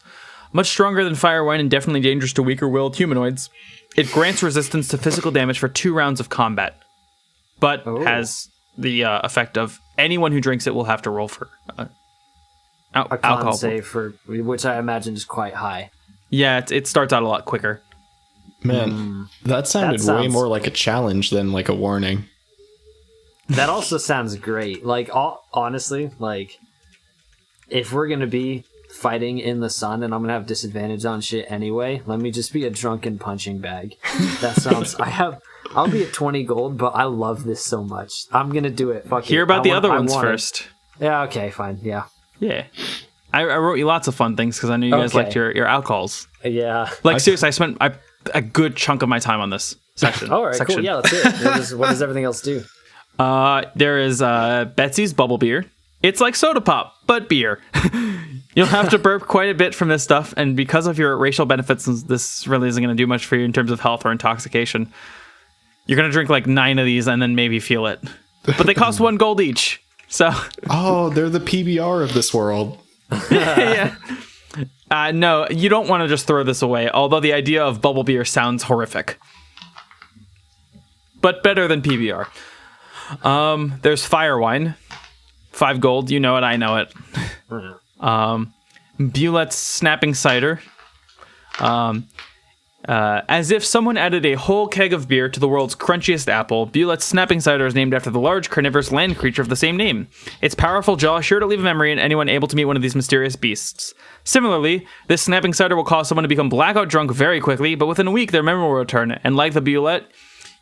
[SPEAKER 1] Much stronger than fire wine and definitely dangerous to weaker-willed humanoids, it grants resistance to physical damage for 2 rounds of combat, but has the effect of anyone who drinks it will have to roll for
[SPEAKER 3] A con
[SPEAKER 1] alcohol.
[SPEAKER 3] save for which I imagine is quite high.
[SPEAKER 1] Yeah, it starts out a lot quicker.
[SPEAKER 4] Man, that sounded way
[SPEAKER 3] sounds-
[SPEAKER 4] more like a challenge than like a warning.
[SPEAKER 3] That also sounds great. Like, honestly, like, if we're gonna be fighting in the sun and I'm gonna have disadvantage on shit anyway, let me just be a drunken punching bag. That sounds... I'll be at 20 gold, but I love this so much. I'm gonna do it. Fuck
[SPEAKER 1] Hear
[SPEAKER 3] it.
[SPEAKER 1] about the
[SPEAKER 3] I
[SPEAKER 1] other
[SPEAKER 3] want
[SPEAKER 1] ones
[SPEAKER 3] it.
[SPEAKER 1] first.
[SPEAKER 3] Yeah, okay, fine. Yeah.
[SPEAKER 1] Yeah. I wrote you lots of fun things because I knew you guys
[SPEAKER 3] Okay.
[SPEAKER 1] liked your alcohols.
[SPEAKER 3] Yeah.
[SPEAKER 1] Like, seriously, I spent a good chunk of my time on this section.
[SPEAKER 3] All right,
[SPEAKER 1] section.
[SPEAKER 3] cool. Yeah, let's do it. What does everything else do?
[SPEAKER 1] There is Betsy's Bubble Beer, It's like soda pop, but beer. You'll have to burp quite a bit from this stuff, and because of your racial benefits, this really isn't going to do much for you in terms of health or intoxication. You're going to drink like 9 of these and then maybe feel it. But they cost 1 gold each. So.
[SPEAKER 4] Oh, they're the PBR of this world.
[SPEAKER 1] Yeah. No, you don't want to just throw this away, although the idea of bubble beer sounds horrific. But better than PBR. There's fire wine. 5 gold. You know it, I know it. Bulet's snapping cider. As if someone added a whole keg of beer to the world's crunchiest apple, Bulet's snapping cider is named after the large carnivorous land creature of the same name. Its powerful jaw is sure to leave a memory in anyone able to meet one of these mysterious beasts. Similarly, this snapping cider will cause someone to become blackout drunk very quickly, but within a week their memory will return, and like the Bulet,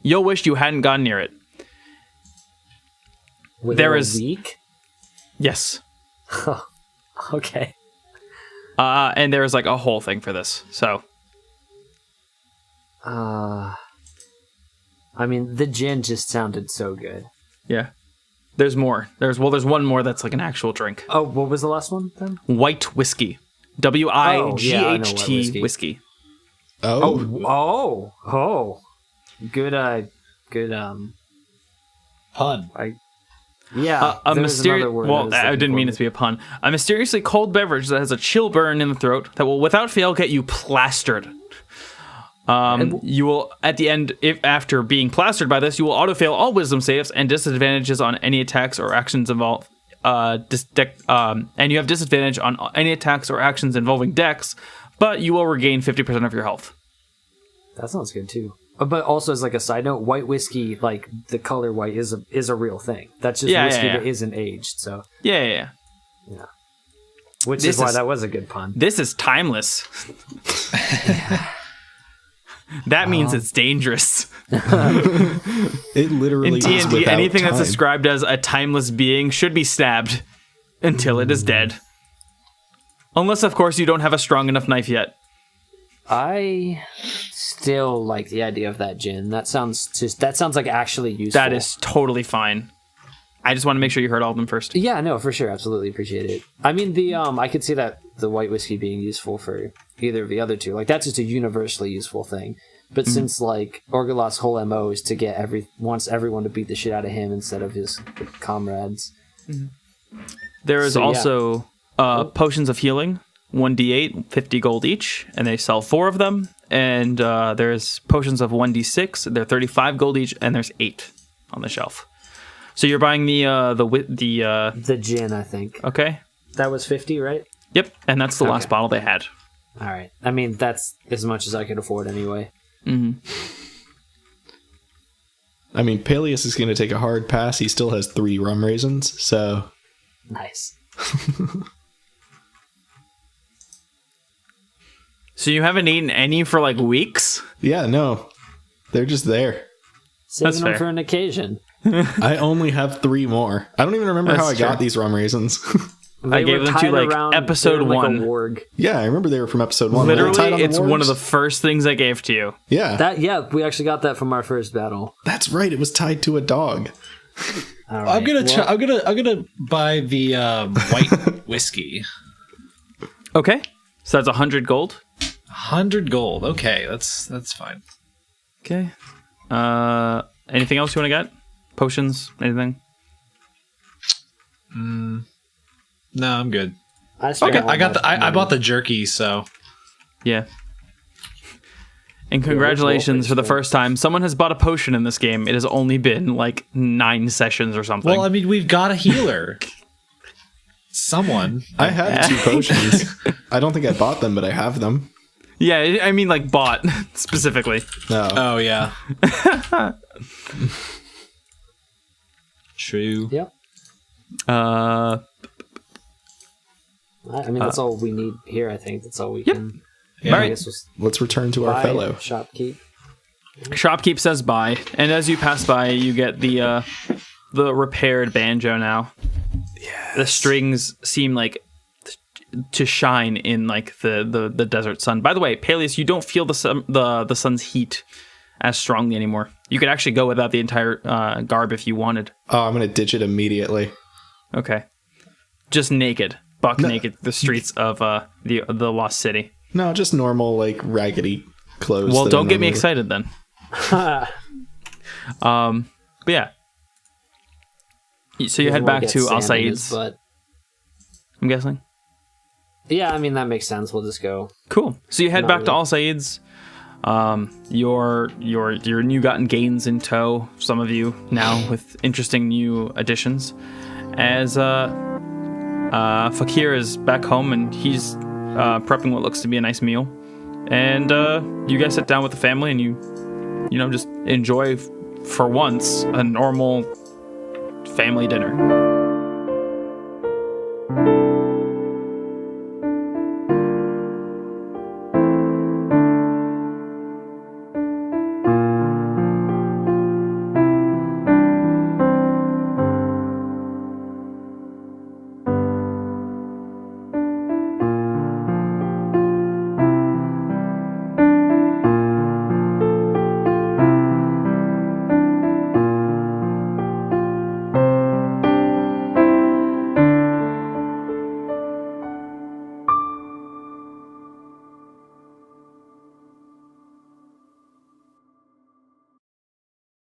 [SPEAKER 1] you'll wish you hadn't gone near it.
[SPEAKER 3] Within a week?
[SPEAKER 1] Yes.
[SPEAKER 3] Okay.
[SPEAKER 1] And there is like a whole thing for this, so...
[SPEAKER 3] I mean, the gin just sounded so good.
[SPEAKER 1] Yeah. There's more. There's one more that's like an actual drink.
[SPEAKER 3] Oh, what was the last one then?
[SPEAKER 1] White whiskey. WIGHT whiskey.
[SPEAKER 3] Oh. Good
[SPEAKER 2] Pun.
[SPEAKER 1] A mysterious. Well, I didn't mean it to be a pun. A mysteriously cold beverage that has a chill burn in the throat that will, without fail, get you plastered. You will, at the end, if after being plastered by this, you will auto-fail all wisdom saves and disadvantages on any attacks or actions involved. And you have disadvantage on any attacks or actions involving dex, but you will regain 50% of your health.
[SPEAKER 3] That sounds good too. But also, as like a side note, white whiskey, like the color white, is a real thing. That's just whiskey that isn't aged. So
[SPEAKER 1] yeah.
[SPEAKER 3] Which is why that was a good pun.
[SPEAKER 1] This is timeless. That means it's dangerous.
[SPEAKER 4] It literally
[SPEAKER 1] in
[SPEAKER 4] is
[SPEAKER 1] D&D, anything
[SPEAKER 4] time.
[SPEAKER 1] that's described as a timeless being should be stabbed until it is dead. Unless, of course, you don't have a strong enough knife yet.
[SPEAKER 3] I still like the idea of that gin. That sounds like actually useful.
[SPEAKER 1] That is totally fine. I just want to make sure you heard all of them first.
[SPEAKER 3] Yeah, no, for sure, absolutely appreciate it. I mean, I could see that the white whiskey being useful for either of the other two. Like, that's just a universally useful thing. But since like Orgoloth's whole MO is to get wants everyone to beat the shit out of him instead of his comrades.
[SPEAKER 1] There is also potions of healing, 1d8, 50 gold each, and they sell 4 of them. And there's potions of 1d6, they're 35 gold each, and there's 8 on the shelf. So you're buying the
[SPEAKER 3] gin, I think.
[SPEAKER 1] Okay.
[SPEAKER 3] That was 50, right?
[SPEAKER 1] Yep, and that's the last bottle they had.
[SPEAKER 3] All right. I mean, that's as much as I could afford anyway.
[SPEAKER 1] Mm-hmm.
[SPEAKER 4] I mean, Paelius is going to take a hard pass. He still has 3 rum raisins, so...
[SPEAKER 3] Nice.
[SPEAKER 1] So you haven't eaten any for like weeks?
[SPEAKER 4] Yeah, no. They're just there.
[SPEAKER 3] Saving them for an occasion.
[SPEAKER 4] I only have 3 more. I don't even remember how I got these rum raisins.
[SPEAKER 1] I gave them to like episode 1.
[SPEAKER 4] Yeah, I remember they were from episode 1.
[SPEAKER 1] Literally, it's one of the first things I gave to you.
[SPEAKER 4] Yeah.
[SPEAKER 3] We actually got that from our first battle.
[SPEAKER 4] That's right. It was tied to a dog.
[SPEAKER 2] All right. I'm gonna buy the white whiskey.
[SPEAKER 1] Okay, so that's 100 gold.
[SPEAKER 2] 100 gold. Okay, that's fine.
[SPEAKER 1] Okay. Anything else you want to get? Potions? Anything?
[SPEAKER 2] No, I'm good.
[SPEAKER 3] I
[SPEAKER 2] bought the jerky, so
[SPEAKER 1] yeah. And congratulations for the first time. Someone has bought a potion in this game. It has only been like 9 sessions or something.
[SPEAKER 2] Well, I mean, we've got a healer. Someone.
[SPEAKER 4] I had 2 potions. I don't think I bought them, but I have them.
[SPEAKER 1] Yeah, I mean like bought specifically.
[SPEAKER 4] No.
[SPEAKER 2] Oh yeah. True.
[SPEAKER 3] Yep. I mean, that's all we need here, I think. That's all we can...
[SPEAKER 1] Yeah.
[SPEAKER 3] All right.
[SPEAKER 4] Let's return to our fellow.
[SPEAKER 3] Shopkeep.
[SPEAKER 1] Shopkeep says bye. And as you pass by, you get the repaired banjo now. Yeah. The strings seem like to shine in like the desert sun. By the way, Paelius, you don't feel the sun's heat as strongly anymore. You could actually go without the entire garb if you wanted.
[SPEAKER 4] Oh, I'm going to ditch it immediately.
[SPEAKER 1] Okay. just naked, buck naked, the streets of the lost city.
[SPEAKER 4] No, just normal, like, raggedy clothes.
[SPEAKER 1] Well,
[SPEAKER 4] that
[SPEAKER 1] don't
[SPEAKER 4] are
[SPEAKER 1] get me
[SPEAKER 4] normally-
[SPEAKER 1] excited then. But yeah. So you head back to Al Said's,
[SPEAKER 3] But
[SPEAKER 1] I'm guessing?
[SPEAKER 3] yeah, I mean, that makes sense. We'll just go.
[SPEAKER 1] Cool. So you head
[SPEAKER 3] Not
[SPEAKER 1] back to
[SPEAKER 3] really.
[SPEAKER 1] Al Said's. Your new gotten gains in tow. Some of you now with interesting new additions. As Fakir is back home and he's prepping what looks to be a nice meal. And you guys sit down with the family and you just enjoy for once a normal family dinner.